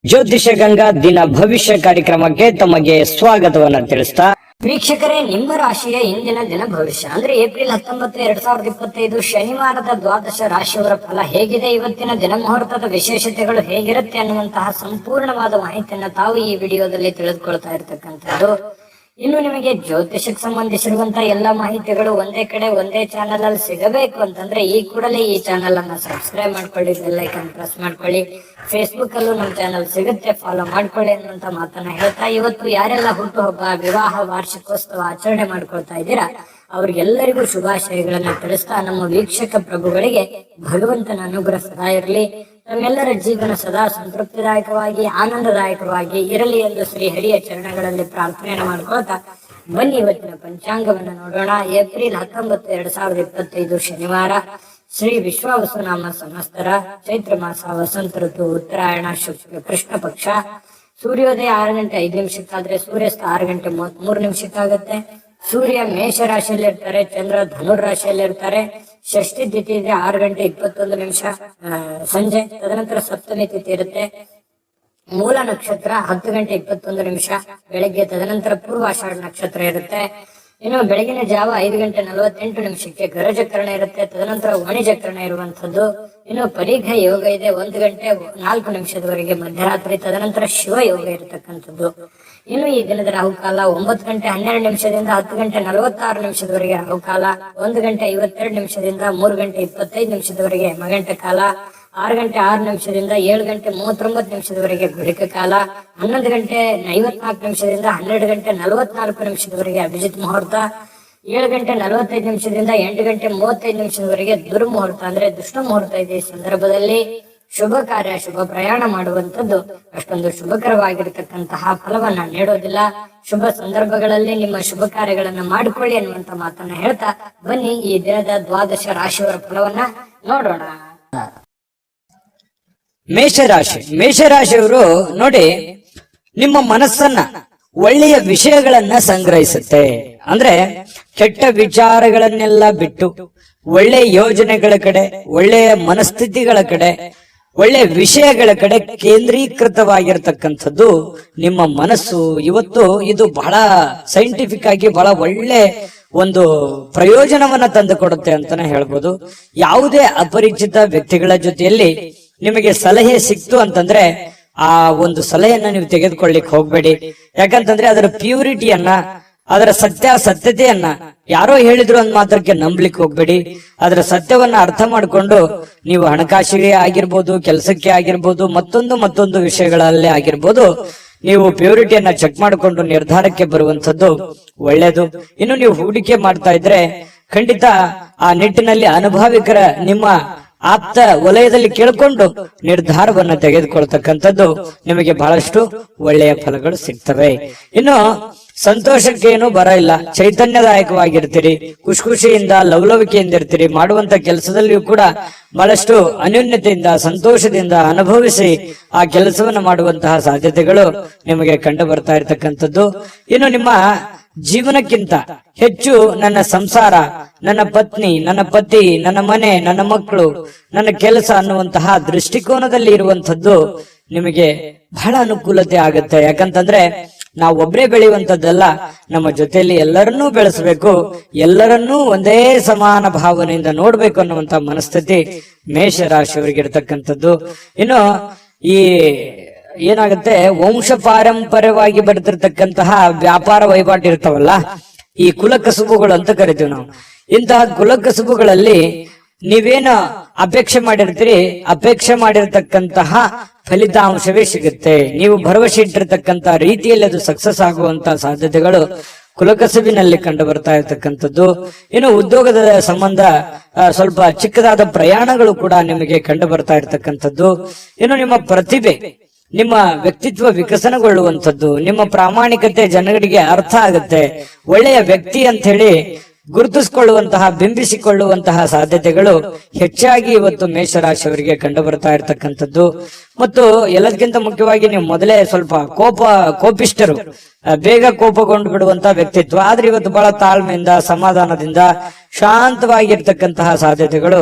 ಜ್ಯೋತಿಷ ಗಂಗಾ ದಿನ ಭವಿಷ್ಯ ಕಾರ್ಯಕ್ರಮಕ್ಕೆ ತಮಗೆ ಸ್ವಾಗತವನ್ನ ತಿಳಿಸ್ತಾ ವೀಕ್ಷಕರೇ, ನಿಮ್ಮ ರಾಶಿಯ ಇಂದಿನ ದಿನ ಭವಿಷ್ಯ ಅಂದ್ರೆ ಏಪ್ರಿಲ್ 19, 2025 ಶನಿವಾರದ ದ್ವಾದಶ ರಾಶಿಯವರ ಫಲ ಹೇಗಿದೆ, ಇವತ್ತಿನ ದಿನ ಮುಹೂರ್ತದ ವಿಶೇಷತೆಗಳು ಹೇಗಿರುತ್ತೆ ಅನ್ನುವಂತಹ ಸಂಪೂರ್ಣವಾದ ಮಾಹಿತಿಯನ್ನ ತಾವು ಈ ವಿಡಿಯೋದಲ್ಲಿ ತಿಳಿದುಕೊಳ್ತಾ ಇರತಕ್ಕಂಥದ್ದು. ಇನ್ನು ನಿಮಗೆ ಜ್ಯೋತಿಷಕ್ಕೆ ಸಂಬಂಧಿಸಿರುವಂತಹ ಎಲ್ಲಾ ಮಾಹಿತಿಗಳು ಒಂದೇ ಕಡೆ ಒಂದೇ ಚಾನಲ್ ಅಲ್ಲಿ ಸಿಗಬೇಕು ಅಂತಂದ್ರೆ ಈ ಕೂಡಲೇ ಈ ಚಾನಲ್ ಅನ್ನ ಸಬ್ಸ್ಕ್ರೈಬ್ ಮಾಡ್ಕೊಳ್ಳಿ, ಬೆಲ್ ಐಕಾನ್ ಪ್ರೆಸ್ ಮಾಡ್ಕೊಳ್ಳಿ. ಫೇಸ್ಬುಕ್ ಅಲ್ಲೂ ನಮ್ಮ ಚಾನಲ್ ಸಿಗುತ್ತೆ, ಫಾಲೋ ಮಾಡ್ಕೊಳ್ಳಿ ಅನ್ನುವಂತ ಮಾತನ್ನ ಹೇಳ್ತಾ, ಇವತ್ತು ಯಾರೆಲ್ಲ ಹುಟ್ಟುಹಬ್ಬ, ವಿವಾಹ, ವಾರ್ಷಿಕೋತ್ಸವ ಆಚರಣೆ ಮಾಡ್ಕೊಳ್ತಾ ಇದ್ದೀರಾ ಅವ್ರಿಗೆಲ್ಲರಿಗೂ ಶುಭಾಶಯಗಳನ್ನ ತಿಳಿಸ್ತಾ, ನಮ್ಮ ವೀಕ್ಷಕ ಪ್ರಭುಗಳಿಗೆ ಭಗವಂತನ ಅನುಗ್ರಹ ಸದಾ ಇರಲಿ, ನಮ್ಮೆಲ್ಲರ ಜೀವನ ಸದಾ ಸಂತೃಪ್ತಿದಾಯಕವಾಗಿ ಆನಂದದಾಯಕವಾಗಿ ಇರಲಿ ಎಂದು ಶ್ರೀ ಹರಿಯ ಚರಣಗಳಲ್ಲಿ ಪ್ರಾರ್ಥನೆಯನ್ನು ಮಾಡ್ಕೊಳ್ತಾ ಬನ್ನಿ ಇವತ್ತಿನ ಪಂಚಾಂಗವನ್ನು ನೋಡೋಣ. ಏಪ್ರಿಲ್ 19, 2025 ಶನಿವಾರ, ಶ್ರೀ ವಿಶ್ವಾವಸುನಾಮ ಸಂವತ್ಸರ, ಚೈತ್ರ ಮಾಸ, ವಸಂತ ಋತು, ಉತ್ತರಾಯಣ, ಶುಕ್ಲ ಕೃಷ್ಣ ಪಕ್ಷ. ಸೂರ್ಯೋದಯ 6 ಗಂಟೆ 5 ನಿಮಿಷಕ್ಕಾದ್ರೆ ಸೂರ್ಯಾಸ್ತ 6 ಗಂಟೆ 33 ನಿಮಿಷಕ್ಕಾಗತ್ತೆ. ಸೂರ್ಯ ಮೇಷ ರಾಶಿಯಲ್ಲಿ ಇರ್ತಾರೆ, ಚಂದ್ರ ಧನುರ್ ರಾಶಿಯಲ್ಲಿ ಇರ್ತಾರೆ. ಷಷ್ಠಿ ತಿಥಿ ಇದೆ 6 ಗಂಟೆ 21 ನಿಮಿಷ ಸಂಜೆ. ತದನಂತರ ಸಪ್ತಮಿ ತಿಥಿ ಇರುತ್ತೆ. ಮೂಲ ನಕ್ಷತ್ರ 10 ಗಂಟೆ 21 ನಿಮಿಷ ಬೆಳಗ್ಗೆ. ತದನಂತರ ಪೂರ್ವಾಷಾಢ ನಕ್ಷತ್ರ ಇರುತ್ತೆ. ಇನ್ನು ಬೆಳಗಿನ ಜಾವ 5 ಗಂಟೆ 48 ನಿಮಿಷಕ್ಕೆ ಗರಜಕರಣ ಇರುತ್ತೆ. ತದನಂತರ ವಾಣಿಜ್ಯಕರಣ ಇರುವಂತದ್ದು. ಇನ್ನು ಪರಿಘ ಯೋಗ ಇದೆ 1 ಗಂಟೆ 4 ನಿಮಿಷದವರೆಗೆ ಮಧ್ಯರಾತ್ರಿ. ತದನಂತರ ಶಿವ ಯೋಗ ಇರತಕ್ಕಂಥದ್ದು. ಇನ್ನು ಈ ದಿನದ ರಾಹುಕಾಲ 9 ಗಂಟೆ 12 ನಿಮಿಷದಿಂದ 10 ಗಂಟೆ 46 ನಿಮಿಷದವರೆಗೆ ರಾಹುಕಾಲ. 1 ಗಂಟೆ 52 ನಿಮಿಷದಿಂದ 3 ಗಂಟೆ 25 ನಿಮಿಷದವರೆಗೆ ಯಮಗಂಟ ಕಾಲ. 6 ಗಂಟೆ 6 ನಿಮಿಷದಿಂದ 7 ಗಂಟೆ 39 ನಿಮಿಷದವರೆಗೆ ಗುಳಿಕ ಕಾಲ. 11 ಗಂಟೆ 54 ನಿಮಿಷದಿಂದ 12 ಗಂಟೆ 44 ನಿಮಿಷದವರೆಗೆ ಅಭಿಜಿತ್ ಮುಹೂರ್ತ. 7 ಗಂಟೆ 45 ನಿಮಿಷದಿಂದ 8 ಗಂಟೆ 35 ನಿಮಿಷದವರೆಗೆ ದುರ್ಮುಹೂರ್ತ ಅಂದ್ರೆ ದುಷ್ಟ ಮುಹೂರ್ತ ಇದೆ. ಈ ಸಂದರ್ಭದಲ್ಲಿ ಶುಭ ಕಾರ್ಯ, ಶುಭ ಪ್ರಯಾಣ ಮಾಡುವಂತದ್ದು ಅಷ್ಟೊಂದು ಶುಭಕರವಾಗಿರತಕ್ಕಂತಹ ಫಲವನ್ನ ನೀಡೋದಿಲ್ಲ. ಶುಭ ಸಂದರ್ಭಗಳಲ್ಲಿ ನಿಮ್ಮ ಶುಭ ಕಾರ್ಯಗಳನ್ನ ಮಾಡಿಕೊಳ್ಳಿ ಅನ್ನುವಂತ ಮಾತನ್ನ ಹೇಳ್ತಾ ಬನ್ನಿ ಈ ದಿನದ ದ್ವಾದಶ ರಾಶಿಯವರ ಫಲವನ್ನ ನೋಡೋಣ. ಮೇಷರಾಶಿಯವರು ನೋಡಿ, ನಿಮ್ಮ ಮನಸ್ಸನ್ನ ಒಳ್ಳೆಯ ವಿಷಯಗಳನ್ನ ಸಂಗ್ರಹಿಸುತ್ತೆ. ಅಂದ್ರೆ ಕೆಟ್ಟ ವಿಚಾರಗಳನ್ನೆಲ್ಲ ಬಿಟ್ಟು ಒಳ್ಳೆಯ ಯೋಜನೆಗಳ ಕಡೆ, ಒಳ್ಳೆಯ ಮನಸ್ಥಿತಿಗಳ ಕಡೆ, ಒಳ್ಳೆಯ ವಿಷಯಗಳ ಕಡೆ ಕೇಂದ್ರೀಕೃತವಾಗಿರ್ತಕ್ಕಂಥದ್ದು ನಿಮ್ಮ ಮನಸ್ಸು. ಇವತ್ತು ಇದು ಬಹಳ ಸೈಂಟಿಫಿಕ್ ಆಗಿ ಬಹಳ ಒಳ್ಳೆ ಒಂದು ಪ್ರಯೋಜನವನ್ನ ತಂದು ಕೊಡುತ್ತೆ ಅಂತಾನೆ ಹೇಳ್ಬೋದು. ಯಾವುದೇ ಅಪರಿಚಿತ ವ್ಯಕ್ತಿಗಳ ಜೊತೆಯಲ್ಲಿ ನಿಮಗೆ ಸಲಹೆ ಸಿಕ್ತು ಅಂತಂದ್ರೆ ಆ ಒಂದು ಸಲಹೆಯನ್ನ ನೀವು ತೆಗೆದುಕೊಳ್ಳಿಕ್ ಹೋಗ್ಬೇಡಿ. ಯಾಕಂತಂದ್ರೆ ಅದರ ಪ್ಯೂರಿಟಿಯನ್ನ, ಅದರ ಸತ್ಯತೆಯನ್ನ ಯಾರೋ ಹೇಳಿದ್ರು ಅಂದ್ ಮಾತ್ರಕ್ಕೆ ನಂಬ್ಲಿಕ್ಕೆ ಹೋಗ್ಬೇಡಿ. ಅದರ ಸತ್ಯವನ್ನ ಅರ್ಥ ಮಾಡಿಕೊಂಡು ನೀವು ಹಣಕಾಸಿಗೆ ಆಗಿರ್ಬೋದು, ಕೆಲಸಕ್ಕೆ ಆಗಿರ್ಬೋದು, ಮತ್ತೊಂದು ವಿಷಯಗಳಲ್ಲೇ ಆಗಿರ್ಬೋದು, ನೀವು ಪ್ಯೂರಿಟಿಯನ್ನ ಚೆಕ್ ಮಾಡಿಕೊಂಡು ನಿರ್ಧಾರಕ್ಕೆ ಬರುವಂತದ್ದು ಒಳ್ಳೇದು. ಇನ್ನು ನೀವು ಹೂಡಿಕೆ ಮಾಡ್ತಾ ಇದ್ರೆ ಖಂಡಿತ ಆ ನಿಟ್ಟಿನಲ್ಲಿ ಅನುಭವಿಕರ ನಿಮ್ಮ ಆಪ್ತ ವಲಯದಲ್ಲಿ ಕೇಳಿಕೊಂಡು ನಿರ್ಧಾರವನ್ನು ತೆಗೆದುಕೊಳ್ತಕ್ಕಂಥದ್ದು ನಿಮಗೆ ಬಹಳಷ್ಟು ಒಳ್ಳೆಯ ಫಲಗಳು ಸಿಗ್ತವೆ. ಇನ್ನು ಸಂತೋಷಕ್ಕೆ ಏನು ಬರ ಇಲ್ಲ, ಚೈತನ್ಯದಾಯಕವಾಗಿರ್ತೀರಿ, ಖುಷಿಯಿಂದ ಲವಲವಿಕೆಯಿಂದ ಇರ್ತೀರಿ. ಮಾಡುವಂತ ಕೆಲಸದಲ್ಲಿಯೂ ಕೂಡ ಬಹಳಷ್ಟು ಅನ್ಯೋನ್ಯತೆಯಿಂದ ಸಂತೋಷದಿಂದ ಅನುಭವಿಸಿ ಆ ಕೆಲಸವನ್ನು ಮಾಡುವಂತಹ ಸಾಧ್ಯತೆಗಳು ನಿಮಗೆ ಕಂಡು ಬರ್ತಾ ಇರತಕ್ಕಂಥದ್ದು. ಇನ್ನು ನಿಮ್ಮ ಜೀವನಕ್ಕಿಂತ ಹೆಚ್ಚು ನನ್ನ ಸಂಸಾರ, ನನ್ನ ಪತ್ನಿ, ನನ್ನ ಪತಿ, ನನ್ನ ಮನೆ, ನನ್ನ ಮಕ್ಕಳು, ನನ್ನ ಕೆಲಸ ಅನ್ನುವಂತಹ ದೃಷ್ಟಿಕೋನದಲ್ಲಿ ಇರುವಂತದ್ದು ನಿಮಗೆ ಬಹಳ ಅನುಕೂಲತೆ ಆಗುತ್ತೆ. ಯಾಕಂತಂದ್ರೆ ನಾವು ಒಬ್ಬರೇ ಬೆಳೆಯುವಂತದ್ದಲ್ಲ, ನಮ್ಮ ಜೊತೆಯಲ್ಲಿ ಎಲ್ಲರನ್ನೂ ಬೆಳೆಸಬೇಕು, ಎಲ್ಲರನ್ನೂ ಒಂದೇ ಸಮಾನ ಭಾವನೆಯಿಂದ ನೋಡ್ಬೇಕು ಅನ್ನುವಂತ ಮನಸ್ಥಿತಿ ಮೇಷರಾಶಿಯವರಿಗೆ ಇರತಕ್ಕಂಥದ್ದು. ಇನ್ನು ಈ ಏನಾಗುತ್ತೆ, ವಂಶ ಪಾರಂಪರ್ಯವಾಗಿ ಬರ್ತಿರ್ತಕ್ಕಂತಹ ವ್ಯಾಪಾರ ವಹಿವಾಟು ಇರ್ತಾವಲ್ಲ, ಈ ಕುಲಕಸುಬುಗಳು ಅಂತ ಕರಿತೀವಿ ನಾವು. ಇಂತಹ ಕುಲಕಸುಬುಗಳಲ್ಲಿ ನೀವೇನು ಅಪೇಕ್ಷೆ ಮಾಡಿರ್ತೀರಿ, ಅಪೇಕ್ಷೆ ಮಾಡಿರ್ತಕ್ಕಂತಹ ಫಲಿತಾಂಶವೇ ಸಿಗುತ್ತೆ. ನೀವು ಭರವಸೆ ಇಟ್ಟಿರ್ತಕ್ಕಂತ ರೀತಿಯಲ್ಲಿ ಅದು ಸಕ್ಸಸ್ ಆಗುವಂತ ಸಾಧ್ಯತೆಗಳು ಕುಲಕಸುಬಿನಲ್ಲಿ ಕಂಡು ಬರ್ತಾ ಇರತಕ್ಕಂಥದ್ದು. ಇನ್ನು ಉದ್ಯೋಗದ ಸಂಬಂಧ ಸ್ವಲ್ಪ ಚಿಕ್ಕದಾದ ಪ್ರಯಾಣಗಳು ಕೂಡ ನಿಮಗೆ ಕಂಡು ಬರ್ತಾ ಇರತಕ್ಕಂಥದ್ದು. ಇನ್ನು ನಿಮ್ಮ ಪ್ರತಿಭೆ, ನಿಮ್ಮ ವ್ಯಕ್ತಿತ್ವ ವಿಕಸನಗೊಳ್ಳುವಂಥದ್ದು, ನಿಮ್ಮ ಪ್ರಾಮಾಣಿಕತೆ ಜನಗಳಿಗೆ ಅರ್ಥ ಆಗುತ್ತೆ. ಒಳ್ಳೆಯ ವ್ಯಕ್ತಿ ಅಂತ ಹೇಳಿ ಗುರುತಿಸಿಕೊಳ್ಳುವಂತಹ, ಬಿಂಬಿಸಿಕೊಳ್ಳುವಂತಹ ಸಾಧ್ಯತೆಗಳು ಹೆಚ್ಚಾಗಿ ಇವತ್ತು ಮೇಷರಾಶಿಯವರಿಗೆ ಕಂಡು ಬರ್ತಾ ಇರತಕ್ಕಂಥದ್ದು. ಮತ್ತು ಎಲ್ಲದಕ್ಕಿಂತ ಮುಖ್ಯವಾಗಿ ನೀವು ಮೊದಲೇ ಸ್ವಲ್ಪ ಕೋಪಿಷ್ಟರು, ಬೇಗ ಕೋಪಗೊಂಡು ಬಿಡುವಂತ ವ್ಯಕ್ತಿತ್ವ. ಆದ್ರೆ ಇವತ್ತು ಬಹಳ ತಾಳ್ಮೆಯಿಂದ, ಸಮಾಧಾನದಿಂದ, ಶಾಂತವಾಗಿರ್ತಕ್ಕಂತಹ ಸಾಧ್ಯತೆಗಳು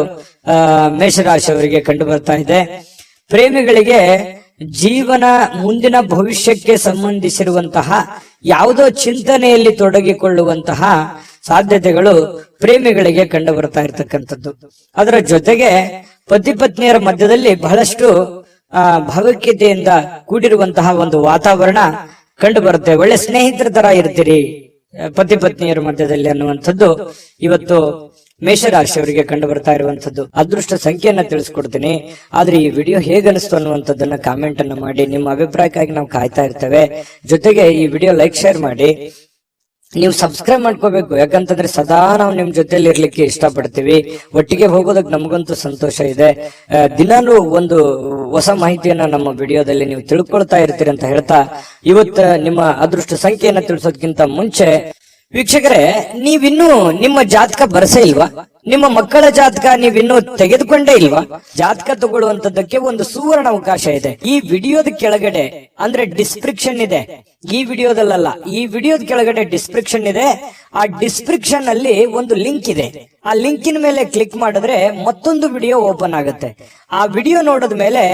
ಮೇಷರಾಶಿಯವರಿಗೆ ಕಂಡು ಬರ್ತಾ ಇದೆ. ಪ್ರೇಮಿಗಳಿಗೆ ಜೀವನ ಮುಂದಿನ ಭವಿಷ್ಯಕ್ಕೆ ಸಂಬಂಧಿಸಿರುವಂತಹ ಯಾವುದೋ ಚಿಂತನೆಯಲ್ಲಿ ತೊಡಗಿಕೊಳ್ಳುವಂತಹ ಸಾಧ್ಯತೆಗಳು ಪ್ರೇಮಿಗಳಿಗೆ ಕಂಡು ಬರ್ತಾ ಇರ್ತಕ್ಕಂಥದ್ದು. ಅದರ ಜೊತೆಗೆ ಪತಿ ಪತ್ನಿಯರ ಮಧ್ಯದಲ್ಲಿ ಬಹಳಷ್ಟು ಭಾವೈಕ್ಯತೆಯಿಂದ ಕೂಡಿರುವಂತಹ ಒಂದು ವಾತಾವರಣ ಕಂಡು ಬರುತ್ತೆ. ಒಳ್ಳೆ ಸ್ನೇಹಿತರ ತರ ಇರ್ತೀರಿ ಪತಿ ಪತ್ನಿಯರ ಮಧ್ಯದಲ್ಲಿ ಅನ್ನುವಂಥದ್ದು ಇವತ್ತು ಮೇಷರಾಶಿಯವರಿಗೆ ಕಂಡು ಬರ್ತಾ ಇರುವಂತದ್ದು. ಅದೃಷ್ಟ ಸಂಖ್ಯೆಯನ್ನ ತಿಳಿಸ್ಕೊಡ್ತೀನಿ. ಆದ್ರೆ ಈ ವಿಡಿಯೋ ಹೇಗನಿಸ್ತು ಅನ್ನುವಂಥದ್ದನ್ನ ಕಾಮೆಂಟ್ ಅನ್ನ ಮಾಡಿ. ನಿಮ್ಮ ಅಭಿಪ್ರಾಯಕ್ಕಾಗಿ ನಾವು ಕಾಯ್ತಾ ಇರ್ತೇವೆ. ಜೊತೆಗೆ ಈ ವಿಡಿಯೋ ಲೈಕ್ ಶೇರ್ ಮಾಡಿ. ನೀವು ಸಬ್ಸ್ಕ್ರೈಬ್ ಮಾಡ್ಕೋಬೇಕು, ಯಾಕಂತಂದ್ರೆ ಸದಾ ನಾವು ನಿಮ್ ಜೊತೆಲಿ ಇರ್ಲಿಕ್ಕೆ ಇಷ್ಟಪಡ್ತೀವಿ. ಒಟ್ಟಿಗೆ ಹೋಗೋದಕ್ಕೆ ನಮಗಂತೂ ಸಂತೋಷ ಇದೆ. ದಿನಾನು ಒಂದು ಹೊಸ ಮಾಹಿತಿಯನ್ನ ನಮ್ಮ ವಿಡಿಯೋದಲ್ಲಿ ನೀವು ತಿಳ್ಕೊಳ್ತಾ ಇರ್ತೀರಿ ಅಂತ ಹೇಳ್ತಾ, ಇವತ್ತು ನಿಮ್ಮ ಅದೃಷ್ಟ ಸಂಖ್ಯೆಯನ್ನ ತಿಳಿಸೋದಕ್ಕಿಂತ ಮುಂಚೆ ವೀಕ್ಷಕರೇ, ನೀವಿನ್ನೂ ನಿಮ್ಮ ಜಾತಕ ಬರಸೇ ಇಲ್ವಾ? ನಿಮ್ಮ ಮಕ್ಕಳ ಜಾತಕ ನೀವಿನ್ನೂ ತೆಗೆದುಕೊಂಡೇ ಇಲ್ವಾ? ಜಾತಕ ತಗೊಳ್ಳುವಂತದ್ದಕ್ಕೆ ಒಂದು ಸುವರ್ಣ ಅವಕಾಶ ಇದೆ. ಈ ವಿಡಿಯೋದ ಕೆಳಗಡೆ ಅಂದ್ರೆ ಡಿಸ್ಕ್ರಿಪ್ಷನ್ ಇದೆ. ಈ ವಿಡಿಯೋದಲ್ಲ, ಈ ವಿಡಿಯೋದ ಕೆಳಗಡೆ ಡಿಸ್ಕ್ರಿಪ್ಷನ್ ಇದೆ. ಆ ಡಿಸ್ಕ್ರಿಪ್ಷನ್ ಅಲ್ಲಿ ಒಂದು ಲಿಂಕ್ ಇದೆ. ಆ ಲಿಂಕಿನ ಮೇಲೆ ಕ್ಲಿಕ್ ಮಾಡಿದ್ರೆ ಮತ್ತೊಂದು ವಿಡಿಯೋ ಓಪನ್ ಆಗುತ್ತೆ. ಆ ವಿಡಿಯೋ ನೋಡಿದ ಮೇಲೆ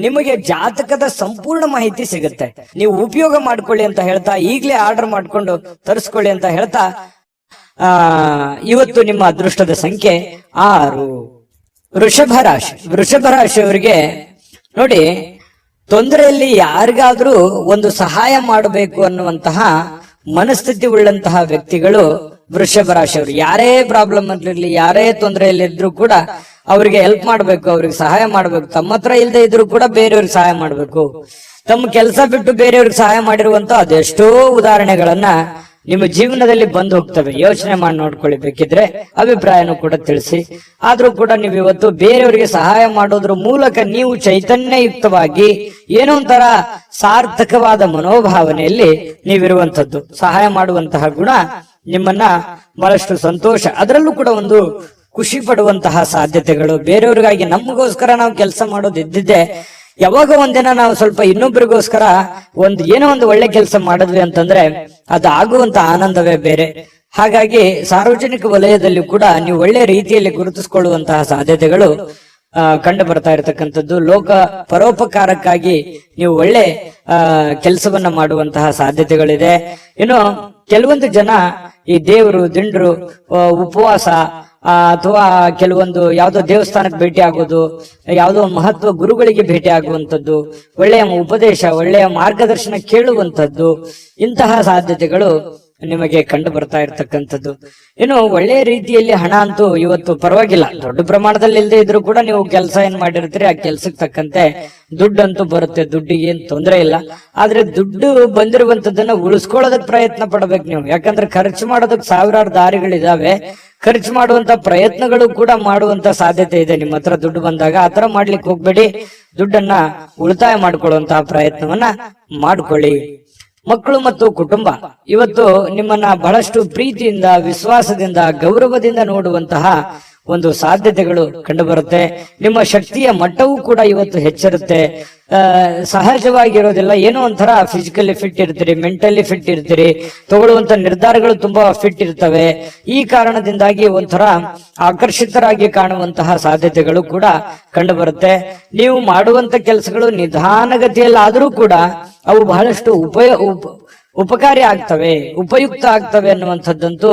ನಿಮಗೆ ಜಾತಕದ ಸಂಪೂರ್ಣ ಮಾಹಿತಿ ಸಿಗುತ್ತೆ. ನೀವು ಉಪಯೋಗ ಮಾಡ್ಕೊಳ್ಳಿ ಅಂತ ಹೇಳ್ತಾ, ಈಗಲೇ ಆರ್ಡರ್ ಮಾಡ್ಕೊಂಡು ತರಿಸ್ಕೊಳ್ಳಿ ಅಂತ ಹೇಳ್ತಾ, ಇವತ್ತು ನಿಮ್ಮ ಅದೃಷ್ಟದ ಸಂಖ್ಯೆ 6. ವೃಷಭ ರಾಶಿ. ವೃಷಭ ರಾಶಿಯವರಿಗೆ ನೋಡಿ, ತೊಂದರೆಯಲ್ಲಿ ಯಾರಿಗಾದ್ರೂ ಒಂದು ಸಹಾಯ ಮಾಡಬೇಕು ಅನ್ನುವಂತಹ ಮನಸ್ಥಿತಿ ಉಳ್ಳಂತಹ ವ್ಯಕ್ತಿಗಳು ವೃಷಭ ರಾಶಿಯವರು. ಯಾರೇ ಪ್ರಾಬ್ಲಮ್ ಇರ್ಲಿ, ಯಾರೇ ತೊಂದರೆಯಲ್ಲಿದ್ರು ಕೂಡ ಅವ್ರಿಗೆ ಹೆಲ್ಪ್ ಮಾಡ್ಬೇಕು, ಅವ್ರಿಗೆ ಸಹಾಯ ಮಾಡ್ಬೇಕು. ತಮ್ಮ ಹತ್ರ ಇಲ್ಲದೆ ಇದ್ರು ಕೂಡ ಬೇರೆಯವ್ರಿಗೆ ಸಹಾಯ ಮಾಡ್ಬೇಕು. ತಮ್ಮ ಕೆಲಸ ಬಿಟ್ಟು ಬೇರೆಯವ್ರಿಗೆ ಸಹಾಯ ಮಾಡಿರುವಂತ ಅದೆಷ್ಟೋ ಉದಾಹರಣೆಗಳನ್ನ ನಿಮ್ಮ ಜೀವನದಲ್ಲಿ ಬಂದು ಹೋಗ್ತವೆ. ಯೋಚನೆ ಮಾಡಿ ನೋಡ್ಕೊಳ್ಳಿ, ಬೇಕಿದ್ರೆ ಅಭಿಪ್ರಾಯನೂ ಕೂಡ ತಿಳಿಸಿ. ಆದ್ರೂ ಕೂಡ ನೀವು ಇವತ್ತು ಬೇರೆಯವರಿಗೆ ಸಹಾಯ ಮಾಡೋದ್ರ ಮೂಲಕ ನೀವು ಚೈತನ್ಯಯುಕ್ತವಾಗಿ ಏನೋ ಒಂಥರ ಸಾರ್ಥಕವಾದ ಮನೋಭಾವನೆಯಲ್ಲಿ ನೀವಿರುವಂತದ್ದು. ಸಹಾಯ ಮಾಡುವಂತಹ ಗುಣ ನಿಮ್ಮನ್ನ ಬಹಳಷ್ಟು ಸಂತೋಷ, ಅದರಲ್ಲೂ ಕೂಡ ಒಂದು ಖುಷಿ ಪಡುವಂತಹ ಸಾಧ್ಯತೆಗಳು. ಬೇರೆಯವ್ರಿಗಾಗಿ ನಮಗೋಸ್ಕರ ನಾವು ಕೆಲಸ ಮಾಡೋದು ಇದ್ದಿದ್ದೆ, ಯಾವಾಗ ಒಂದಿನ ನಾವು ಸ್ವಲ್ಪ ಇನ್ನೊಬ್ಬರಿಗೋಸ್ಕರ ಏನೋ ಒಂದು ಒಳ್ಳೆ ಕೆಲಸ ಮಾಡಿದ್ವಿ ಅಂತಂದ್ರೆ ಅದು ಆಗುವಂತ ಆನಂದವೇ ಬೇರೆ. ಹಾಗಾಗಿ ಸಾರ್ವಜನಿಕ ವಲಯದಲ್ಲಿ ಕೂಡ ನೀವು ಒಳ್ಳೆ ರೀತಿಯಲ್ಲಿ ಗುರುತಿಸಿಕೊಳ್ಳುವಂತಹ ಸಾಧ್ಯತೆಗಳು ಕಂಡು ಬರ್ತಾ ಇರತಕ್ಕಂಥದ್ದು. ಲೋಕ ಪರೋಪಕಾರಕ್ಕಾಗಿ ನೀವು ಒಳ್ಳೆ ಕೆಲಸವನ್ನ ಮಾಡುವಂತಹ ಸಾಧ್ಯತೆಗಳಿದೆ. ಇನ್ನು ಕೆಲವೊಂದು ಜನ ಈ ದೇವರು ದಿಂಡ್ರು ಉಪವಾಸ ಅಥವಾ ಕೆಲವೊಂದು ಯಾವುದೋ ದೇವಸ್ಥಾನಕ್ಕೆ ಭೇಟಿ ಆಗೋದು, ಯಾವುದೋ ಮಹತ್ವ ಗುರುಗಳಿಗೆ ಭೇಟಿ ಆಗುವಂಥದ್ದು, ಒಳ್ಳೆಯ ಉಪದೇಶ, ಒಳ್ಳೆಯ ಮಾರ್ಗದರ್ಶನ ಕೇಳುವಂಥದ್ದು, ಇಂತಹ ಸಾಧ್ಯತೆಗಳು ನಿಮಗೆ ಕಂಡು ಬರ್ತಾ ಇರ್ತಕ್ಕಂಥದ್ದು. ಇನ್ನು ಒಳ್ಳೆಯ ರೀತಿಯಲ್ಲಿ ಹಣ ಅಂತೂ ಇವತ್ತು ಪರವಾಗಿಲ್ಲ, ದೊಡ್ಡ ಪ್ರಮಾಣದಲ್ಲಿ ಇಲ್ಲದೆ ಇದ್ರು ಕೂಡ ನೀವು ಕೆಲಸ ಏನ್ ಮಾಡಿರ್ತೀರಿ ಆ ಕೆಲ್ಸಕ್ಕೆ ತಕ್ಕಂತೆ ದುಡ್ಡಂತೂ ಬರುತ್ತೆ. ದುಡ್ಡಿಗೆ ಏನ್ ತೊಂದರೆ ಇಲ್ಲ. ಆದ್ರೆ ದುಡ್ಡು ಬಂದಿರುವಂತದ್ದನ್ನ ಉಳಿಸ್ಕೊಳ್ಳೋದಕ್ಕೆ ಪ್ರಯತ್ನ ಪಡ್ಬೇಕು ನೀವು. ಯಾಕಂದ್ರೆ ಖರ್ಚು ಮಾಡೋದಕ್ಕೆ ಸಾವಿರಾರು ದಾರಿಗಳಿದಾವೆ. ಖರ್ಚು ಮಾಡುವಂತ ಪ್ರಯತ್ನಗಳು ಕೂಡ ಮಾಡುವಂತ ಸಾಧ್ಯತೆ ಇದೆ. ನಿಮ್ಮ ಹತ್ರ ದುಡ್ಡು ಬಂದಾಗ ಆತರ ಮಾಡ್ಲಿಕ್ಕೆ ಹೋಗ್ಬೇಡಿ. ದುಡ್ಡನ್ನ ಉಳಿತಾಯ ಮಾಡ್ಕೊಳ್ಳುವಂತಹ ಪ್ರಯತ್ನವನ್ನ ಮಾಡ್ಕೊಳ್ಳಿ. ಮಕ್ಕಳು ಮತ್ತು ಕುಟುಂಬ ಇವತ್ತು ನಿಮ್ಮನ್ನ ಬಹಳಷ್ಟು ಪ್ರೀತಿಯಿಂದ, ವಿಶ್ವಾಸದಿಂದ, ಗೌರವದಿಂದ ನೋಡುವಂತಹ ಒಂದು ಸಾಧ್ಯತೆಗಳು ಕಂಡು ಬರುತ್ತೆ. ನಿಮ್ಮ ಶಕ್ತಿಯ ಮಟ್ಟವೂ ಕೂಡ ಇವತ್ತು ಹೆಚ್ಚಿರುತ್ತೆ. ಸಹಜವಾಗಿರೋದಿಲ್ಲ, ಏನೋ ಒಂಥರ ಫಿಸಿಕಲಿ ಫಿಟ್ ಇರ್ತೀರಿ, ಮೆಂಟಲಿ ಫಿಟ್ ಇರ್ತೀರಿ, ತಗೊಳ್ಳುವಂತ ನಿರ್ಧಾರಗಳು ತುಂಬಾ ಫಿಟ್ ಇರ್ತವೆ. ಈ ಕಾರಣದಿಂದಾಗಿ ಒಂಥರ ಆಕರ್ಷಿತರಾಗಿ ಕಾಣುವಂತಹ ಸಾಧ್ಯತೆಗಳು ಕೂಡ ಕಂಡು ಬರುತ್ತೆ. ನೀವು ಮಾಡುವಂತ ಕೆಲಸಗಳು ನಿಧಾನಗತಿಯಲ್ಲಾದರೂ ಕೂಡ ಅವು ಬಹಳಷ್ಟು ಉಪಕಾರಿ ಆಗ್ತವೆ, ಉಪಯುಕ್ತ ಆಗ್ತವೆ ಅನ್ನುವಂಥದ್ದಂತೂ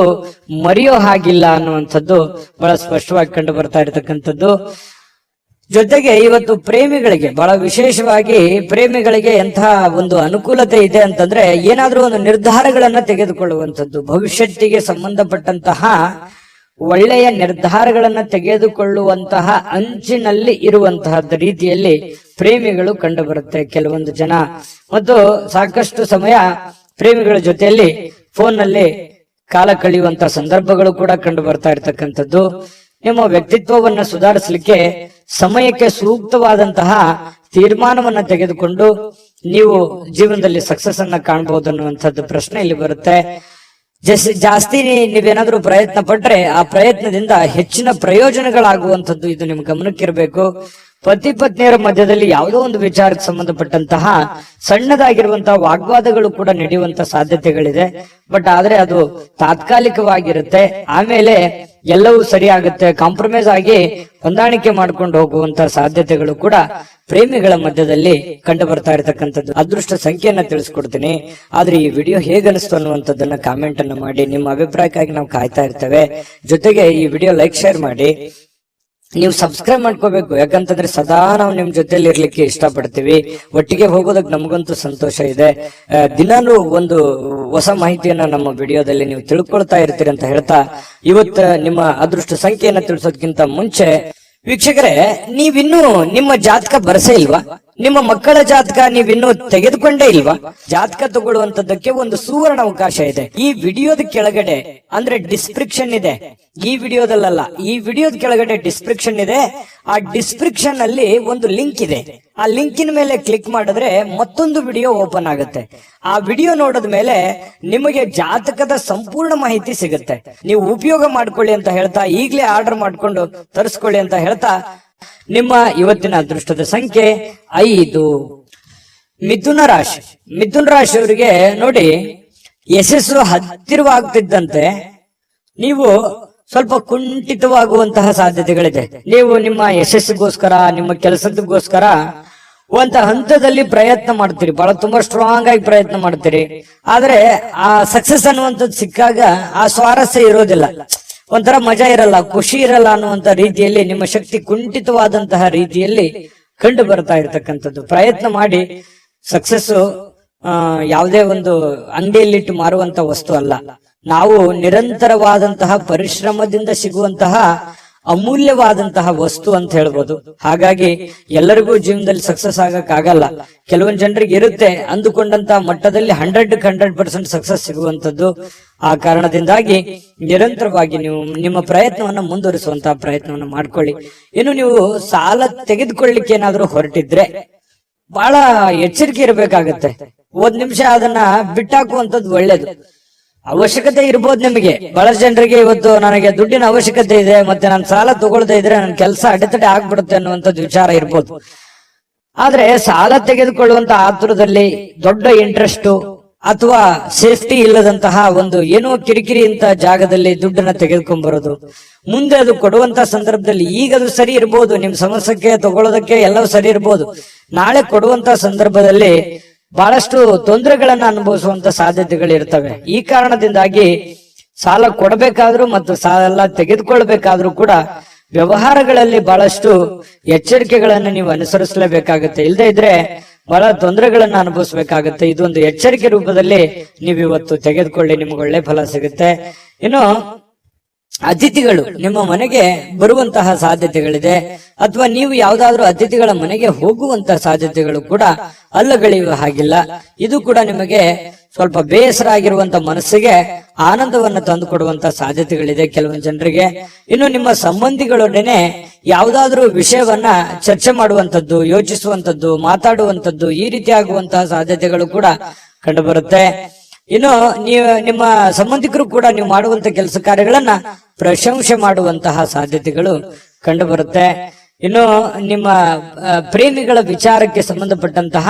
ಮರೆಯೋ ಹಾಗಿಲ್ಲ ಅನ್ನುವಂಥದ್ದು ಬಹಳ ಸ್ಪಷ್ಟವಾಗಿ ಕಂಡು ಬರ್ತಾ ಇರತಕ್ಕಂಥದ್ದು. ಜೊತೆಗೆ ಇವತ್ತು ಪ್ರೇಮಿಗಳಿಗೆ ಬಹಳ ವಿಶೇಷವಾಗಿ ಪ್ರೇಮಿಗಳಿಗೆ ಎಂಥ ಒಂದು ಅನುಕೂಲತೆ ಇದೆ ಅಂತಂದ್ರೆ, ಏನಾದ್ರೂ ಒಂದು ನಿರ್ಧಾರಗಳನ್ನ ತೆಗೆದುಕೊಳ್ಳುವಂಥದ್ದು, ಭವಿಷ್ಯತ್ತಿಗೆ ಸಂಬಂಧಪಟ್ಟಂತಹ ಒಳ್ಳೆಯ ನಿರ್ಧಾರಗಳನ್ನ ತೆಗೆದುಕೊಳ್ಳುವಂತಹ ಅಂಚಿನಲ್ಲಿ ಇರುವಂತಹ ರೀತಿಯಲ್ಲಿ ಪ್ರೇಮಿಗಳು ಕಂಡು ಬರುತ್ತೆ ಕೆಲವೊಂದು ಜನ. ಮತ್ತು ಸಾಕಷ್ಟು ಸಮಯ ಪ್ರೇಮಿಗಳ ಜೊತೆಯಲ್ಲಿ ಫೋನ್ ನಲ್ಲಿ ಕಾಲ ಕಳೆಯುವಂತಹ ಸಂದರ್ಭಗಳು ಕೂಡ ಕಂಡು ಬರ್ತಾ ಇರ್ತಕ್ಕಂಥದ್ದು. ನಿಮ್ಮ ವ್ಯಕ್ತಿತ್ವವನ್ನ ಸುಧಾರಿಸಲಿಕ್ಕೆ ಸಮಯಕ್ಕೆ ಸೂಕ್ತವಾದಂತಹ ತೀರ್ಮಾನವನ್ನ ತೆಗೆದುಕೊಂಡು ನೀವು ಜೀವನದಲ್ಲಿ ಸಕ್ಸಸ್ ಅನ್ನ ಕಾಣಬಹುದು ಅನ್ನುವಂಥದ್ದು ಪ್ರಶ್ನೆ ಇಲ್ಲಿ ಬರುತ್ತೆ. ಜಾಸ್ತಿ ನೀವೇನಾದ್ರೂ ಪ್ರಯತ್ನ ಪಟ್ರೆ ಆ ಪ್ರಯತ್ನದಿಂದ ಹೆಚ್ಚಿನ ಪ್ರಯೋಜನಗಳಾಗುವಂಥದ್ದು ಇದು ನಿಮ್ ಗಮನಕ್ಕಿರಬೇಕು. ಪತಿ ಪತ್ನಿಯರ ಮಧ್ಯದಲ್ಲಿ ಯಾವುದೋ ಒಂದು ವಿಚಾರಕ್ಕೆ ಸಂಬಂಧಪಟ್ಟಂತಹ ಸಣ್ಣದಾಗಿರುವಂತಹ ವಾಗ್ವಾದಗಳು ಕೂಡ ನಡೆಯುವಂತ ಸಾಧ್ಯತೆಗಳಿದೆ. ಬಟ್ ಆದ್ರೆ ಅದು ತಾತ್ಕಾಲಿಕವಾಗಿರುತ್ತೆ. ಆಮೇಲೆ ಎಲ್ಲವೂ ಸರಿ ಆಗುತ್ತೆ, ಕಾಂಪ್ರಮೈಸ್ ಆಗಿ ಹೊಂದಾಣಿಕೆ ಮಾಡ್ಕೊಂಡು ಹೋಗುವಂತ ಸಾಧ್ಯತೆಗಳು ಕೂಡ ಪ್ರೇಮಿಗಳ ಮಧ್ಯದಲ್ಲಿ ಕಂಡು ಬರ್ತಾ ಇರತಕ್ಕಂಥದ್ದು. ಅದೃಷ್ಟ ಸಂಖ್ಯೆಯನ್ನ ತಿಳಿಸ್ಕೊಡ್ತೀನಿ. ಆದ್ರೆ ಈ ವಿಡಿಯೋ ಹೇಗನಿಸ್ತು ಅನ್ನುವಂಥದ್ದನ್ನ ಕಾಮೆಂಟ್ ಅನ್ನು ಮಾಡಿ. ನಿಮ್ಮ ಅಭಿಪ್ರಾಯಕ್ಕಾಗಿ ನಾವು ಕಾಯ್ತಾ ಇರ್ತೇವೆ. ಜೊತೆಗೆ ಈ ವಿಡಿಯೋ ಲೈಕ್ ಶೇರ್ ಮಾಡಿ. ನೀವು ಸಬ್ಸ್ಕ್ರೈಬ್ ಮಾಡ್ಕೋಬೇಕು, ಯಾಕಂತಂದ್ರೆ ಸದಾ ನಾವು ನಿಮ್ ಜೊತೆಲಿ ಇರ್ಲಿಕ್ಕೆ ಇಷ್ಟಪಡ್ತೀವಿ. ಒಟ್ಟಿಗೆ ಹೋಗೋದಕ್ಕೆ ನಮಗಂತೂ ಸಂತೋಷ ಇದೆ. ದಿನಾನು ಒಂದು ಹೊಸ ಮಾಹಿತಿಯನ್ನ ನಮ್ಮ ವಿಡಿಯೋದಲ್ಲಿ ನೀವು ತಿಳ್ಕೊಳ್ತಾ ಇರ್ತೀರಿ ಅಂತ ಹೇಳ್ತಾ, ಇವತ್ತು ನಿಮ್ಮ ಅದೃಷ್ಟ ಸಂಖ್ಯೆಯನ್ನ ತಿಳಿಸೋದಕ್ಕಿಂತ ಮುಂಚೆ ವೀಕ್ಷಕರೇ, ನೀವಿನ್ನೂ ನಿಮ್ಮ ಜಾತಕ ಬರಸೇ ಇಲ್ವಾ? ನಿಮ್ಮ ಮಕ್ಕಳ ಜಾತಕ ನೀವಿನ್ನೂ ತೆಗೆದುಕೊಂಡೇ ಇಲ್ವಾ? ಜಾತಕ ತಗೊಳ್ಳುವಂತದ್ದಕ್ಕೆ ಒಂದು ಸುವರ್ಣ ಅವಕಾಶ ಇದೆ. ಈ ವಿಡಿಯೋದ ಕೆಳಗಡೆ ಅಂದ್ರೆ ಡಿಸ್ಕ್ರಿಪ್ಷನ್ ಇದೆ. ಈ ವಿಡಿಯೋದಲ್ಲ, ಈ ವಿಡಿಯೋದ ಕೆಳಗಡೆ ಡಿಸ್ಕ್ರಿಪ್ಷನ್ ಇದೆ. ಆ ಡಿಸ್ಕ್ರಿಪ್ಷನ್ ಅಲ್ಲಿ ಒಂದು ಲಿಂಕ್ ಇದೆ. ಆ ಲಿಂಕಿನ ಮೇಲೆ ಕ್ಲಿಕ್ ಮಾಡಿದ್ರೆ ಮತ್ತೊಂದು ವಿಡಿಯೋ ಓಪನ್ ಆಗುತ್ತೆ. ಆ ವಿಡಿಯೋ ನೋಡಿದ ಮೇಲೆ ನಿಮಗೆ ಜಾತಕದ ಸಂಪೂರ್ಣ ಮಾಹಿತಿ ಸಿಗುತ್ತೆ. ನೀವು ಉಪಯೋಗ ಮಾಡ್ಕೊಳ್ಳಿ ಅಂತ ಹೇಳ್ತಾ, ಈಗಲೇ ಆರ್ಡರ್ ಮಾಡ್ಕೊಂಡು ತರಿಸ್ಕೊಳ್ಳಿ ಅಂತ ಹೇಳ್ತಾ, ನಿಮ್ಮ ಇವತ್ತಿನ ಅದೃಷ್ಟದ ಸಂಖ್ಯೆ 5. ಮಿಥುನ ರಾಶಿ. ಮಿಥುನ ರಾಶಿಯವರಿಗೆ ನೋಡಿ, ಯಶಸ್ಸು ಹತ್ತಿರವಾಗ್ತಿದ್ದಂತೆ ನೀವು ಸ್ವಲ್ಪ ಕುಂಠಿತವಾಗುವಂತಹ ಸಾಧ್ಯತೆಗಳಿದೆ. ನೀವು ನಿಮ್ಮ ಯಶಸ್ಸಿಗೋಸ್ಕರ, ನಿಮ್ಮ ಕೆಲಸದಗೋಸ್ಕರ ಒಂದು ಹಂತದಲ್ಲಿ ಪ್ರಯತ್ನ ಮಾಡ್ತೀರಿ, ಬಹಳ ತುಂಬಾ ಸ್ಟ್ರಾಂಗ್ ಆಗಿ ಪ್ರಯತ್ನ ಮಾಡ್ತೀರಿ. ಆದ್ರೆ ಆ ಸಕ್ಸಸ್ ಅನ್ನುವಂಥದ್ದು ಸಿಕ್ಕಾಗ ಆ ಸ್ವಾರಸ್ಯ ಇರೋದಿಲ್ಲ, ಒಂಥರ ಮಜಾ ಇರಲ್ಲ, ಖುಷಿ ಇರಲ್ಲ ಅನ್ನುವಂತ ರೀತಿಯಲ್ಲಿ ನಿಮ್ಮ ಶಕ್ತಿ ಕುಂಠಿತವಾದಂತಹ ರೀತಿಯಲ್ಲಿ ಕಂಡು ಬರ್ತಾ ಇರತಕ್ಕಂಥದ್ದು. ಪ್ರಯತ್ನ ಮಾಡಿ. ಸಕ್ಸಸ್ ಯಾವುದೇ ಒಂದು ಅಂಗಡಿಯಲ್ಲಿಟ್ಟು ಮಾರುವಂತ ವಸ್ತು ಅಲ್ಲ. ನಾವು ನಿರಂತರವಾದಂತಹ ಪರಿಶ್ರಮದಿಂದ ಸಿಗುವಂತಹ ಅಮೂಲ್ಯವಾದಂತಹ ವಸ್ತು ಅಂತ ಹೇಳ್ಬೋದು. ಹಾಗಾಗಿ ಎಲ್ಲರಿಗೂ ಜೀವನದಲ್ಲಿ ಸಕ್ಸಸ್ ಆಗಕ್ಕಾಗಲ್ಲ. ಕೆಲವೊಂದು ಜನರಿಗೆ ಇರುತ್ತೆ ಅಂದುಕೊಂಡಂತಹ ಮಟ್ಟದಲ್ಲಿ 100% ಸಕ್ಸಸ್ ಸಿಗುವಂತದ್ದು. ಆ ಕಾರಣದಿಂದಾಗಿ ನಿರಂತರವಾಗಿ ನೀವು ನಿಮ್ಮ ಪ್ರಯತ್ನವನ್ನ ಮುಂದುವರಿಸುವಂತಹ ಪ್ರಯತ್ನವನ್ನ ಮಾಡ್ಕೊಳ್ಳಿ. ಇನ್ನು ನೀವು ಸಾಲ ತೆಗೆದುಕೊಳ್ಳಿಕ್ಕೆ ಏನಾದ್ರೂ ಹೊರಟಿದ್ರೆ ಬಹಳ ಎಚ್ಚರಿಕೆ ಇರಬೇಕಾಗತ್ತೆ. 1 ನಿಮಿಷ ಅದನ್ನ ಬಿಟ್ಟಾಕುವಂಥದ್ದು ಒಳ್ಳೇದು. ಅವಶ್ಯಕತೆ ಇರ್ಬೋದು ನಿಮಗೆ. ಬಹಳಷ್ಟು ಜನರಿಗೆ ಇವತ್ತು ನನಗೆ ದುಡ್ಡಿನ ಅವಶ್ಯಕತೆ ಇದೆ, ಮತ್ತೆ ನಾನು ಸಾಲ ತಗೊಳ್ತಾ ಇದ್ರೆ ನನ್ನ ಕೆಲಸ ಅಡೆತಡೆ ಆಗ್ಬಿಡುತ್ತೆ ಅನ್ನುವಂಥದ್ದು ವಿಚಾರ ಇರ್ಬೋದು. ಆದ್ರೆ ಸಾಲ ತೆಗೆದುಕೊಳ್ಳುವಂತ ಆತುರದಲ್ಲಿ ದೊಡ್ಡ ಇಂಟ್ರೆಸ್ಟ್ ಅಥವಾ ಸೇಫ್ಟಿ ಇಲ್ಲದಂತಹ ಒಂದು ಏನೋ ಕಿರಿಕಿರಿ ಅಂತ ಜಾಗದಲ್ಲಿ ದುಡ್ಡನ್ನ ತೆಗೆದುಕೊಂಡ್ ಬರೋದು, ಮುಂದೆ ಅದು ಕೊಡುವಂತ ಸಂದರ್ಭದಲ್ಲಿ ಈಗ ಅದು ಸರಿ ಇರ್ಬೋದು, ನಿಮ್ ಸಮಸ್ಯೆಗೆ ತಗೊಳ್ಳೋದಕ್ಕೆ ಎಲ್ಲವೂ ಸರಿ ಇರ್ಬೋದು. ನಾಳೆ ಕೊಡುವಂತ ಸಂದರ್ಭದಲ್ಲಿ ಬಹಳಷ್ಟು ತೊಂದರೆಗಳನ್ನ ಅನುಭವಿಸುವಂತ ಸಾಧ್ಯತೆಗಳಿರ್ತವೆ. ಈ ಕಾರಣದಿಂದಾಗಿ ಸಾಲ ಕೊಡಬೇಕಾದ್ರೂ ಮತ್ತು ಸಾಲ ತೆಗೆದುಕೊಳ್ಬೇಕಾದ್ರೂ ಕೂಡ ವ್ಯವಹಾರಗಳಲ್ಲಿ ಬಹಳಷ್ಟು ಎಚ್ಚರಿಕೆಗಳನ್ನು ನೀವು ಅನುಸರಿಸಲೇಬೇಕಾಗುತ್ತೆ. ಇಲ್ಲದೆ ಇದ್ರೆ ಬಹಳ ತೊಂದರೆಗಳನ್ನ ಅನುಭವಿಸಬೇಕಾಗುತ್ತೆ. ಇದೊಂದು ಎಚ್ಚರಿಕೆ ರೂಪದಲ್ಲಿ ನೀವು ಇವತ್ತು ತೆಗೆದುಕೊಳ್ಳಿ, ನಿಮ್ಗೆ ಒಳ್ಳೆ ಫಲ ಸಿಗುತ್ತೆ. ಇನ್ನು ಅತಿಥಿಗಳು ನಿಮ್ಮ ಮನೆಗೆ ಬರುವಂತಹ ಸಾಧ್ಯತೆಗಳಿದೆ, ಅಥವಾ ನೀವು ಯಾವ್ದಾದ್ರು ಅತಿಥಿಗಳ ಮನೆಗೆ ಹೋಗುವಂತಹ ಸಾಧ್ಯತೆಗಳು ಕೂಡ ಅಲ್ಲಗಳೆಯುವ ಹಾಗಿಲ್ಲ. ಇದು ಕೂಡ ನಿಮಗೆ ಸ್ವಲ್ಪ ಬೇಸರ ಆಗಿರುವಂತ ಮನಸ್ಸಿಗೆ ಆನಂದವನ್ನ ತಂದು ಕೊಡುವಂತ ಸಾಧ್ಯತೆಗಳಿದೆ ಕೆಲವೊಂದು ಜನರಿಗೆ. ಇನ್ನು ನಿಮ್ಮ ಸಂಬಂಧಿಗಳೊಡನೆ ಯಾವುದಾದ್ರೂ ವಿಷಯವನ್ನ ಚರ್ಚೆ ಮಾಡುವಂತದ್ದು, ಯೋಚಿಸುವಂತದ್ದು, ಮಾತಾಡುವಂತದ್ದು, ಈ ರೀತಿ ಆಗುವಂತಹ ಸಾಧ್ಯತೆಗಳು ಕೂಡ ಕಂಡು ಬರುತ್ತೆ. ಇನ್ನು ನಿಮ್ಮ ಸಂಬಂಧಿಕರು ಕೂಡ ನೀವು ಮಾಡುವಂತ ಕೆಲಸ ಕಾರ್ಯಗಳನ್ನ ಪ್ರಶಂಸೆ ಮಾಡುವಂತಹ ಸಾಧ್ಯತೆಗಳು ಕಂಡು ಬರುತ್ತೆ. ಇನ್ನು ನಿಮ್ಮ ಪ್ರೇಮಿಗಳ ವಿಚಾರಕ್ಕೆ ಸಂಬಂಧಪಟ್ಟಂತಹ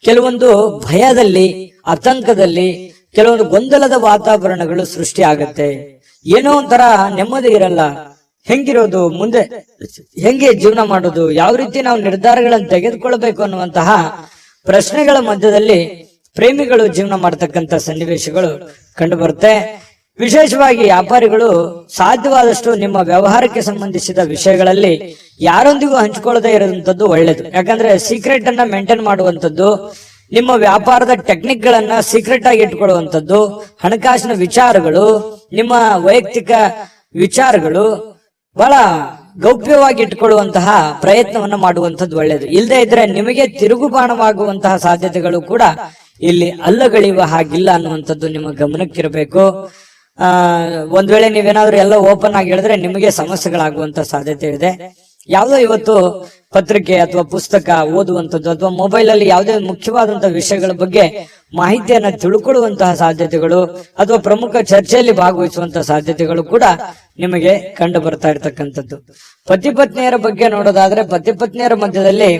ಕೆಲವೊಂದು ಭಯದಲ್ಲಿ, ಆತಂಕದಲ್ಲಿ, ಕೆಲವೊಂದು ಗೊಂದಲದ ವಾತಾವರಣಗಳು ಸೃಷ್ಟಿ ಆಗತ್ತೆ. ಏನೋ ಒಂಥರ ನೆಮ್ಮದಿ ಇರಲ್ಲ. ಹೆಂಗಿರೋದು, ಮುಂದೆ ಹೆಂಗೆ ಜೀವನ ಮಾಡೋದು, ಯಾವ ರೀತಿ ನಾವು ನಿರ್ಧಾರಗಳನ್ನು ತೆಗೆದುಕೊಳ್ಬೇಕು ಅನ್ನುವಂತಹ ಪ್ರಶ್ನೆಗಳ ಮಧ್ಯದಲ್ಲಿ ಪ್ರೇಮಿಗಳು ಜೀವನ ಮಾಡತಕ್ಕಂತ ಸನ್ನಿವೇಶಗಳು ಕಂಡು ಬರುತ್ತೆ. ವಿಶೇಷವಾಗಿ ವ್ಯಾಪಾರಿಗಳು ಸಾಧ್ಯವಾದಷ್ಟು ನಿಮ್ಮ ವ್ಯವಹಾರಕ್ಕೆ ಸಂಬಂಧಿಸಿದ ವಿಷಯಗಳಲ್ಲಿ ಯಾರೊಂದಿಗೂ ಹಂಚಿಕೊಳ್ಳದೆ ಇರುವಂತದ್ದು ಒಳ್ಳೇದು. ಯಾಕಂದ್ರೆ ಸೀಕ್ರೆಟ್ ಅನ್ನ ಮೇಂಟೈನ್ ಮಾಡುವಂತದ್ದು, ನಿಮ್ಮ ವ್ಯಾಪಾರದ ಟೆಕ್ನಿಕ್ ಗಳನ್ನ ಸೀಕ್ರೆಟ್ ಆಗಿ ಇಟ್ಕೊಳ್ಳುವಂತದ್ದು, ಹಣಕಾಸಿನ ವಿಚಾರಗಳು, ನಿಮ್ಮ ವೈಯಕ್ತಿಕ ವಿಚಾರಗಳು ಬಹಳ ಗೌಪ್ಯವಾಗಿ ಇಟ್ಕೊಳ್ಳುವಂತಹ ಪ್ರಯತ್ನವನ್ನ ಮಾಡುವಂತದ್ದು ಒಳ್ಳೇದು. ಇಲ್ಲದೆ ಇದ್ರೆ ನಿಮಗೆ ತಿರುಗುಬಾಣವಾಗುವಂತಹ ಸಾಧ್ಯತೆಗಳು ಕೂಡ ಇಲ್ಲಿ ಅಲ್ಲಗಳೆಯುವ ಹಾಗಿಲ್ಲ ಅನ್ನುವಂಥದ್ದು ನಿಮ್ಮ ಗಮನಕ್ಕಿರಬೇಕು. ಒಂದ್ ವೇಳೆ ನೀವೇನಾದ್ರೂ ಎಲ್ಲ ಓಪನ್ ಆಗಿ ಹೇಳಿದ್ರೆ ನಿಮಗೆ ಸಮಸ್ಯೆಗಳಾಗುವಂತ ಸಾಧ್ಯತೆ ಇದೆ. ಯಾವುದೋ ಇವತ್ತು ಪತ್ರಿಕೆ ಅಥವಾ ಪುಸ್ತಕ ಓದುವಂಥದ್ದು ಅಥವಾ ಮೊಬೈಲ್ ಅಲ್ಲಿ ಯಾವುದೇ ಮುಖ್ಯವಾದಂತಹ ವಿಷಯಗಳ ಬಗ್ಗೆ ಮಾಹಿತಿಯನ್ನ ತಿಳ್ಕೊಳ್ಳುವಂತಹ ಸಾಧ್ಯತೆಗಳು ಅಥವಾ ಪ್ರಮುಖ ಚರ್ಚೆಯಲ್ಲಿ ಭಾಗವಹಿಸುವಂತಹ ಸಾಧ್ಯತೆಗಳು ಕೂಡ ನಿಮಗೆ ಕಂಡು ಬರ್ತಾ ಇರ್ತಕ್ಕಂಥದ್ದು. ಪತಿ ಪತ್ನಿಯರ ಬಗ್ಗೆ ನೋಡೋದಾದ್ರೆ ಪತಿ ಪತ್ನಿಯರ ಮಧ್ಯದಲ್ಲಿ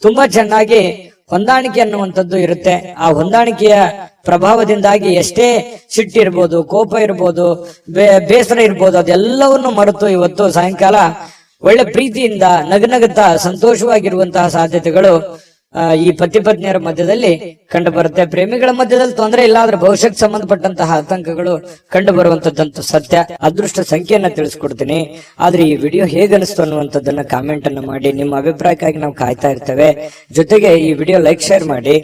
ತುಂಬಾ ಚೆನ್ನಾಗಿ ಹೊಂದಾಣಿಕೆ ಅನ್ನುವಂಥದ್ದು ಇರುತ್ತೆ. ಆ ಹೊಂದಾಣಿಕೆಯ ಪ್ರಭಾವದಿಂದಾಗಿ ಎಷ್ಟೇ ಸಿಟ್ಟಿರ್ಬೋದು, ಕೋಪ ಇರ್ಬೋದು, ಬೇಸರ ಇರ್ಬೋದು, ಅದೆಲ್ಲವನ್ನು ಮರೆತು ಇವತ್ತು ಸಾಯಂಕಾಲ ಒಳ್ಳೆ ಪ್ರೀತಿಯಿಂದ ನಗನಗುತ್ತಾ ಸಂತೋಷವಾಗಿರುವಂತಹ ಸಾಧ್ಯತೆಗಳು ಈ ಪತಿ ಪತ್ನಿಯರ ಮಧ್ಯದಲ್ಲಿ ಕಂಡು ಬರುತ್ತೆ. ಪ್ರೇಮಿಗಳ ಮಧ್ಯದಲ್ಲಿ ತೊಂದರೆ ಇಲ್ಲ, ಆದ್ರೆ ಭವಿಷ್ಯಕ್ಕೆ ಸಂಬಂಧಪಟ್ಟಂತಹ ಆತಂಕಗಳು ಕಂಡು ಬರುವಂತದ್ದಂತೂ ಸತ್ಯ. ಅದೃಷ್ಟ ಸಂಖ್ಯೆಯನ್ನ ತಿಳಿಸ್ಕೊಡ್ತೀನಿ. ಆದ್ರೆ ಈ ವಿಡಿಯೋ ಹೇಗನಿಸ್ತು ಅನ್ನುವಂಥದ್ದನ್ನ ಕಾಮೆಂಟ್ ಅನ್ನು ಮಾಡಿ. ನಿಮ್ಮ ಅಭಿಪ್ರಾಯಕ್ಕಾಗಿ ನಾವು ಕಾಯ್ತಾ ಇರ್ತೇವೆ. ಜೊತೆಗೆ ಈ ವಿಡಿಯೋ ಲೈಕ್ ಶೇರ್ ಮಾಡಿ.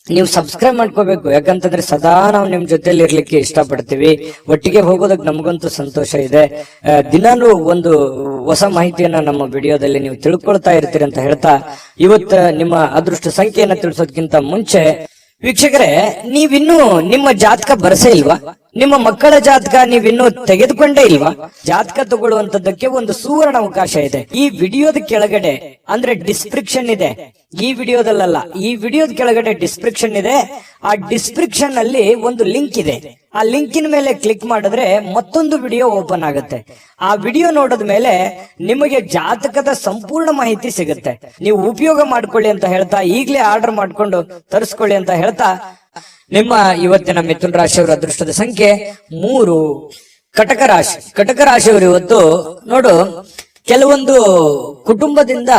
ನೀವು ಸಬ್ಸ್ಕ್ರೈಬ್ ಮಾಡ್ಕೋಬೇಕು, ಯಾಕಂತಂದ್ರೆ ಸದಾ ನಾವು ನಿಮ್ ಜೊತೆಲಿ ಇರ್ಲಿಕ್ಕೆ ಇಷ್ಟಪಡ್ತೀವಿ. ಒಟ್ಟಿಗೆ ಹೋಗೋದಕ್ಕೆ ನಮಗಂತೂ ಸಂತೋಷ ಇದೆ. ದಿನಾನು ಒಂದು ಹೊಸ ಮಾಹಿತಿಯನ್ನ ನಮ್ಮ ವಿಡಿಯೋದಲ್ಲಿ ನೀವು ತಿಳ್ಕೊಳ್ತಾ ಇರ್ತೀರಿ ಅಂತ ಹೇಳ್ತಾ, ಇವತ್ತು ನಿಮ್ಮ ಅದೃಷ್ಟ ಸಂಖ್ಯೆಯನ್ನ ತಿಳಿಸೋದಕ್ಕಿಂತ ಮುಂಚೆ ವೀಕ್ಷಕರೇ, ನೀವಿನ್ನೂ ನಿಮ್ಮ ಜಾತಕ ಬರಸೇ ಇಲ್ವಾ? ನಿಮ್ಮ ಮಕ್ಕಳ ಜಾತಕ ನೀವಿನ್ನೂ ತೆಗೆದುಕೊಂಡೇ ಇಲ್ವಾ? ಜಾತಕ ತಗೊಳ್ಳುವಂತದ್ದಕ್ಕೆ ಒಂದು ಸುವರ್ಣ ಅವಕಾಶ ಇದೆ. ಈ ವಿಡಿಯೋದ ಕೆಳಗಡೆ ಅಂದ್ರೆ ಡಿಸ್ಕ್ರಿಪ್ಷನ್ ಇದೆ. ಈ ವಿಡಿಯೋದಲ್ಲ, ಈ ವಿಡಿಯೋದ ಕೆಳಗಡೆ ಡಿಸ್ಕ್ರಿಪ್ಷನ್ ಇದೆ. ಆ ಡಿಸ್ಕ್ರಿಪ್ಷನ್ ಅಲ್ಲಿ ಒಂದು ಲಿಂಕ್ ಇದೆ. ಆ ಲಿಂಕಿನ ಮೇಲೆ ಕ್ಲಿಕ್ ಮಾಡಿದ್ರೆ ಮತ್ತೊಂದು ವಿಡಿಯೋ ಓಪನ್ ಆಗುತ್ತೆ. ಆ ವಿಡಿಯೋ ನೋಡಿದ ಮೇಲೆ ನಿಮಗೆ ಜಾತಕದ ಸಂಪೂರ್ಣ ಮಾಹಿತಿ ಸಿಗುತ್ತೆ. ನೀವು ಉಪಯೋಗ ಮಾಡ್ಕೊಳ್ಳಿ ಅಂತ ಹೇಳ್ತಾ, ಈಗಲೇ ಆರ್ಡರ್ ಮಾಡ್ಕೊಂಡು ತರಿಸ್ಕೊಳ್ಳಿ ಅಂತ ಹೇಳ್ತಾ, ನಿಮ್ಮ ಇವತ್ತಿನ ಮಿಥುನ ರಾಶಿಯವರ ಅದೃಷ್ಟದ ಸಂಖ್ಯೆ 3. ಕಟಕ ರಾಶಿ. ಕಟಕ ರಾಶಿಯವರು ಇವತ್ತು ನೋಡು, ಕೆಲವೊಂದು ಕುಟುಂಬದಿಂದ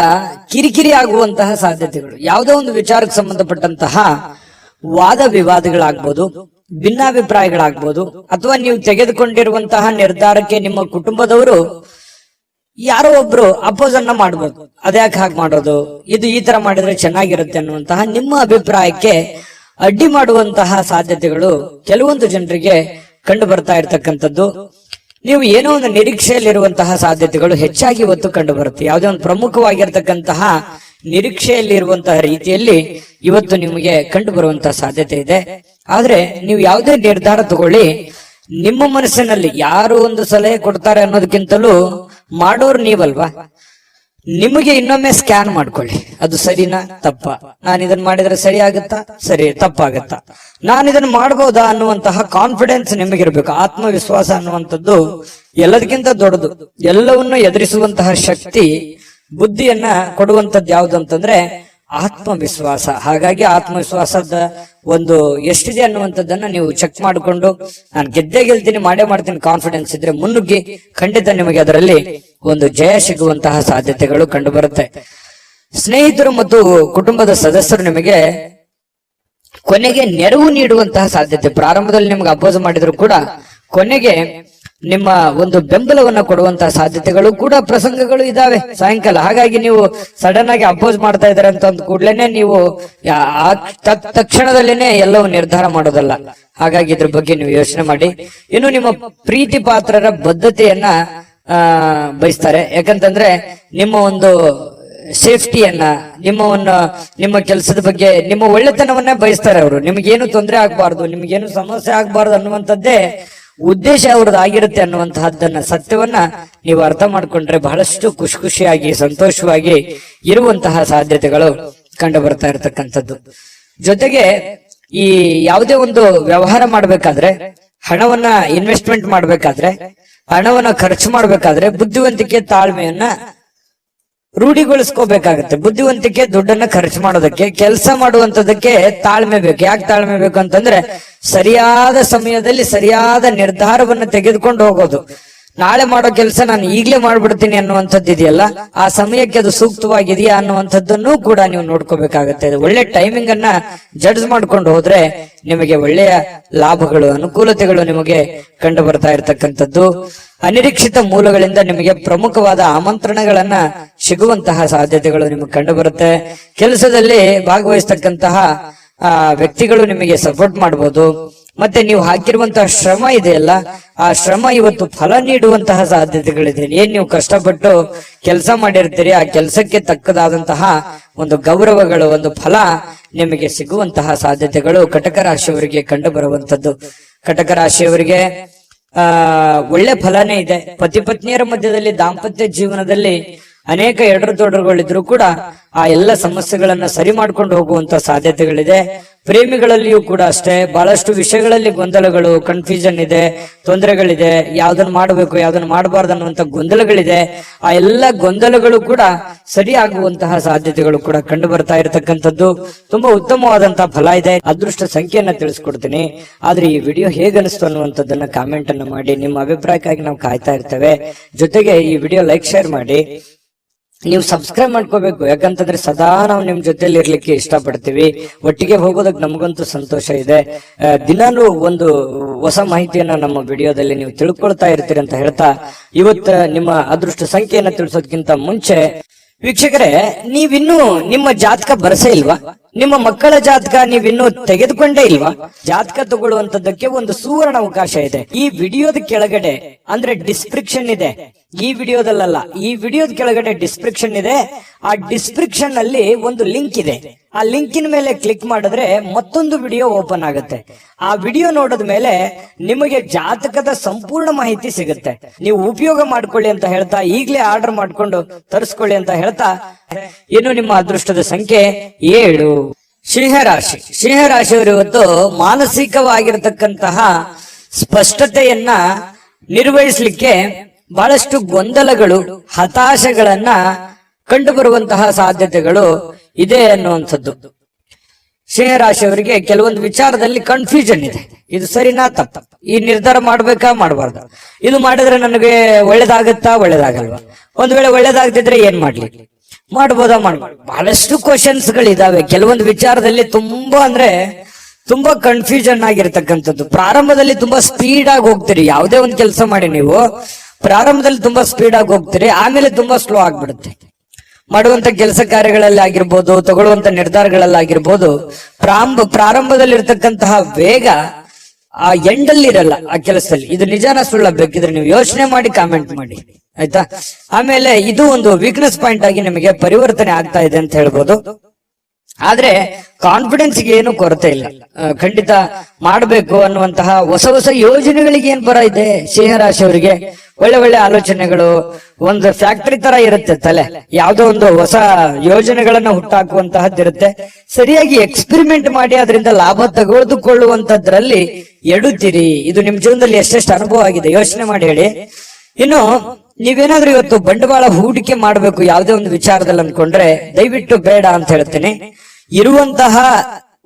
ಕಿರಿಕಿರಿ ಆಗುವಂತಹ ಸಾಧ್ಯತೆಗಳು, ಯಾವುದೋ ಒಂದು ವಿಚಾರಕ್ಕೆ ಸಂಬಂಧಪಟ್ಟಂತಹ ವಾದ ವಿವಾದಗಳಾಗ್ಬೋದು, ಭಿನ್ನಾಭಿಪ್ರಾಯಗಳಾಗ್ಬೋದು, ಅಥವಾ ನೀವು ತೆಗೆದುಕೊಂಡಿರುವಂತಹ ನಿರ್ಧಾರಕ್ಕೆ ನಿಮ್ಮ ಕುಟುಂಬದವರು ಯಾರೋ ಒಬ್ರು ಅಪೋಸ್ ಅನ್ನ ಮಾಡ್ಬೋದು. ಅದ್ಯಾಕೆ ಹಾಗೆ ಮಾಡೋದು, ಇದು ಈ ತರ ಮಾಡಿದ್ರೆ ಚೆನ್ನಾಗಿರುತ್ತೆ ಅನ್ನುವಂತಹ ನಿಮ್ಮ ಅಭಿಪ್ರಾಯಕ್ಕೆ ಅಡ್ಡಿ ಮಾಡುವಂತಹ ಸಾಧ್ಯತೆಗಳು ಕೆಲವೊಂದು ಜನರಿಗೆ ಕಂಡು ಬರ್ತಾ ಇರ್ತಕ್ಕಂಥದ್ದು. ನೀವು ಏನೋ ಒಂದು ನಿರೀಕ್ಷೆಯಲ್ಲಿರುವಂತಹ ಸಾಧ್ಯತೆಗಳು ಹೆಚ್ಚಾಗಿ ಇವತ್ತು ಕಂಡು ಬರುತ್ತೆ. ಯಾವುದೇ ಒಂದು ಪ್ರಮುಖವಾಗಿರ್ತಕ್ಕಂತಹ ನಿರೀಕ್ಷೆಯಲ್ಲಿರುವಂತಹ ರೀತಿಯಲ್ಲಿ ಇವತ್ತು ನಿಮಗೆ ಕಂಡು ಬರುವಂತಹ ಸಾಧ್ಯತೆ ಇದೆ. ಆದ್ರೆ ನೀವು ಯಾವುದೇ ನಿರ್ಧಾರ ತಗೊಳ್ಳಿ, ನಿಮ್ಮ ಮನಸ್ಸಿನಲ್ಲಿ ಯಾರು ಒಂದು ಸಲಹೆ ಕೊಡ್ತಾರೆ ಅನ್ನೋದಕ್ಕಿಂತಲೂ ಮಾಡೋರು ನೀವಲ್ವಾ. ನಿಮಗೆ ಇನ್ನೊಮ್ಮೆ ಸ್ಕ್ಯಾನ್ ಮಾಡ್ಕೊಳ್ಳಿ, ಅದು ಸರಿನಾ ತಪ್ಪ, ನಾನು ಇದನ್ನ ಮಾಡಿದ್ರೆ ಸರಿ ಆಗುತ್ತಾ, ಸರಿ ತಪ್ಪಾಗತ್ತಾ, ನಾನು ಇದನ್ನ ಮಾಡಬಹುದಾ ಅನ್ನುವಂತಹ ಕಾನ್ಫಿಡೆನ್ಸ್ ನಿಮಗಿರ್ಬೇಕು. ಆತ್ಮವಿಶ್ವಾಸ ಅನ್ನುವಂಥದ್ದು ಎಲ್ಲದಕ್ಕಿಂತ ದೊಡ್ಡದು. ಎಲ್ಲವನ್ನೂ ಎದುರಿಸುವಂತಹ ಶಕ್ತಿ, ಬುದ್ಧಿಯನ್ನ ಕೊಡುವಂತದ್ದು ಯಾವುದು ಅಂತಂದ್ರೆ ಆತ್ಮವಿಶ್ವಾಸ. ಹಾಗಾಗಿ ಆತ್ಮವಿಶ್ವಾಸದ ಒಂದು ಎಷ್ಟಿದೆ ಅನ್ನುವಂಥದ್ದನ್ನ ನೀವು ಚೆಕ್ ಮಾಡಿಕೊಂಡು, ನಾನು ಗೆದ್ದೇ ಗೆಲ್ತೀನಿ, ಮಾಡೇ ಮಾಡ್ತೀನಿ ಕಾನ್ಫಿಡೆನ್ಸ್ ಇದ್ರೆ ಮುನ್ನುಗ್ಗಿ, ಖಂಡಿತ ನಿಮಗೆ ಅದರಲ್ಲಿ ಒಂದು ಜಯ ಸಿಗುವಂತಹ ಸಾಧ್ಯತೆಗಳು ಕಂಡು ಬರುತ್ತೆ. ಸ್ನೇಹಿತರು ಮತ್ತು ಕುಟುಂಬದ ಸದಸ್ಯರು ನಿಮಗೆ ಕೊನೆಗೆ ನೆರವು ನೀಡುವಂತಹ ಸಾಧ್ಯತೆ. ಪ್ರಾರಂಭದಲ್ಲಿ ನಿಮ್ಗೆ ಅಪೋಸ್ ಮಾಡಿದ್ರು ಕೂಡ ಕೊನೆಗೆ ನಿಮ್ಮ ಒಂದು ಬೆಂಬಲವನ್ನ ಕೊಡುವಂತಹ ಸಾಧ್ಯತೆಗಳು ಕೂಡ ಪ್ರಸಂಗಗಳು ಇದಾವೆ ಸಾಯಂಕಾಲ. ಹಾಗಾಗಿ ನೀವು ಸಡನ್ ಆಗಿ ಅಪೋಸ್ ಮಾಡ್ತಾ ಇದಾರೆ ಅಂತ ಅಂದ ಕೂಡ್ಲೇನೆ ನೀವು ತಕ್ಷಣದಲ್ಲೇನೆ ಎಲ್ಲವೂ ನಿರ್ಧಾರ ಮಾಡೋದಲ್ಲ. ಹಾಗಾಗಿ ಇದ್ರ ಬಗ್ಗೆ ನೀವು ಯೋಚನೆ ಮಾಡಿ. ಇನ್ನು ನಿಮ್ಮ ಪ್ರೀತಿ ಪಾತ್ರರ ಬದ್ಧತೆಯನ್ನ ಬಯಸ್ತಾರೆ. ಯಾಕಂತಂದ್ರೆ ನಿಮ್ಮ ಒಂದು ಸೇಫ್ಟಿಯನ್ನ, ನಿಮ್ಮ ಕೆಲಸದ ಬಗ್ಗೆ, ನಿಮ್ಮ ಒಳ್ಳೆತನವನ್ನ ಬಯಸ್ತಾರೆ ಅವರು. ನಿಮ್ಗೇನು ತೊಂದರೆ ಆಗ್ಬಾರ್ದು, ನಿಮ್ಗೇನು ಸಮಸ್ಯೆ ಆಗ್ಬಾರ್ದು ಅನ್ನುವಂಥದ್ದೇ ಉದ್ದೇಶ ಅವ್ರದ್ದು ಆಗಿರುತ್ತೆ ಅನ್ನುವಂತಹದ್ದನ್ನ, ಸತ್ಯವನ್ನ ನೀವು ಅರ್ಥ ಮಾಡ್ಕೊಂಡ್ರೆ ಬಹಳಷ್ಟು ಖುಷಿಯಾಗಿ ಸಂತೋಷವಾಗಿ ಇರುವಂತಹ ಸಾಧ್ಯತೆಗಳು ಕಂಡು ಬರ್ತಾ ಇರತಕ್ಕಂಥದ್ದು. ಜೊತೆಗೆ ಈ ಯಾವುದೇ ಒಂದು ವ್ಯವಹಾರ ಮಾಡ್ಬೇಕಾದ್ರೆ, ಹಣವನ್ನ ಇನ್ವೆಸ್ಟ್ಮೆಂಟ್ ಮಾಡ್ಬೇಕಾದ್ರೆ, ಹಣವನ್ನ ಖರ್ಚು ಮಾಡ್ಬೇಕಾದ್ರೆ ಬುದ್ಧಿವಂತಿಕೆ, ತಾಳ್ಮೆಯನ್ನ ರೂಢಿಗೊಳಿಸ್ಕೋಬೇಕಾಗತ್ತೆ. ಬುದ್ಧಿವಂತಿಕೆ ದುಡ್ಡನ್ನ ಖರ್ಚು ಮಾಡೋದಕ್ಕೆ, ಕೆಲಸ ಮಾಡುವಂತದಕ್ಕೆ ತಾಳ್ಮೆ ಬೇಕು. ಯಾಕೆ ತಾಳ್ಮೆ ಬೇಕು ಅಂತಂದ್ರೆ, ಸರಿಯಾದ ಸಮಯದಲ್ಲಿ ಸರಿಯಾದ ನಿರ್ಧಾರವನ್ನ ತೆಗೆದುಕೊಂಡು ಹೋಗೋದು. ನಾಳೆ ಮಾಡೋ ಕೆಲಸ ನಾನು ಈಗಲೇ ಮಾಡ್ಬಿಡ್ತೀನಿ ಅನ್ನುವಂಥದ್ದು ಇದೆಯಲ್ಲ, ಆ ಸಮಯಕ್ಕೆ ಅದು ಸೂಕ್ತವಾಗಿದೆಯಾ ಅನ್ನುವಂಥದ್ದನ್ನು ಕೂಡ ನೀವು ನೋಡ್ಕೋಬೇಕಾಗತ್ತೆ. ಒಳ್ಳೆ ಟೈಮಿಂಗ್ ಅನ್ನ ಜಡ್ಜ್ ಮಾಡ್ಕೊಂಡು ಹೋದ್ರೆ ನಿಮಗೆ ಒಳ್ಳೆಯ ಲಾಭಗಳು, ಅನುಕೂಲತೆಗಳು ನಿಮಗೆ ಕಂಡು ಬರ್ತಾ ಇರತಕ್ಕಂಥದ್ದು. ಅನಿರೀಕ್ಷಿತ ಮೂಲಗಳಿಂದ ನಿಮಗೆ ಪ್ರಮುಖವಾದ ಆಮಂತ್ರಣಗಳನ್ನ ಸಿಗುವಂತಹ ಸಾಧ್ಯತೆಗಳು ನಿಮಗೆ ಕಂಡು ಬರುತ್ತೆ. ಕೆಲಸದಲ್ಲಿ ಭಾಗವಹಿಸ್ತಕ್ಕಂತಹ ವ್ಯಕ್ತಿಗಳು ನಿಮಗೆ ಸಪೋರ್ಟ್ ಮಾಡಬಹುದು. ಮತ್ತೆ ನೀವು ಹಾಕಿರುವಂತಹ ಶ್ರಮ ಇದೆಯಲ್ಲ, ಆ ಶ್ರಮ ಇವತ್ತು ಫಲ ನೀಡುವಂತಹ ಸಾಧ್ಯತೆಗಳಿದೆ. ಏನ್ ನೀವು ಕಷ್ಟಪಟ್ಟು ಕೆಲಸ ಮಾಡಿರ್ತೀರಿ, ಆ ಕೆಲಸಕ್ಕೆ ತಕ್ಕದಾದಂತಹ ಒಂದು ಗೌರವಗಳು, ಒಂದು ಫಲ ನಿಮಗೆ ಸಿಗುವಂತಹ ಸಾಧ್ಯತೆಗಳು ಕಟಕ ರಾಶಿಯವರಿಗೆ ಕಂಡು ಬರುವಂತದ್ದು. ಕಟಕ ರಾಶಿಯವರಿಗೆ ಒಳ್ಳೆ ಫಲನೇ ಇದೆ. ಪತಿ ಪತ್ನಿಯರ ಮಧ್ಯದಲ್ಲಿ ದಾಂಪತ್ಯ ಜೀವನದಲ್ಲಿ ಅನೇಕ ಎಡರುತೊಡರುಗಳಿದ್ರು ಕೂಡ ಆ ಎಲ್ಲ ಸಮಸ್ಯೆಗಳನ್ನ ಸರಿ ಮಾಡ್ಕೊಂಡು ಹೋಗುವಂತ ಸಾಧ್ಯತೆಗಳಿದೆ. ಪ್ರೇಮಿಗಳಲ್ಲಿಯೂ ಕೂಡ ಅಷ್ಟೇ ಬಹಳಷ್ಟು ವಿಷಯಗಳಲ್ಲಿ ಗೊಂದಲಗಳು, ಕನ್ಫ್ಯೂಷನ್ ಇದೆ, ತೊಂದರೆಗಳಿದೆ, ಯಾವ್ದನ್ನ ಮಾಡಬೇಕು ಯಾವ್ದನ್ನ ಮಾಡಬಾರ್ದು ಅನ್ನುವಂತ ಗೊಂದಲಗಳಿದೆ. ಆ ಎಲ್ಲ ಗೊಂದಲಗಳು ಕೂಡ ಸರಿ ಆಗುವಂತಹ ಸಾಧ್ಯತೆಗಳು ಕೂಡ ಕಂಡು ಬರ್ತಾ ಇರತಕ್ಕಂಥದ್ದು. ತುಂಬಾ ಉತ್ತಮವಾದಂತಹ ಫಲ ಇದೆ. ಅದೃಷ್ಟ ಸಂಖ್ಯೆಯನ್ನ ತಿಳಿಸ್ಕೊಡ್ತೀನಿ. ಆದ್ರೆ ಈ ವಿಡಿಯೋ ಹೇಗನಿಸ್ತು ಅನ್ನುವಂಥದ್ದನ್ನ ಕಾಮೆಂಟ್ ಅನ್ನ ಮಾಡಿ. ನಿಮ್ಮ ಅಭಿಪ್ರಾಯಕ್ಕಾಗಿ ನಾವು ಕಾಯ್ತಾ ಇರ್ತೇವೆ. ಜೊತೆಗೆ ಈ ವಿಡಿಯೋ ಲೈಕ್ ಶೇರ್ ಮಾಡಿ. ನೀವು ಸಬ್ಸ್ಕ್ರೈಬ್ ಮಾಡ್ಕೋಬೇಕು, ಯಾಕಂತಂದ್ರೆ ಸದಾ ನಾವು ನಿಮ್ ಜೊತೆಲಿ ಇರ್ಲಿಕ್ಕೆ ಇಷ್ಟಪಡ್ತೀವಿ. ಒಟ್ಟಿಗೆ ಹೋಗೋದಕ್ಕೆ ನಮಗಂತೂ ಸಂತೋಷ ಇದೆ. ದಿನಾನು ಒಂದು ಹೊಸ ಮಾಹಿತಿಯನ್ನ ನಮ್ಮ ವಿಡಿಯೋದಲ್ಲಿ ನೀವು ತಿಳ್ಕೊಳ್ತಾ ಇರ್ತೀರಿ ಅಂತ ಹೇಳ್ತಾ, ಇವತ್ತು ನಿಮ್ಮ ಅದೃಷ್ಟ ಸಂಖ್ಯೆಯನ್ನ ತಿಳಿಸೋದಕ್ಕಿಂತ ಮುಂಚೆ ವೀಕ್ಷಕರೇ, ನೀವಿನ್ನೂ ನಿಮ್ಮ ಜಾತಕ ಬರಸೇ ಇಲ್ವಾ? ನಿಮ್ಮ ಮಕ್ಕಳ ಜಾತಕ ನೀವಿನ್ನೂ ತೆಗೆದುಕೊಂಡೇ ಇಲ್ವಾ? ಜಾತಕ ತಗೊಳ್ಳುವಂತದ್ದಕ್ಕೆ ಒಂದು ಸುವರ್ಣ ಅವಕಾಶ ಇದೆ. ಈ ವಿಡಿಯೋದ ಕೆಳಗಡೆ ಅಂದ್ರೆ ಡಿಸ್ಕ್ರಿಪ್ಷನ್ ಇದೆ. ಈ ವಿಡಿಯೋದಲ್ಲ, ಈ ವಿಡಿಯೋದ ಕೆಳಗಡೆ ಡಿಸ್ಕ್ರಿಪ್ಷನ್ ಇದೆ. ಆ ಡಿಸ್ಕ್ರಿಪ್ಷನ್ ಅಲ್ಲಿ ಒಂದು ಲಿಂಕ್ ಇದೆ. ಆ ಲಿಂಕಿನ ಮೇಲೆ ಕ್ಲಿಕ್ ಮಾಡಿದ್ರೆ ಮತ್ತೊಂದು ವಿಡಿಯೋ ಓಪನ್ ಆಗುತ್ತೆ. ಆ ವಿಡಿಯೋ ನೋಡಿದ ಮೇಲೆ ನಿಮಗೆ ಜಾತಕದ ಸಂಪೂರ್ಣ ಮಾಹಿತಿ ಸಿಗುತ್ತೆ. ನೀವು ಉಪಯೋಗ ಮಾಡ್ಕೊಳ್ಳಿ ಅಂತ ಹೇಳ್ತಾ, ಈಗಲೇ ಆರ್ಡರ್ ಮಾಡ್ಕೊಂಡು ತರಿಸ್ಕೊಳ್ಳಿ ಅಂತ ಹೇಳ್ತಾ, ಇನ್ನು ನಿಮ್ಮ ಅದೃಷ್ಟದ ಸಂಖ್ಯೆ 7. ಸಿಂಹರಾಶಿ. ಸಿಂಹರಾಶಿಯವರು ಇವತ್ತು ಮಾನಸಿಕವಾಗಿರತಕ್ಕಂತಹ ಸ್ಪಷ್ಟತೆಯನ್ನ ನಿರ್ವಹಿಸಲಿಕ್ಕೆ ಬಹಳಷ್ಟು ಗೊಂದಲಗಳು, ಹತಾಶೆಗಳನ್ನ ಕಂಡು ಬರುವಂತಹ ಸಾಧ್ಯತೆಗಳು ಇದೆ ಅನ್ನುವಂಥದ್ದು. ಸಿಂಹರಾಶಿಯವರಿಗೆ ಕೆಲವೊಂದು ವಿಚಾರದಲ್ಲಿ ಕನ್ಫ್ಯೂಷನ್ ಇದೆ. ಇದು ಸರಿನಾ ತಪ್ಪ, ಈ ನಿರ್ಧಾರ ಮಾಡ್ಬೇಕಾ ಮಾಡಬಾರ್ದು, ಇದು ಮಾಡಿದ್ರೆ ನನಗೆ ಒಳ್ಳೇದಾಗತ್ತಾ ಒಳ್ಳೇದಾಗಲ್ವಾ, ಒಂದ್ ವೇಳೆ ಒಳ್ಳೇದಾಗದಿದ್ರೆ ಏನ್ ಮಾಡ್ಲಿ, ಮಾಡ್ಬೋದಾ ಮಾಡ್ಬೋದು, ಬಹಳಷ್ಟು ಕ್ವಶನ್ಸ್ ಗಳಿದಾವೆ. ಕೆಲವೊಂದು ವಿಚಾರದಲ್ಲಿ ತುಂಬಾ ಕನ್ಫ್ಯೂಷನ್ ಆಗಿರ್ತಕ್ಕಂಥದ್ದು. ಪ್ರಾರಂಭದಲ್ಲಿ ತುಂಬಾ ಸ್ಪೀಡ್ ಆಗಿ ಹೋಗ್ತೀರಿ. ಯಾವುದೇ ಒಂದು ಕೆಲಸ ಮಾಡಿ ನೀವು ಪ್ರಾರಂಭದಲ್ಲಿ ತುಂಬಾ ಸ್ಪೀಡ್ ಆಗಿ ಹೋಗ್ತೀರಿ, ಆಮೇಲೆ ತುಂಬಾ ಸ್ಲೋ ಆಗ್ಬಿಡುತ್ತೆ. ಮಾಡುವಂತ ಕೆಲಸ ಕಾರ್ಯಗಳಲ್ಲಿ ಆಗಿರ್ಬೋದು, ತಗೊಳ್ಳುವಂತ ನಿರ್ಧಾರಗಳಲ್ಲಿ ಆಗಿರ್ಬೋದು, ಪ್ರಾರಂಭದಲ್ಲಿ ಇರ್ತಕ್ಕಂತಹ ವೇಗ ಆ ಎಂಡಲ್ಲಿ ಇರಲ್ಲ ಆ ಕೆಲಸದಲ್ಲಿ. ಇದು ನಿಜಾನ ಸುಳ್ಳ? ಬೇಕಿದ್ರೆ ನೀವು ಯೋಚನೆ ಮಾಡಿ ಕಾಮೆಂಟ್ ಮಾಡಿ, ಆಯ್ತಾ? ಆಮೇಲೆ ಇದು ಒಂದು ವೀಕ್ನೆಸ್ ಪಾಯಿಂಟ್ ಆಗಿ ನಿಮಗೆ ಪರಿವರ್ತನೆ ಆಗ್ತಾ ಇದೆ ಅಂತ ಹೇಳ್ಬೋದು. ಆದ್ರೆ ಕಾನ್ಫಿಡೆನ್ಸ್ ಗೆ ಏನು ಕೊರತೆ ಇಲ್ಲ. ಖಂಡಿತ ಮಾಡಬೇಕು ಅನ್ನುವಂತಹ ಹೊಸ ಯೋಜನೆಗಳಿಗೆ ಏನ್ ಬರ ಇದೆ ಸಿಂಹರಾಶಿಯವರಿಗೆ. ಒಳ್ಳೆ ಆಲೋಚನೆಗಳು, ಒಂದು ಫ್ಯಾಕ್ಟರಿ ತರ ಇರುತ್ತೆ ತಲೆ. ಯಾವ್ದೋ ಒಂದು ಹೊಸ ಯೋಜನೆಗಳನ್ನ ಹುಟ್ಟಾಕುವಂತಹದ್ದಿರುತ್ತೆ. ಸರಿಯಾಗಿ ಎಕ್ಸ್ಪೆರಿಮೆಂಟ್ ಮಾಡಿ ಅದರಿಂದ ಲಾಭ ತೆಗೆದುಕೊಳ್ಳುವಂತದ್ರಲ್ಲಿ ಎಡುತ್ತೀರಿ. ಇದು ನಿಮ್ ಜೀವನದಲ್ಲಿ ಎಷ್ಟೆಷ್ಟು ಅನುಭವ ಆಗಿದೆ ಯೋಚನೆ ಮಾಡಿ ಹೇಳಿ. ಇನ್ನು ನೀವೇನಾದ್ರೂ ಇವತ್ತು ಬಂಡವಾಳ ಹೂಡಿಕೆ ಮಾಡಬೇಕು ಯಾವುದೇ ಒಂದು ವಿಚಾರದಲ್ಲಿ ಅನ್ಕೊಂಡ್ರೆ ದಯವಿಟ್ಟು ಬೇಡ ಅಂತ ಹೇಳ್ತೀನಿ. ಇರುವಂತಹ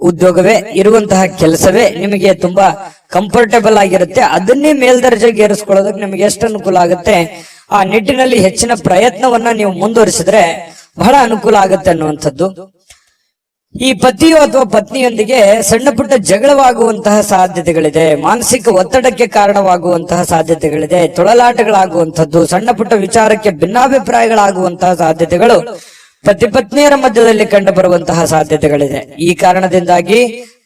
ಉದ್ಯೋಗವೇ, ಇರುವಂತಹ ಕೆಲಸವೇ ನಿಮಗೆ ತುಂಬಾ ಕಂಫರ್ಟೇಬಲ್ ಆಗಿರುತ್ತೆ. ಅದನ್ನೇ ಮೇಲ್ದರ್ಜೆಗೆ ಏರಿಸ್ಕೊಳ್ಳೋದಕ್ಕೆ ನಿಮಗೆ ಎಷ್ಟು ಅನುಕೂಲ ಆಗುತ್ತೆ ಆ ನಿಟ್ಟಿನಲ್ಲಿ ಹೆಚ್ಚಿನ ಪ್ರಯತ್ನವನ್ನ ನೀವು ಮುಂದುವರಿಸಿದ್ರೆ ಬಹಳ ಅನುಕೂಲ ಆಗುತ್ತೆ ಅನ್ನುವಂಥದ್ದು. ಈ ಪತಿಯೋ ಅಥವಾ ಪತ್ನಿಯೊಂದಿಗೆ ಸಣ್ಣ ಪುಟ್ಟ ಜಗಳವಾಗುವಂತಹ ಸಾಧ್ಯತೆಗಳಿದೆ. ಮಾನಸಿಕ ಒತ್ತಡಕ್ಕೆ ಕಾರಣವಾಗುವಂತಹ ಸಾಧ್ಯತೆಗಳಿದೆ. ತೊಳಲಾಟಗಳಾಗುವಂಥದ್ದು, ಸಣ್ಣ ಪುಟ್ಟ ವಿಚಾರಕ್ಕೆ ಭಿನ್ನಾಭಿಪ್ರಾಯಗಳಾಗುವಂತಹ ಸಾಧ್ಯತೆಗಳು ಪತಿ ಪತ್ನಿಯರ ಮಧ್ಯದಲ್ಲಿ ಕಂಡು ಬರುವಂತಹ ಸಾಧ್ಯತೆಗಳಿದೆ. ಈ ಕಾರಣದಿಂದಾಗಿ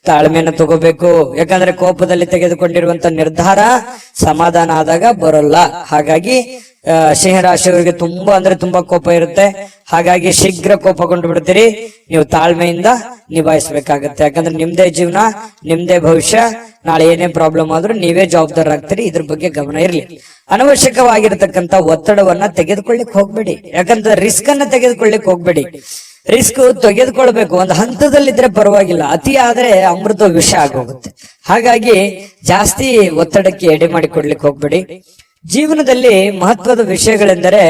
ತಾಳ್ಮೆಯನ್ನು ತಗೋಬೇಕು. ಯಾಕಂದ್ರೆ ಕೋಪದಲ್ಲಿ ತೆಗೆದುಕೊಂಡಿರುವಂತ ನಿರ್ಧಾರ ಸಮಾಧಾನ ಆದಾಗ ಬರೋಲ್ಲ. ಹಾಗಾಗಿ ಸಿಂಹರಾಶಿಯವರಿಗೆ ತುಂಬಾ ಕೋಪ ಇರುತ್ತೆ. ಹಾಗಾಗಿ ಶೀಘ್ರ ಕೋಪಗೊಂಡು ಬಿಡ್ತೀರಿ. ನೀವು ತಾಳ್ಮೆಯಿಂದ ನಿಭಾಯಿಸಬೇಕಾಗತ್ತೆ. ಯಾಕಂದ್ರೆ ನಿಮ್ದೇ ಜೀವನ, ನಿಮ್ದೇ ಭವಿಷ್ಯ. ನಾಳೆ ಏನೇ ಪ್ರಾಬ್ಲಮ್ ಆದ್ರೂ ನೀವೇ ಜವಾಬ್ದಾರರಾಗ್ತೀರಿ. ಇದ್ರ ಬಗ್ಗೆ ಗಮನ ಇರ್ಲಿ. ಅನವಶ್ಯಕವಾಗಿರತಕ್ಕಂತ ಒತ್ತಡವನ್ನ ತೆಗೆದುಕೊಳ್ಳಿಕ್ ಹೋಗ್ಬೇಡಿ. ಯಾಕಂದ್ರೆ ರಿಸ್ಕ್ ಅನ್ನ ತೆಗೆದುಕೊಳ್ಳಿಕ್ ಹೋಗ್ಬೇಡಿ. ರಿಸ್ಕ್ ತೆಗೆದುಕೊಳ್ಬೇಕು, ಒಂದು ಹಂತದಲ್ಲಿದ್ರೆ ಪರವಾಗಿಲ್ಲ. ಅತಿ ಆದ್ರೆ ಅಮೃತ ವಿಷ ಆಗೋಗುತ್ತೆ. ಹಾಗಾಗಿ ಜಾಸ್ತಿ ಒತ್ತಡಕ್ಕೆ ಎಡೆ ಮಾಡಿಕೊಡ್ಲಿಕ್ಕೆ ಹೋಗ್ಬೇಡಿ. ಜೀವನದಲ್ಲಿ ಮಹತ್ವದ ವಿಷಯಗಳೆಂದರೆ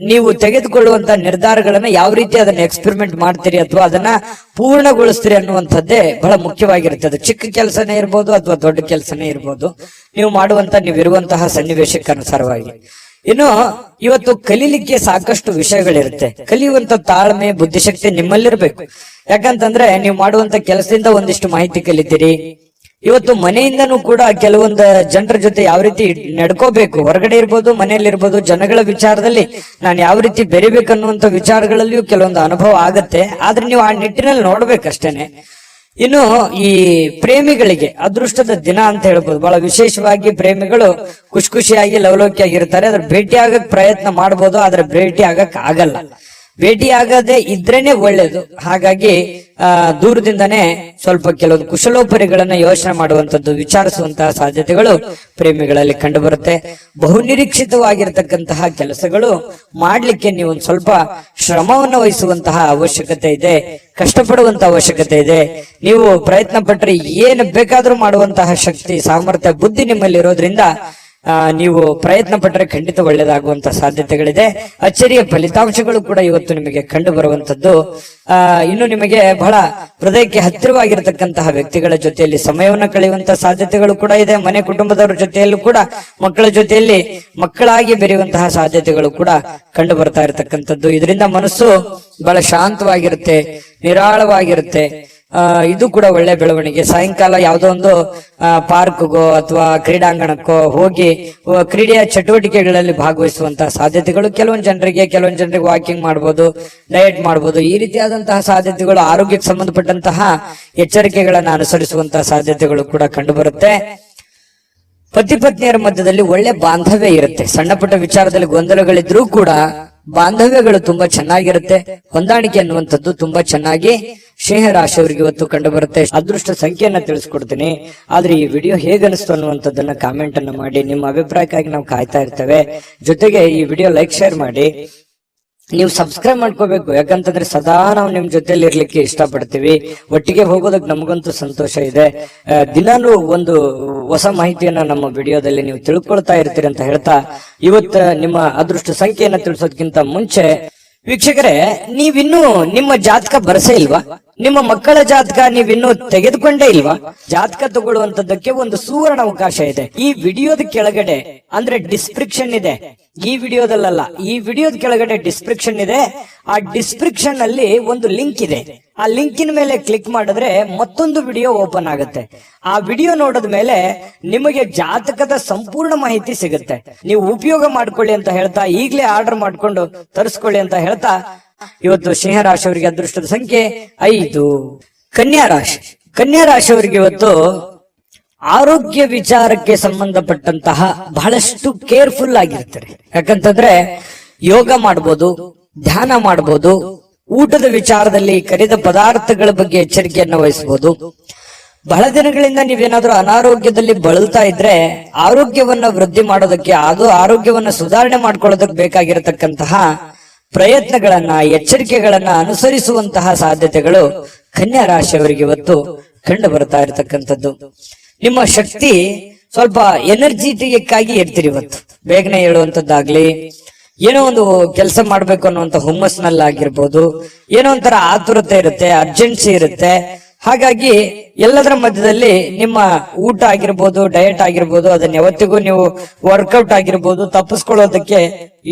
ನೀವು ತೆಗೆದುಕೊಳ್ಳುವಂತ ನಿರ್ಧಾರಗಳನ್ನ ಯಾವ ರೀತಿ ಅದನ್ನ ಎಕ್ಸ್ಪೆರಿಮೆಂಟ್ ಮಾಡ್ತೀರಿ ಅಥವಾ ಅದನ್ನ ಪೂರ್ಣಗೊಳಿಸ್ತೀರಿ ಅನ್ನುವಂಥದ್ದೇ ಬಹಳ ಮುಖ್ಯವಾಗಿರುತ್ತೆ. ಅದು ಚಿಕ್ಕ ಕೆಲಸನೇ ಇರ್ಬೋದು ಅಥವಾ ದೊಡ್ಡ ಕೆಲಸನೇ ಇರ್ಬೋದು, ನೀವಿರುವಂತಹ ಸನ್ನಿವೇಶಕ್ಕೆ ಅನುಸಾರವಾಗಿ. ಇನ್ನು ಇವತ್ತು ಕಲೀಲಿಕ್ಕೆ ಸಾಕಷ್ಟು ವಿಷಯಗಳಿರುತ್ತೆ. ಕಲಿಯುವಂತ ತಾಳ್ಮೆ, ಬುದ್ಧಿಶಕ್ತಿ ನಿಮ್ಮಲ್ಲಿರ್ಬೇಕು. ಯಾಕಂತಂದ್ರೆ ನೀವು ಮಾಡುವಂತ ಕೆಲಸದಿಂದ ಒಂದಿಷ್ಟು ಮಾಹಿತಿ ಕಲಿತೀರಿ. ಇವತ್ತು ಮನೆಯಿಂದನೂ ಕೂಡ ಕೆಲವೊಂದು ಜನರ ಜೊತೆ ಯಾವ ರೀತಿ ನಡ್ಕೋಬೇಕು, ಹೊರಗಡೆ ಇರ್ಬೋದು, ಮನೆಯಲ್ಲಿ ಇರ್ಬೋದು, ಜನಗಳ ವಿಚಾರದಲ್ಲಿ ನಾನು ಯಾವ ರೀತಿ ಬೆರಿಬೇಕನ್ನುವಂತ ವಿಚಾರಗಳಲ್ಲಿಯೂ ಕೆಲವೊಂದು ಅನುಭವ ಆಗತ್ತೆ. ಆದ್ರೆ ನೀವು ಆ ನಿಟ್ಟಿನಲ್ಲಿ ನೋಡ್ಬೇಕಷ್ಟೇನೆ. ಇನ್ನು ಈ ಪ್ರೇಮಿಗಳಿಗೆ ಅದೃಷ್ಟದ ದಿನ ಅಂತ ಹೇಳ್ಬೋದು. ಬಹಳ ವಿಶೇಷವಾಗಿ ಪ್ರೇಮಿಗಳು ಖುಷಿಯಾಗಿ ಲವಲೋಕಿಯಾಗಿರ್ತಾರೆ. ಅದ್ರ ಭೇಟಿ ಆಗಕ್ ಪ್ರಯತ್ನ ಮಾಡ್ಬೋದು, ಆದ್ರೆ ಭೇಟಿ ಆಗಕ್ ಆಗಲ್ಲ. ಭೇಟಿ ಆಗದೆ ಇದ್ರೇನೆ ಒಳ್ಳೇದು. ಹಾಗಾಗಿ ದೂರದಿಂದನೇ ಸ್ವಲ್ಪ ಕೆಲವೊಂದು ಕುಶಲೋಪರಿಗಳನ್ನ ಯೋಚನೆ ಮಾಡುವಂತದ್ದು, ವಿಚಾರಿಸುವಂತಹ ಸಾಧ್ಯತೆಗಳು ಪ್ರೇಮಿಗಳಲ್ಲಿ ಕಂಡು ಬರುತ್ತೆ. ಬಹುನಿರೀಕ್ಷಿತವಾಗಿರತಕ್ಕಂತಹ ಕೆಲಸಗಳು ಮಾಡ್ಲಿಕ್ಕೆ ನೀವು ಒಂದು ಸ್ವಲ್ಪ ಶ್ರಮವನ್ನು ವಹಿಸುವಂತಹ ಅವಶ್ಯಕತೆ ಇದೆ, ಕಷ್ಟಪಡುವಂತಹ ಅವಶ್ಯಕತೆ ಇದೆ. ನೀವು ಪ್ರಯತ್ನ ಪಟ್ಟರೆ ಏನು ಬೇಕಾದ್ರೂ ಮಾಡುವಂತಹ ಶಕ್ತಿ, ಸಾಮರ್ಥ್ಯ, ಬುದ್ಧಿ ನಿಮ್ಮಲ್ಲಿ ಇರೋದ್ರಿಂದ ನೀವು ಪ್ರಯತ್ನ ಪಟ್ಟರೆ ಖಂಡಿತ ಒಳ್ಳೆಯದಾಗುವಂತಹ ಸಾಧ್ಯತೆಗಳಿದೆ. ಅಚ್ಚರಿಯ ಫಲಿತಾಂಶಗಳು ಕೂಡ ಇವತ್ತು ನಿಮಗೆ ಕಂಡು ಬರುವಂತದ್ದು. ಇನ್ನು ನಿಮಗೆ ಬಹಳ ಹೃದಯಕ್ಕೆ ಹತ್ತಿರವಾಗಿರತಕ್ಕಂತಹ ವ್ಯಕ್ತಿಗಳ ಜೊತೆಯಲ್ಲಿ ಸಮಯವನ್ನು ಕಳೆಯುವಂತಹ ಸಾಧ್ಯತೆಗಳು ಕೂಡ ಇದೆ. ಮನೆ ಕುಟುಂಬದವರ ಜೊತೆಯಲ್ಲೂ ಕೂಡ ಮಕ್ಕಳ ಜೊತೆಯಲ್ಲಿ ಮಕ್ಕಳಾಗಿ ಬೆರೆಯುವಂತಹ ಸಾಧ್ಯತೆಗಳು ಕೂಡ ಕಂಡು ಬರ್ತಾ ಇರತಕ್ಕಂಥದ್ದು. ಇದರಿಂದ ಮನಸ್ಸು ಬಹಳ ಶಾಂತವಾಗಿರುತ್ತೆ, ನಿರಾಳವಾಗಿರುತ್ತೆ. ಇದು ಕೂಡ ಒಳ್ಳೆ ಬೆಳವಣಿಗೆ. ಸಾಯಂಕಾಲ ಯಾವುದೋ ಒಂದು ಪಾರ್ಕ್ಗೋ ಅಥವಾ ಕ್ರೀಡಾಂಗಣಕ್ಕೋ ಹೋಗಿ ಕ್ರೀಡೆಯ ಚಟುವಟಿಕೆಗಳಲ್ಲಿ ಭಾಗವಹಿಸುವಂತಹ ಸಾಧ್ಯತೆಗಳು ಕೆಲವೊಂದು ಜನರಿಗೆ ವಾಕಿಂಗ್ ಮಾಡ್ಬೋದು, ಡಯಟ್ ಮಾಡ್ಬೋದು. ಈ ರೀತಿಯಾದಂತಹ ಸಾಧ್ಯತೆಗಳು, ಆರೋಗ್ಯಕ್ಕೆ ಸಂಬಂಧಪಟ್ಟಂತಹ ಎಚ್ಚರಿಕೆಗಳನ್ನು ಅನುಸರಿಸುವಂತಹ ಸಾಧ್ಯತೆಗಳು ಕೂಡ ಕಂಡು ಬರುತ್ತೆ. ಪತಿ ಪತ್ನಿಯರ ಮಧ್ಯದಲ್ಲಿ ಒಳ್ಳೆ ಬಾಂಧವ್ಯ ಇರುತ್ತೆ. ಸಣ್ಣ ಪುಟ್ಟ ವಿಚಾರದಲ್ಲಿ ಗೊಂದಲಗಳಿದ್ರೂ ಕೂಡ ಬಾಂಧವ್ಯಗಳು ತುಂಬಾ ಚೆನ್ನಾಗಿರುತ್ತೆ. ಹೊಂದಾಣಿಕೆ ಅನ್ನುವಂಥದ್ದು ತುಂಬಾ ಚೆನ್ನಾಗಿ ಸಿಂಹ ರಾಶಿಯವರಿಗೆ ಇವತ್ತು ಕಂಡು ಬರುತ್ತೆ. ಅದೃಷ್ಟ ಸಂಖ್ಯೆಯನ್ನ ತಿಳಿಸ್ಕೊಡ್ತೀನಿ. ಆದ್ರೆ ಈ ವಿಡಿಯೋ ಹೇಗನಿಸ್ತು ಅನ್ನುವಂಥದ್ದನ್ನ ಕಾಮೆಂಟ್ ಅನ್ನ ಮಾಡಿ. ನಿಮ್ಮ ಅಭಿಪ್ರಾಯಕ್ಕಾಗಿ ನಾವು ಕಾಯ್ತಾ ಇರ್ತೇವೆ. ಜೊತೆಗೆ ಈ ವಿಡಿಯೋ ಲೈಕ್, ಶೇರ್ ಮಾಡಿ. ನೀವು ಸಬ್ಸ್ಕ್ರೈಬ್ ಮಾಡ್ಕೋಬೇಕು, ಯಾಕಂತಂದ್ರೆ ಸದಾ ನಾವು ನಿಮ್ ಜೊತೆಲಿ ಇರ್ಲಿಕ್ಕೆ ಇಷ್ಟಪಡ್ತೀವಿ. ಒಟ್ಟಿಗೆ ಹೋಗೋದಕ್ಕೆ ನಮಗಂತೂ ಸಂತೋಷ ಇದೆ. ದಿನಾನು ಒಂದು ಹೊಸ ಮಾಹಿತಿಯನ್ನ ನಮ್ಮ ವಿಡಿಯೋದಲ್ಲಿ ನೀವು ತಿಳ್ಕೊಳ್ತಾ ಇರ್ತೀರಿ ಅಂತ ಹೇಳ್ತಾ, ಇವತ್ತು ನಿಮ್ಮ ಅದೃಷ್ಟ ಸಂಖ್ಯೆಯನ್ನ ತಿಳಿಸೋದಕ್ಕಿಂತ ಮುಂಚೆ ವೀಕ್ಷಕರೇ, ನೀವಿನ್ನೂ ನಿಮ್ಮ ಜಾತಕ ಬರಸೇ ಇಲ್ವಾ? ನಿಮ್ಮ ಮಕ್ಕಳ ಜಾತಕ ನೀವಿನ್ನೂ ತೆಗೆದುಕೊಂಡೇ ಇಲ್ವಾ? ಜಾತಕ ತಗೊಳ್ಳುವಂತದ್ದಕ್ಕೆ ಒಂದು ಸುವರ್ಣ ಅವಕಾಶ ಇದೆ. ಈ ವಿಡಿಯೋದ ಕೆಳಗಡೆ ಅಂದ್ರೆ ಡಿಸ್ಕ್ರಿಪ್ಷನ್ ಇದೆ. ಈ ವಿಡಿಯೋದಲ್ಲ, ಈ ವಿಡಿಯೋದ ಕೆಳಗಡೆ ಡಿಸ್ಕ್ರಿಪ್ಷನ್ ಇದೆ. ಆ ಡಿಸ್ಕ್ರಿಪ್ಷನ್ ಅಲ್ಲಿ ಒಂದು ಲಿಂಕ್ ಇದೆ. ಆ ಲಿಂಕಿನ ಮೇಲೆ ಕ್ಲಿಕ್ ಮಾಡಿದ್ರೆ ಮತ್ತೊಂದು ವಿಡಿಯೋ ಓಪನ್ ಆಗುತ್ತೆ. ಆ ವಿಡಿಯೋ ನೋಡಿದ ಮೇಲೆ ನಿಮಗೆ ಜಾತಕದ ಸಂಪೂರ್ಣ ಮಾಹಿತಿ ಸಿಗುತ್ತೆ. ನೀವು ಉಪಯೋಗ ಮಾಡ್ಕೊಳ್ಳಿ ಅಂತ ಹೇಳ್ತಾ, ಈಗಲೇ ಆರ್ಡರ್ ಮಾಡ್ಕೊಂಡು ತರಿಸ್ಕೊಳ್ಳಿ ಅಂತ ಹೇಳ್ತಾ, ಇವತ್ತು ಸಿಂಹ ರಾಶಿಯವರಿಗೆ ಅದೃಷ್ಟದ ಸಂಖ್ಯೆ 5. ಕನ್ಯಾ ರಾಶಿ. ಕನ್ಯಾ ರಾಶಿಯವರಿಗೆ ಇವತ್ತು ಆರೋಗ್ಯ ವಿಚಾರಕ್ಕೆ ಸಂಬಂಧಪಟ್ಟಂತಹ ಬಹಳಷ್ಟು ಕೇರ್ಫುಲ್ ಆಗಿರ್ತಾರೆ. ಯಾಕಂತಂದ್ರೆ ಯೋಗ ಮಾಡ್ಬೋದು, ಧ್ಯಾನ ಮಾಡ್ಬೋದು, ಊಟದ ವಿಚಾರದಲ್ಲಿ ಕರಿದ ಪದಾರ್ಥಗಳ ಬಗ್ಗೆ ಎಚ್ಚರಿಕೆಯನ್ನು ವಹಿಸಬಹುದು. ಬಹಳ ದಿನಗಳಿಂದ ನೀವೇನಾದ್ರೂ ಅನಾರೋಗ್ಯದಲ್ಲಿ ಬಳಲ್ತಾ ಇದ್ರೆ ಆರೋಗ್ಯವನ್ನ ವೃದ್ಧಿ ಮಾಡೋದಕ್ಕೆ, ಅದು ಆರೋಗ್ಯವನ್ನ ಸುಧಾರಣೆ ಮಾಡ್ಕೊಳ್ಳೋದಕ್ಕೆ ಬೇಕಾಗಿರತಕ್ಕಂತಹ ಪ್ರಯತ್ನಗಳನ್ನ, ಎಚ್ಚರಿಕೆಗಳನ್ನ ಅನುಸರಿಸುವಂತಹ ಸಾಧ್ಯತೆಗಳು ಕನ್ಯಾ ರಾಶಿಯವರಿಗೆ ಇವತ್ತು ಕಂಡು ಬರ್ತಾ ಇರತಕ್ಕಂಥದ್ದು. ನಿಮ್ಮ ಶಕ್ತಿ ಸ್ವಲ್ಪ ಎನರ್ಜಿಟಿಕ್ ಆಗಿ ಇರ್ತೀರಿ ಇವತ್ತು. ಬೇಗನೆ ಹೇಳುವಂತದ್ದಾಗ್ಲಿ, ಏನೋ ಒಂದು ಕೆಲಸ ಮಾಡ್ಬೇಕು ಅನ್ನುವಂತ ಹುಮ್ಮಸ್ನಲ್ಲಾಗಿರ್ಬೋದು, ಏನೋ ಒಂಥರ ಆತುರತೆ ಇರುತ್ತೆ, ಅರ್ಜೆನ್ಸಿ ಇರುತ್ತೆ. ಹಾಗಾಗಿ ಎಲ್ಲದರ ಮಧ್ಯದಲ್ಲಿ ನಿಮ್ಮ ಊಟ ಆಗಿರ್ಬೋದು, ಡಯಟ್ ಆಗಿರ್ಬೋದು, ಅದನ್ನ ಯಾವತ್ತಿಗೂ ನೀವು ವರ್ಕೌಟ್ ಆಗಿರ್ಬೋದು ತಪ್ಪಿಸ್ಕೊಳ್ಳೋದಕ್ಕೆ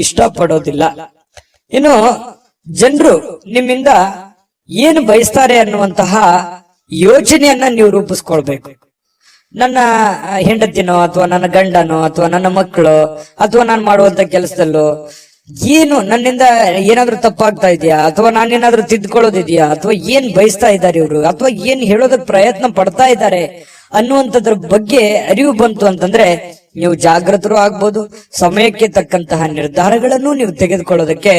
ಇಷ್ಟಪಡೋದಿಲ್ಲ. ಇನ್ನು ಜನರು ನಿಮ್ಮಿಂದ ಏನು ಬಯಸ್ತಾರೆ ಅನ್ನುವಂತಹ ಯೋಚನೆಯನ್ನ ನೀವು ರೂಪಿಸ್ಕೊಳ್ಬೇಕು. ನನ್ನ ಹೆಂಡತಿನೋ ಅಥವಾ ನನ್ನ ಗಂಡನೋ ಅಥವಾ ನನ್ನ ಮಕ್ಕಳು ಅಥವಾ ನಾನು ಮಾಡುವಂತ ಕೆಲಸದಲ್ಲೋ ಏನು ನನ್ನಿಂದ ಏನಾದ್ರೂ ತಪ್ಪಾಗ್ತಾ ಇದೆಯಾ, ಅಥವಾ ನಾನೇನಾದ್ರೂ ತಿದ್ಕೊಳ್ಳೋದಿದ್ಯಾ, ಅಥವಾ ಏನ್ ಬಯಸ್ತಾ ಇದ್ದಾರೆ ಇವರು, ಅಥವಾ ಏನ್ ಹೇಳೋದಕ್ಕೆ ಪ್ರಯತ್ನ ಪಡ್ತಾ ಇದ್ದಾರೆ ಅನ್ನುವಂಥದ್ರ ಬಗ್ಗೆ ಅರಿವು ಬಂತು ಅಂತಂದ್ರೆ ನೀವು ಜಾಗೃತರು ಆಗ್ಬೋದು. ಸಮಯಕ್ಕೆ ತಕ್ಕಂತಹ ನಿರ್ಧಾರಗಳನ್ನು ನೀವು ತೆಗೆದುಕೊಳ್ಳೋದಕ್ಕೆ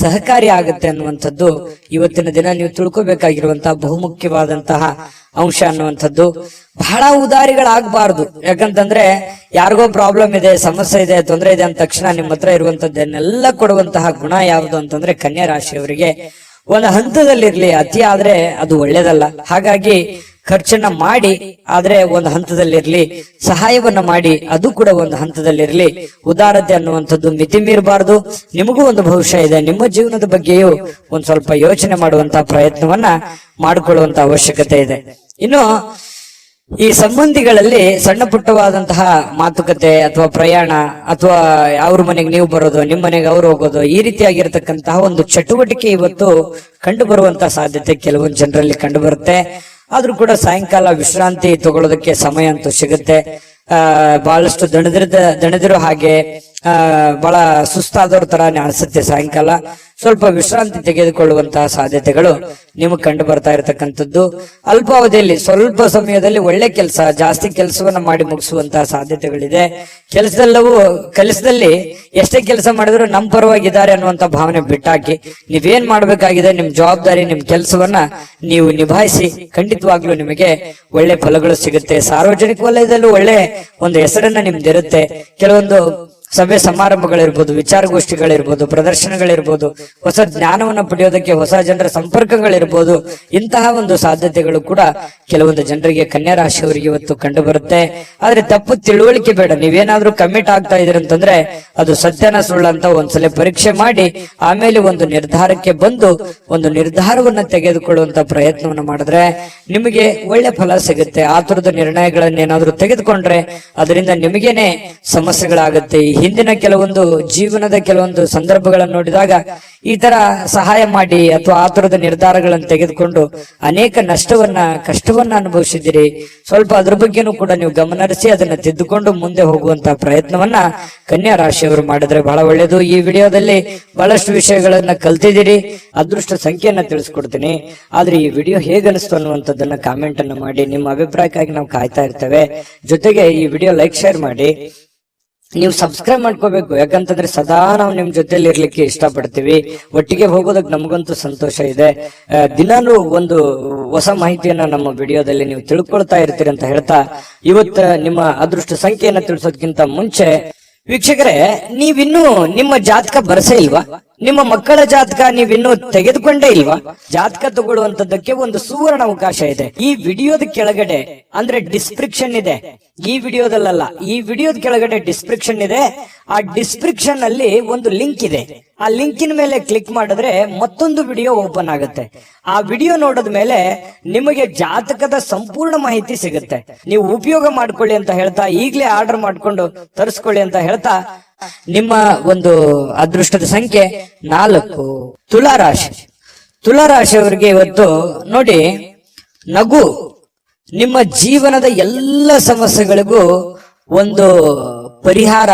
ಸಹಕಾರಿ ಆಗುತ್ತೆ ಅನ್ನುವಂಥದ್ದು ಇವತ್ತಿನ ದಿನ ನೀವು ತಿಳ್ಕೊಬೇಕಾಗಿರುವಂತಹ ಬಹುಮುಖ್ಯವಾದಂತಹ ಅಂಶ ಅನ್ನುವಂಥದ್ದು. ಬಹಳ ಉದಾರಿಗಳಾಗಬಾರ್ದು. ಯಾಕಂತಂದ್ರೆ ಯಾರಿಗೋ ಪ್ರಾಬ್ಲಮ್ ಇದೆ, ಸಮಸ್ಯೆ ಇದೆ, ತೊಂದರೆ ಇದೆ ಅಂದ ತಕ್ಷಣ ನಿಮ್ಮ ಹತ್ರ ಇರುವಂತದ್ದನ್ನೆಲ್ಲ ಕೊಡುವಂತಹ ಗುಣ ಯಾವುದು ಅಂತಂದ್ರೆ ಕನ್ಯಾ ರಾಶಿಯವರಿಗೆ ಒಂದು ಹಂತದಲ್ಲಿರ್ಲಿ. ಅತಿ ಆದ್ರೆ ಅದು ಒಳ್ಳೇದಲ್ಲ. ಹಾಗಾಗಿ ಖರ್ಚನ್ನ ಮಾಡಿ, ಆದ್ರೆ ಒಂದು ಹಂತದಲ್ಲಿರ್ಲಿ. ಸಹಾಯವನ್ನ ಮಾಡಿ, ಅದು ಕೂಡ ಒಂದು ಹಂತದಲ್ಲಿರ್ಲಿ. ಉದಾರತೆ ಅನ್ನುವಂಥದ್ದು ಮಿತಿ ಮೀರಬಾರ್ದು. ನಿಮಗೂ ಒಂದು ಭವಿಷ್ಯ ಇದೆ. ನಿಮ್ಮ ಜೀವನದ ಬಗ್ಗೆಯೂ ಒಂದ್ ಸ್ವಲ್ಪ ಯೋಚನೆ ಮಾಡುವಂತಹ ಪ್ರಯತ್ನವನ್ನ ಮಾಡಿಕೊಳ್ಳುವಂತ ಅವಶ್ಯಕತೆ ಇದೆ. ಇನ್ನು ಈ ಸಂಬಂಧಿಗಳಲ್ಲಿ ಸಣ್ಣ ಪುಟ್ಟವಾದಂತಹ ಮಾತುಕತೆ ಅಥವಾ ಪ್ರಯಾಣ, ಅಥವಾ ಅವ್ರ ಮನೆಗೆ ನೀವು ಬರೋದು, ನಿಮ್ಮ ಮನೆಗೆ ಅವ್ರು ಹೋಗೋದು, ಈ ರೀತಿಯಾಗಿರ್ತಕ್ಕಂತಹ ಒಂದು ಚಟುವಟಿಕೆ ಇವತ್ತು ಕಂಡು ಬರುವಂತಹ ಸಾಧ್ಯತೆ ಕೆಲವೊಂದು ಜನರಲ್ಲಿ ಕಂಡು ಬರುತ್ತೆ. ಆದ್ರೂ ಕೂಡ ಸಾಯಂಕಾಲ ವಿಶ್ರಾಂತಿ ತಗೊಳ್ಳೋದಕ್ಕೆ ಸಮಯ ಅಂತೂ ಸಿಗುತ್ತೆ. ಬಹಳಷ್ಟು ದಣಿದಿರೋ ಹಾಗೆ ಬಹಳ ಸುಸ್ತಾದವ್ರ ತರ ಅನಿಸುತ್ತೆ. ಸಾಯಂಕಾಲ ಸ್ವಲ್ಪ ವಿಶ್ರಾಂತಿ ತೆಗೆದುಕೊಳ್ಳುವಂತಹ ಸಾಧ್ಯತೆಗಳು ನಿಮಗೆ ಕಂಡು ಬರ್ತಾ ಇರತಕ್ಕಂಥದ್ದು. ಅಲ್ಪಾವಧಿಯಲ್ಲಿ ಸ್ವಲ್ಪ ಸಮಯದಲ್ಲಿ ಒಳ್ಳೆ ಕೆಲಸ, ಜಾಸ್ತಿ ಕೆಲಸವನ್ನ ಮಾಡಿ ಮುಗಿಸುವಂತಹ ಸಾಧ್ಯತೆಗಳಿದೆ. ಕೆಲಸದಲ್ಲಿ ಎಷ್ಟೇ ಕೆಲಸ ಮಾಡಿದ್ರು ನಮ್ಮ ಪರವಾಗಿದ್ದಾರೆ ಅನ್ನುವಂತ ಭಾವನೆ ಬಿಟ್ಟಾಕಿ ನೀವೇನ್ ಮಾಡ್ಬೇಕಾಗಿದೆ, ನಿಮ್ ಜವಾಬ್ದಾರಿ, ನಿಮ್ ಕೆಲಸವನ್ನ ನೀವು ನಿಭಾಯಿಸಿ ಖಂಡಿತವಾಗ್ಲೂ ನಿಮಗೆ ಒಳ್ಳೆ ಫಲಗಳು ಸಿಗುತ್ತೆ. ಸಾರ್ವಜನಿಕ ವಲಯದಲ್ಲೂ ಒಳ್ಳೆ ಒಂದು ಹೆಸರನ್ನ ನಿಮ್ದಿರುತ್ತೆ. ಕೆಲವೊಂದು ಸಭೆ ಸಮಾರಂಭಗಳಿರ್ಬೋದು, ವಿಚಾರಗೋಷ್ಠಿಗಳಿರ್ಬೋದು, ಪ್ರದರ್ಶನಗಳಿರ್ಬೋದು, ಹೊಸ ಜ್ಞಾನವನ್ನು ಪಡೆಯೋದಕ್ಕೆ ಹೊಸ ಜನರ ಸಂಪರ್ಕಗಳಿರ್ಬೋದು, ಇಂತಹ ಒಂದು ಸಾಧ್ಯತೆಗಳು ಕೂಡ ಕೆಲವೊಂದು ಜನರಿಗೆ, ಕನ್ಯಾ ರಾಶಿಯವರಿಗೆ ಇವತ್ತು ಕಂಡು ಬರುತ್ತೆ. ಆದ್ರೆ ತಪ್ಪು ತಿಳುವಳಿಕೆ ಬೇಡ. ನೀವೇನಾದ್ರೂ ಕಮಿಟ್ ಆಗ್ತಾ ಇದ್ರಿ ಅಂತಂದ್ರೆ ಅದು ಸತ್ಯನ ಸುಳ್ಳು ಅಂತ ಒಂದ್ಸಲ ಪರೀಕ್ಷೆ ಮಾಡಿ ಆಮೇಲೆ ಒಂದು ನಿರ್ಧಾರಕ್ಕೆ ಬಂದು ಒಂದು ನಿರ್ಧಾರವನ್ನ ತೆಗೆದುಕೊಳ್ಳುವಂತ ಪ್ರಯತ್ನವನ್ನ ಮಾಡಿದ್ರೆ ನಿಮಗೆ ಒಳ್ಳೆ ಫಲ ಸಿಗುತ್ತೆ. ಆತುರದ ನಿರ್ಣಯಗಳನ್ನೇನಾದ್ರೂ ತೆಗೆದುಕೊಂಡ್ರೆ ಅದರಿಂದ ನಿಮಗೇನೆ ಸಮಸ್ಯೆಗಳಾಗುತ್ತೆ. ಹಿಂದಿನ ಕೆಲವೊಂದು ಜೀವನದ ಕೆಲವೊಂದು ಸಂದರ್ಭಗಳನ್ನು ನೋಡಿದಾಗ ಈ ತರ ಸಹಾಯ ಮಾಡಿ ಅಥವಾ ಆತುರದ ನಿರ್ಧಾರಗಳನ್ನು ತೆಗೆದುಕೊಂಡು ಅನೇಕ ನಷ್ಟವನ್ನ, ಕಷ್ಟವನ್ನ ಅನುಭವಿಸಿದ್ದೀರಿ. ಸ್ವಲ್ಪ ಅದ್ರ ಬಗ್ಗೆನೂ ಕೂಡ ನೀವು ಗಮನಹರಿಸಿ ಅದನ್ನ ತಿದ್ದುಕೊಂಡು ಮುಂದೆ ಹೋಗುವಂತಹ ಪ್ರಯತ್ನವನ್ನ ಕನ್ಯಾ ರಾಶಿಯವರು ಮಾಡಿದ್ರೆ ಬಹಳ ಒಳ್ಳೆಯದು. ಈ ವಿಡಿಯೋದಲ್ಲಿ ಬಹಳಷ್ಟು ವಿಷಯಗಳನ್ನ ಕಲ್ತಿದ್ದೀರಿ. ಅದೃಷ್ಟ ಸಂಖ್ಯೆಯನ್ನ ತಿಳಿಸ್ಕೊಡ್ತೀನಿ. ಆದ್ರೆ ಈ ವಿಡಿಯೋ ಹೇಗನಿಸ್ತು ಅನ್ನುವಂಥದ್ದನ್ನ ಕಾಮೆಂಟ್ ಅನ್ನ ಮಾಡಿ. ನಿಮ್ಮ ಅಭಿಪ್ರಾಯಕ್ಕಾಗಿ ನಾವು ಕಾಯ್ತಾ ಇರ್ತೇವೆ. ಜೊತೆಗೆ ಈ ವಿಡಿಯೋ ಲೈಕ್, ಶೇರ್ ಮಾಡಿ. ನೀವು ಸಬ್ಸ್ಕ್ರೈಬ್ ಮಾಡ್ಕೋಬೇಕು. ಯಾಕಂತಂದ್ರೆ ಸದಾ ನಾವು ನಿಮ್ ಜೊತೆಲಿ ಇರ್ಲಿಕ್ಕೆ ಇಷ್ಟಪಡ್ತೀವಿ. ಒಟ್ಟಿಗೆ ಹೋಗೋದಕ್ಕೆ ನಮಗಂತೂ ಸಂತೋಷ ಇದೆ. ದಿನಾನು ಒಂದು ಹೊಸ ಮಾಹಿತಿಯನ್ನ ನಮ್ಮ ವಿಡಿಯೋದಲ್ಲಿ ನೀವು ತಿಳ್ಕೊಳ್ತಾ ಇರ್ತೀರಿ ಅಂತ ಹೇಳ್ತಾ, ಇವತ್ತು ನಿಮ್ಮ ಅದೃಷ್ಟ ಸಂಖ್ಯೆಯನ್ನ ತಿಳಿಸೋದಕ್ಕಿಂತ ಮುಂಚೆ ವೀಕ್ಷಕರೇ, ನೀವಿನ್ನೂ ನಿಮ್ಮ ಜಾತಕ ಬರಸೇ ಇಲ್ವಾ? ನಿಮ್ಮ ಮಕ್ಕಳ ಜಾತಕ ನೀವಿನ್ನೂ ತೆಗೆದುಕೊಂಡೇ ಇಲ್ವಾ? ಜಾತಕ ತಗೊಳ್ಳುವಂತದ್ದಕ್ಕೆ ಒಂದು ಸುವರ್ಣ ಅವಕಾಶ ಇದೆ. ಈ ವಿಡಿಯೋದ ಕೆಳಗಡೆ ಅಂದ್ರೆ ಡಿಸ್ಕ್ರಿಪ್ಷನ್ ಇದೆ. ಈ ವಿಡಿಯೋದಲ್ಲ, ಈ ವಿಡಿಯೋದ ಕೆಳಗಡೆ ಡಿಸ್ಕ್ರಿಪ್ಷನ್ ಇದೆ. ಆ ಡಿಸ್ಕ್ರಿಪ್ಷನ್ ಅಲ್ಲಿ ಒಂದು ಲಿಂಕ್ ಇದೆ. ಆ ಲಿಂಕಿನ ಮೇಲೆ ಕ್ಲಿಕ್ ಮಾಡಿದ್ರೆ ಮತ್ತೊಂದು ವಿಡಿಯೋ ಓಪನ್ ಆಗುತ್ತೆ. ಆ ವಿಡಿಯೋ ನೋಡಿದ ಮೇಲೆ ನಿಮಗೆ ಜಾತಕದ ಸಂಪೂರ್ಣ ಮಾಹಿತಿ ಸಿಗುತ್ತೆ. ನೀವು ಉಪಯೋಗ ಮಾಡ್ಕೊಳ್ಳಿ ಅಂತ ಹೇಳ್ತಾ, ಈಗಲೇ ಆರ್ಡರ್ ಮಾಡ್ಕೊಂಡು ತರಿಸ್ಕೊಳ್ಳಿ ಅಂತ ಹೇಳ್ತಾ, ನಿಮ್ಮ ಒಂದು ಅದೃಷ್ಟದ ಸಂಖ್ಯೆ 4. ತುಲಾರಾಶಿ. ತುಲಾರಾಶಿಯವರಿಗೆ ಇವತ್ತು ನೋಡಿ, ನಗು ನಿಮ್ಮ ಜೀವನದ ಎಲ್ಲ ಸಮಸ್ಯೆಗಳಿಗೂ ಒಂದು ಪರಿಹಾರ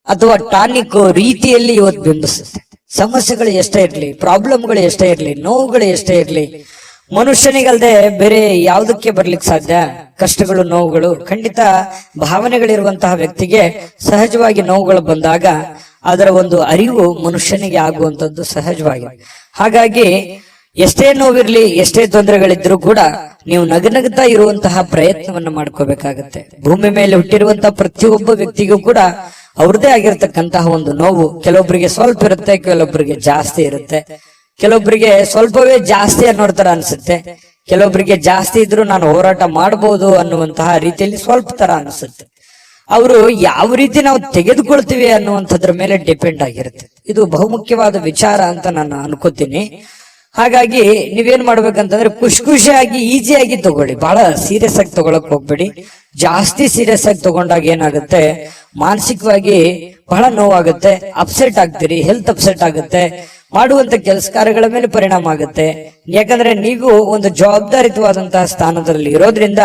ಅಥವಾ ಟಾನಿಕ್ ರೀತಿಯಲ್ಲಿ ಇವತ್ತು ಬಿಂಬಿಸುತ್ತೆ. ಸಮಸ್ಯೆಗಳು ಎಷ್ಟೇ ಇರ್ಲಿ, ಪ್ರಾಬ್ಲಮ್ಗಳು ಎಷ್ಟೇ ಇರ್ಲಿ, ನೋವುಗಳು ಎಷ್ಟೇ ಇರ್ಲಿ, ಮನುಷ್ಯನಿಗಲ್ದೆ ಬೇರೆ ಯಾವುದಕ್ಕೆ ಬರ್ಲಿಕ್ಕೆ ಸಾಧ್ಯ? ಕಷ್ಟಗಳು, ನೋವುಗಳು. ಖಂಡಿತ ಭಾವನೆಗಳಿರುವಂತಹ ವ್ಯಕ್ತಿಗೆ ಸಹಜವಾಗಿ ನೋವುಗಳು ಬಂದಾಗ ಅದರ ಒಂದು ಅರಿವು ಮನುಷ್ಯನಿಗೆ ಆಗುವಂತದ್ದು ಸಹಜವಾಗಿ. ಹಾಗಾಗಿ ಎಷ್ಟೇ ನೋವಿರ್ಲಿ, ಎಷ್ಟೇ ತೊಂದರೆಗಳಿದ್ರು ಕೂಡ ನೀವು ನಗನಗ್ತಾ ಇರುವಂತಹ ಪ್ರಯತ್ನವನ್ನು ಮಾಡ್ಕೋಬೇಕಾಗತ್ತೆ. ಭೂಮಿ ಮೇಲೆ ಹುಟ್ಟಿರುವಂತಹ ಪ್ರತಿಯೊಬ್ಬ ವ್ಯಕ್ತಿಗೂ ಕೂಡ ಅವ್ರದೇ ಆಗಿರತಕ್ಕಂತಹ ಒಂದು ನೋವು ಕೆಲವೊಬ್ಬರಿಗೆ ಸ್ವಲ್ಪ ಇರುತ್ತೆ, ಕೆಲವೊಬ್ಬರಿಗೆ ಜಾಸ್ತಿ ಇರುತ್ತೆ. ಕೆಲವೊಬ್ಬರಿಗೆ ಸ್ವಲ್ಪವೇ ಜಾಸ್ತಿ ಅನ್ನೋ ತರ ಅನ್ಸುತ್ತೆ, ಕೆಲವೊಬ್ಬರಿಗೆ ಜಾಸ್ತಿ ಇದ್ರು ನಾನು ಹೋರಾಟ ಮಾಡಬಹುದು ಅನ್ನುವಂತಹ ರೀತಿಯಲ್ಲಿ ಸ್ವಲ್ಪ ತರ ಅನ್ಸುತ್ತೆ. ಅವರು ಯಾವ ರೀತಿ ನಾವು ತೆಗೆದುಕೊಳ್ತೀವಿ ಅನ್ನುವಂಥದ್ರ ಮೇಲೆ ಡಿಪೆಂಡ್ ಆಗಿರುತ್ತೆ. ಇದು ಬಹುಮುಖ್ಯವಾದ ವಿಚಾರ ಅಂತ ನಾನು ಅನ್ಕೋತೀನಿ. ಹಾಗಾಗಿ ನೀವೇನ್ ಮಾಡ್ಬೇಕಂತಂದ್ರೆ ಖುಷಿಯಾಗಿ ಈಸಿಯಾಗಿ ತಗೊಳ್ಳಿ. ಬಹಳ ಸೀರಿಯಸ್ ಆಗಿ ತಗೊಳಕ್ ಹೋಗ್ಬೇಡಿ. ಜಾಸ್ತಿ ಸೀರಿಯಸ್ ಆಗಿ ತಗೊಂಡಾಗ ಏನಾಗುತ್ತೆ, ಮಾನಸಿಕವಾಗಿ ಬಹಳ ನೋವಾಗುತ್ತೆ, ಅಪ್ಸೆಟ್ ಆಗ್ತೀರಿ, ಹೆಲ್ತ್ ಅಪ್ಸೆಟ್ ಆಗುತ್ತೆ, ಮಾಡುವಂತ ಕೆಲಸ ಕಾರ್ಯಗಳ ಮೇಲೆ ಪರಿಣಾಮ ಆಗುತ್ತೆ. ಯಾಕಂದ್ರೆ ನೀವು ಒಂದು ಜವಾಬ್ದಾರಿತವಾದಂತಹ ಸ್ಥಾನದಲ್ಲಿ ಇರೋದ್ರಿಂದ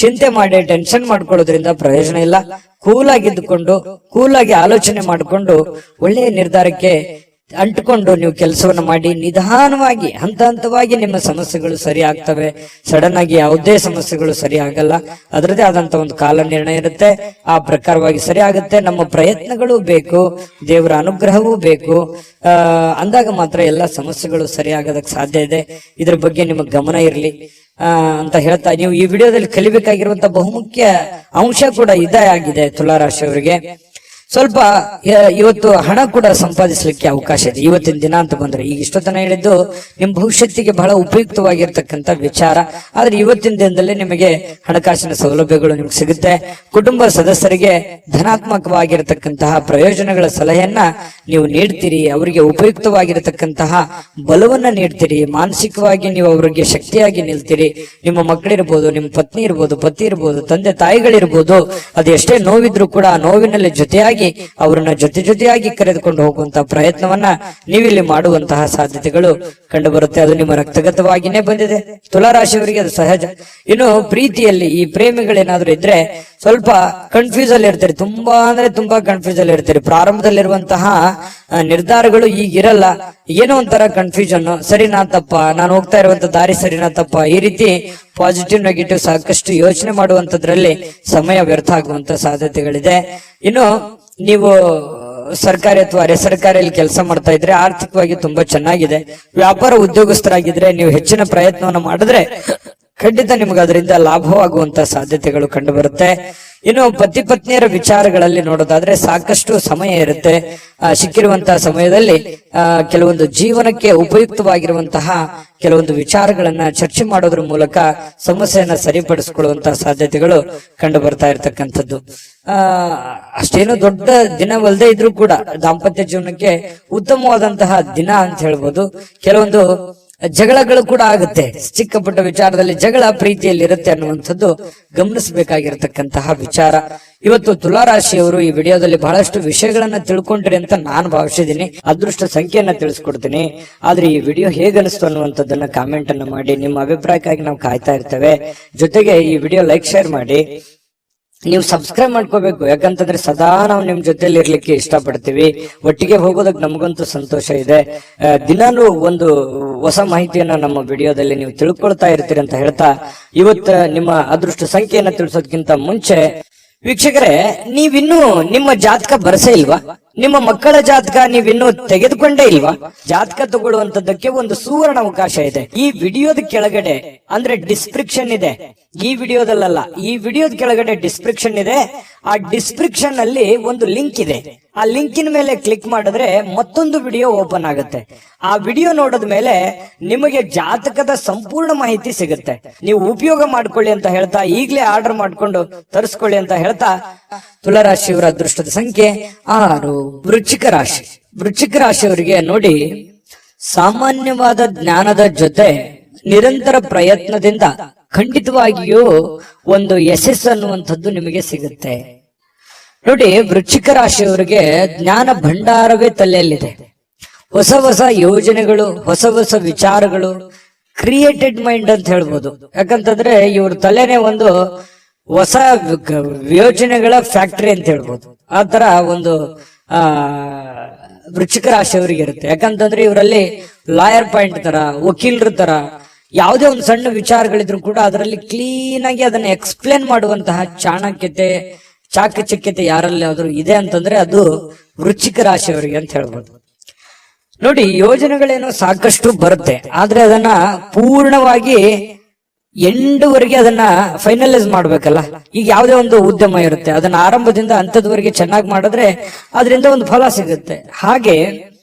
ಚಿಂತೆ ಮಾಡಿ ಟೆನ್ಷನ್ ಮಾಡ್ಕೊಳ್ಳೋದ್ರಿಂದ ಪ್ರಯೋಜನ ಇಲ್ಲ. ಕೂಲಾಗಿದ್ದುಕೊಂಡು, ಕೂಲಾಗಿ ಆಲೋಚನೆ ಮಾಡಿಕೊಂಡು ಒಳ್ಳೆಯ ನಿರ್ಧಾರಕ್ಕೆ ಅಂಟುಕೊಂಡು ನೀವು ಕೆಲಸವನ್ನ ಮಾಡಿ ನಿಧಾನವಾಗಿ ಹಂತ ಹಂತವಾಗಿ ನಿಮ್ಮ ಸಮಸ್ಯೆಗಳು ಸರಿ ಆಗ್ತವೆ. ಸಡನ್ ಆಗಿ ಯಾವುದೇ ಸಮಸ್ಯೆಗಳು ಸರಿ ಆಗಲ್ಲ. ಅದರದೇ ಆದಂತ ಒಂದು ಕಾಲ ನಿರ್ಣಯ ಇರುತ್ತೆ. ಆ ಪ್ರಕಾರವಾಗಿ ಸರಿ ಆಗುತ್ತೆ. ನಮ್ಮ ಪ್ರಯತ್ನಗಳು ಬೇಕು, ದೇವರ ಅನುಗ್ರಹವೂ ಬೇಕು. ಅಂದಾಗ ಮಾತ್ರ ಎಲ್ಲ ಸಮಸ್ಯೆಗಳು ಸರಿ ಆಗೋದಕ್ಕೆ ಸಾಧ್ಯ ಇದೆ. ಇದ್ರ ಬಗ್ಗೆ ನಿಮಗೆ ಗಮನ ಇರಲಿ ಅಂತ ಹೇಳ್ತಾ, ನೀವು ಈ ವಿಡಿಯೋದಲ್ಲಿ ಕಲಿಬೇಕಾಗಿರುವಂತ ಬಹುಮುಖ್ಯ ಅಂಶ ಕೂಡ ಇದೇ ಆಗಿದೆ. ತುಲಾರಾಶಿಯವರಿಗೆ ಸ್ವಲ್ಪ ಇವತ್ತು ಹಣ ಕೂಡ ಸಂಪಾದಿಸಲಿಕ್ಕೆ ಅವಕಾಶ ಇದೆ ಇವತ್ತಿನ ದಿನ ಅಂತ ಬಂದ್ರೆ. ಈಗ ಇಷ್ಟೊತ್ತನ ಹೇಳಿದ್ದು ನಿಮ್ ಭವಿಷ್ಯತ್ತಿಗೆ ಬಹಳ ಉಪಯುಕ್ತವಾಗಿರ್ತಕ್ಕಂಥ ವಿಚಾರ. ಆದ್ರೆ ಇವತ್ತಿನ ದಿನದಲ್ಲಿ ನಿಮಗೆ ಹಣಕಾಸಿನ ಸೌಲಭ್ಯಗಳು ನಿಮ್ಗೆ ಸಿಗುತ್ತೆ. ಕುಟುಂಬ ಸದಸ್ಯರಿಗೆ ಧನಾತ್ಮಕವಾಗಿರತಕ್ಕಂತಹ ಪ್ರಯೋಜನಗಳ ಸಲಹೆಯನ್ನ ನೀವು ನೀಡ್ತೀರಿ. ಅವರಿಗೆ ಉಪಯುಕ್ತವಾಗಿರತಕ್ಕಂತಹ ಬಲವನ್ನ ನೀಡ್ತೀರಿ. ಮಾನಸಿಕವಾಗಿ ನೀವು ಅವರಿಗೆ ಶಕ್ತಿಯಾಗಿ ನಿಲ್ತೀರಿ. ನಿಮ್ಮ ಮಕ್ಕಳಿರ್ಬೋದು, ನಿಮ್ಮ ಪತ್ನಿ ಇರ್ಬೋದು, ಪತಿ ಇರ್ಬೋದು, ತಂದೆ ತಾಯಿಗಳಿರ್ಬೋದು, ಅದು ಎಷ್ಟೇ ನೋವಿದ್ರು ಕೂಡ ಆ ನೋವಿನಲ್ಲಿ ಜೊತೆಯಾಗಿ ಜೊತೆಯಾಗಿ ಅವರನ್ನ ಜೊತೆಯಾಗಿ ಕರೆದುಕೊಂಡು ಹೋಗುವಂತಹ ಪ್ರಯತ್ನವನ್ನ ನೀವಿಲ್ಲಿ ಮಾಡುವಂತಹ ಸಾಧ್ಯತೆಗಳು ಕಂಡು ಬರುತ್ತೆ. ಅದು ನಿಮ್ಮ ರಕ್ತಗತವಾಗಿನೇ ಬಂದಿದೆ. ತುಲಾರಾಶಿಯವರಿಗೆ ಅದು ಸಹಜ. ಇನ್ನು ಪ್ರೀತಿಯಲ್ಲಿ ಈ ಪ್ರೇಮಿಗಳೇನಾದ್ರೂ ಇದ್ರೆ ಸ್ವಲ್ಪ ಕನ್ಫ್ಯೂಸ್ ಅಲ್ಲಿ ಇರ್ತಾರೆ, ತುಂಬಾ ಅಂದ್ರೆ ತುಂಬಾ ಕನ್ಫ್ಯೂಸ್ ಅಲ್ಲಿ ಇರ್ತಾರೆ. ಪ್ರಾರಂಭದಲ್ಲಿರುವಂತಹ ನಿರ್ಧಾರಗಳು ಈಗಿರಲ್ಲ, ಏನೋ ಒಂಥರ ಕನ್ಫ್ಯೂಷನ್, ಸರಿನಾ ತಪ್ಪ, ನಾನು ಹೋಗ್ತಾ ಇರುವಂತ ದಾರಿ ಸರಿನಾ ತಪ್ಪ, ಈ ರೀತಿ ಪಾಸಿಟಿವ್ ನೆಗೆಟಿವ್ ಸಾಕಷ್ಟು ಯೋಚನೆ ಮಾಡುವಂತದ್ರಲ್ಲಿ ಸಮಯ ವ್ಯರ್ಥ ಆಗುವಂತ ಸಾಧ್ಯತೆಗಳಿದೆ. ಇನ್ನು ನೀವು ಸರ್ಕಾರಿ ಅಥವಾ ಅರೆ ಸರ್ಕಾರಿಯಲ್ಲಿ ಕೆಲಸ ಮಾಡ್ತಾ ಇದ್ರೆ ಆರ್ಥಿಕವಾಗಿ ತುಂಬಾ ಚೆನ್ನಾಗಿದೆ. ವ್ಯಾಪಾರ ಉದ್ಯೋಗಸ್ಥರಾಗಿದ್ರೆ ನೀವು ಹೆಚ್ಚಿನ ಪ್ರಯತ್ನವನ್ನು ಮಾಡಿದ್ರೆ ಖಂಡಿತ ನಿಮ್ಗೆ ಅದರಿಂದ ಲಾಭವಾಗುವಂತ ಸಾಧ್ಯತೆಗಳು ಕಂಡು ಬರುತ್ತೆ. ಇನ್ನು ಪತಿ ಪತ್ನಿಯರ ವಿಚಾರಗಳಲ್ಲಿ ನೋಡೋದಾದ್ರೆ ಸಾಕಷ್ಟು ಸಮಯ ಇರುತ್ತೆ. ಸಿಕ್ಕಿರುವಂತಹ ಸಮಯದಲ್ಲಿ ಕೆಲವೊಂದು ಜೀವನಕ್ಕೆ ಉಪಯುಕ್ತವಾಗಿರುವಂತಹ ಕೆಲವೊಂದು ವಿಚಾರಗಳನ್ನ ಚರ್ಚೆ ಮಾಡೋದ್ರ ಮೂಲಕ ಸಮಸ್ಯೆಯನ್ನ ಸರಿಪಡಿಸಿಕೊಳ್ಳುವಂತಹ ಸಾಧ್ಯತೆಗಳು ಕಂಡು ಬರ್ತಾ ಇರ್ತಕ್ಕಂಥದ್ದು. ಅಷ್ಟೇನು ದೊಡ್ಡ ದಿನವಲ್ಲದೆ ಇದ್ರೂ ಕೂಡ ದಾಂಪತ್ಯ ಜೀವನಕ್ಕೆ ಉತ್ತಮವಾದಂತಹ ದಿನ ಅಂತ ಹೇಳ್ಬೋದು. ಕೆಲವೊಂದು ಜಗಳಗಳು ಕೂಡ ಆಗುತ್ತೆ, ಚಿಕ್ಕ ಪುಟ್ಟ ವಿಚಾರದಲ್ಲಿ ಜಗಳ ಪ್ರೀತಿಯಲ್ಲಿ ಇರುತ್ತೆ ಅನ್ನುವಂಥದ್ದು ಗಮನಿಸಬೇಕಾಗಿರತಕ್ಕಂತಹ ವಿಚಾರ. ಇವತ್ತು ತುಲಾರಾಶಿಯವರು ಈ ವಿಡಿಯೋದಲ್ಲಿ ಬಹಳಷ್ಟು ವಿಷಯಗಳನ್ನ ತಿಳ್ಕೊಂಡ್ರಿ ಅಂತ ನಾನು ಭಾವಿಸಿದ್ದೀನಿ. ಅದೃಷ್ಟ ಸಂಖ್ಯೆಯನ್ನ ತಿಳಿಸ್ಕೊಡ್ತೀನಿ. ಆದ್ರೆ ಈ ವಿಡಿಯೋ ಹೇಗನಿಸ್ತು ಅನ್ನುವಂಥದ್ದನ್ನ ಕಾಮೆಂಟ್ ಅನ್ನ ಮಾಡಿ. ನಿಮ್ಮ ಅಭಿಪ್ರಾಯಕ್ಕಾಗಿ ನಾವು ಕಾಯ್ತಾ ಇರ್ತೇವೆ. ಜೊತೆಗೆ ಈ ವಿಡಿಯೋ ಲೈಕ್ ಶೇರ್ ಮಾಡಿ. ನೀವು ಸಬ್ಸ್ಕ್ರೈಬ್ ಮಾಡ್ಕೋಬೇಕು, ಯಾಕಂತಂದ್ರೆ ಸದಾ ನಾವು ನಿಮ್ ಜೊತೆಲಿ ಇರ್ಲಿಕ್ಕೆ ಇಷ್ಟಪಡ್ತೀವಿ. ಒಟ್ಟಿಗೆ ಹೋಗೋದಕ್ಕೆ ನಮಗಂತೂ ಸಂತೋಷ ಇದೆ. ದಿನಾನು ಒಂದು ಹೊಸ ಮಾಹಿತಿಯನ್ನ ನಮ್ಮ ವಿಡಿಯೋದಲ್ಲಿ ನೀವು ತಿಳ್ಕೊಳ್ತಾ ಇರ್ತೀರಿ ಅಂತ ಹೇಳ್ತಾ, ಇವತ್ತು ನಿಮ್ಮ ಅದೃಷ್ಟ ಸಂಖ್ಯೆಯನ್ನ ತಿಳಿಸೋದಕ್ಕಿಂತ ಮುಂಚೆ ವೀಕ್ಷಕರೇ, ನೀವಿನ್ನೂ ನಿಮ್ಮ ಜಾತಕ ಬರಸೇ ಇಲ್ವಾ? ನಿಮ್ಮ ಮಕ್ಕಳ ಜಾತಕ ನೀವಿನ್ನೂ ತೆಗೆದುಕೊಂಡೇ ಇಲ್ವಾ? ಜಾತಕ ತಗೊಳ್ಳುವಂತದ್ದಕ್ಕೆ ಒಂದು ಸುವರ್ಣ ಅವಕಾಶ ಇದೆ. ಈ ವಿಡಿಯೋದ ಕೆಳಗಡೆ ಅಂದ್ರೆ ಡಿಸ್ಕ್ರಿಪ್ಷನ್ ಇದೆ, ಈ ವಿಡಿಯೋದಲ್ಲ, ಈ ವಿಡಿಯೋದ ಕೆಳಗಡೆ ಡಿಸ್ಕ್ರಿಪ್ಷನ್ ಇದೆ. ಆ ಡಿಸ್ಕ್ರಿಪ್ಷನ್ ಅಲ್ಲಿ ಒಂದು ಲಿಂಕ್ ಇದೆ. ಆ ಲಿಂಕಿನ ಮೇಲೆ ಕ್ಲಿಕ್ ಮಾಡಿದ್ರೆ ಮತ್ತೊಂದು ವಿಡಿಯೋ ಓಪನ್ ಆಗುತ್ತೆ. ಆ ವಿಡಿಯೋ ನೋಡಿದ ಮೇಲೆ ನಿಮಗೆ ಜಾತಕದ ಸಂಪೂರ್ಣ ಮಾಹಿತಿ ಸಿಗುತ್ತೆ. ನೀವು ಉಪಯೋಗ ಮಾಡ್ಕೊಳ್ಳಿ ಅಂತ ಹೇಳ್ತಾ, ಈಗಲೇ ಆರ್ಡರ್ ಮಾಡ್ಕೊಂಡು ತರಿಸ್ಕೊಳ್ಳಿ ಅಂತ ಹೇಳ್ತಾ, ತುಲಾರಾಶಿಯವರ ಅದೃಷ್ಟದ ಸಂಖ್ಯೆ 6. ವೃಶ್ಚಿಕ ರಾಶಿ. ವೃಶ್ಚಿಕ ರಾಶಿಯವರಿಗೆ ನೋಡಿ, ಸಾಮಾನ್ಯವಾದ ಜ್ಞಾನದ ಜೊತೆ ನಿರಂತರ ಪ್ರಯತ್ನದಿಂದ ಖಂಡಿತವಾಗಿಯೂ ಒಂದು ಯಶಸ್ಸು ಅನ್ನುವಂಥದ್ದು ನಿಮಗೆ ಸಿಗುತ್ತೆ. ನೋಡಿ, ವೃಶ್ಚಿಕ ರಾಶಿಯವರಿಗೆ ಜ್ಞಾನ ಭಂಡಾರವೇ ತಲೆಯಲ್ಲಿದೆ. ಹೊಸ ಹೊಸ ಯೋಜನೆಗಳು, ಹೊಸ ಹೊಸ ವಿಚಾರಗಳು, ಕ್ರಿಯೇಟೆಡ್ ಮೈಂಡ್ ಅಂತ ಹೇಳ್ಬೋದು. ಯಾಕಂತಂದ್ರೆ ಇವ್ರ ತಲೆನೇ ಒಂದು ಹೊಸ ಯೋಜನೆಗಳ ಫ್ಯಾಕ್ಟರಿ ಅಂತ ಹೇಳ್ಬೋದು. ಆ ತರ ಒಂದು ವೃಶ್ಚಿಕ ರಾಶಿಯವರಿಗೆ ಇರುತ್ತೆ. ಯಾಕಂತಂದ್ರೆ ಇವರಲ್ಲಿ ಲಾಯರ್ ಪಾಯಿಂಟ್ ತರ, ವಕೀಲರ ತರ ಯಾವುದೇ ಒಂದು ಸಣ್ಣ ವಿಚಾರಗಳಿದ್ರು ಕೂಡ ಅದರಲ್ಲಿ ಕ್ಲೀನ್ ಆಗಿ ಅದನ್ನ ಎಕ್ಸ್ಪ್ಲೇನ್ ಮಾಡುವಂತಹ ಚಾಣಕ್ಯತೆ, ಚಾಕಚಕ್ಯತೆ ಯಾರಲ್ಲಿ ಆದ್ರೂ ಇದೆ ಅಂತಂದ್ರೆ ಅದು ವೃಶ್ಚಿಕ ರಾಶಿಯವರಿಗೆ ಅಂತ ಹೇಳ್ಬೋದು. ನೋಡಿ, ಯೋಜನೆಗಳೇನೋ ಸಾಕಷ್ಟು ಬರುತ್ತೆ, ಆದ್ರೆ ಅದನ್ನ ಪೂರ್ಣವಾಗಿ ಎಂಡ್ವರೆಗೆ ಅದನ್ನ ಫೈನಲೈಸ್ ಮಾಡ್ಬೇಕಲ್ಲ. ಈಗ ಯಾವುದೇ ಒಂದು ಉದ್ಯಮ ಇರುತ್ತೆ, ಅದನ್ನ ಆರಂಭದಿಂದ ಹಂತದವರೆಗೆ ಚೆನ್ನಾಗಿ ಮಾಡಿದ್ರೆ ಅದರಿಂದ ಒಂದು ಫಲ ಸಿಗುತ್ತೆ. ಹಾಗೆ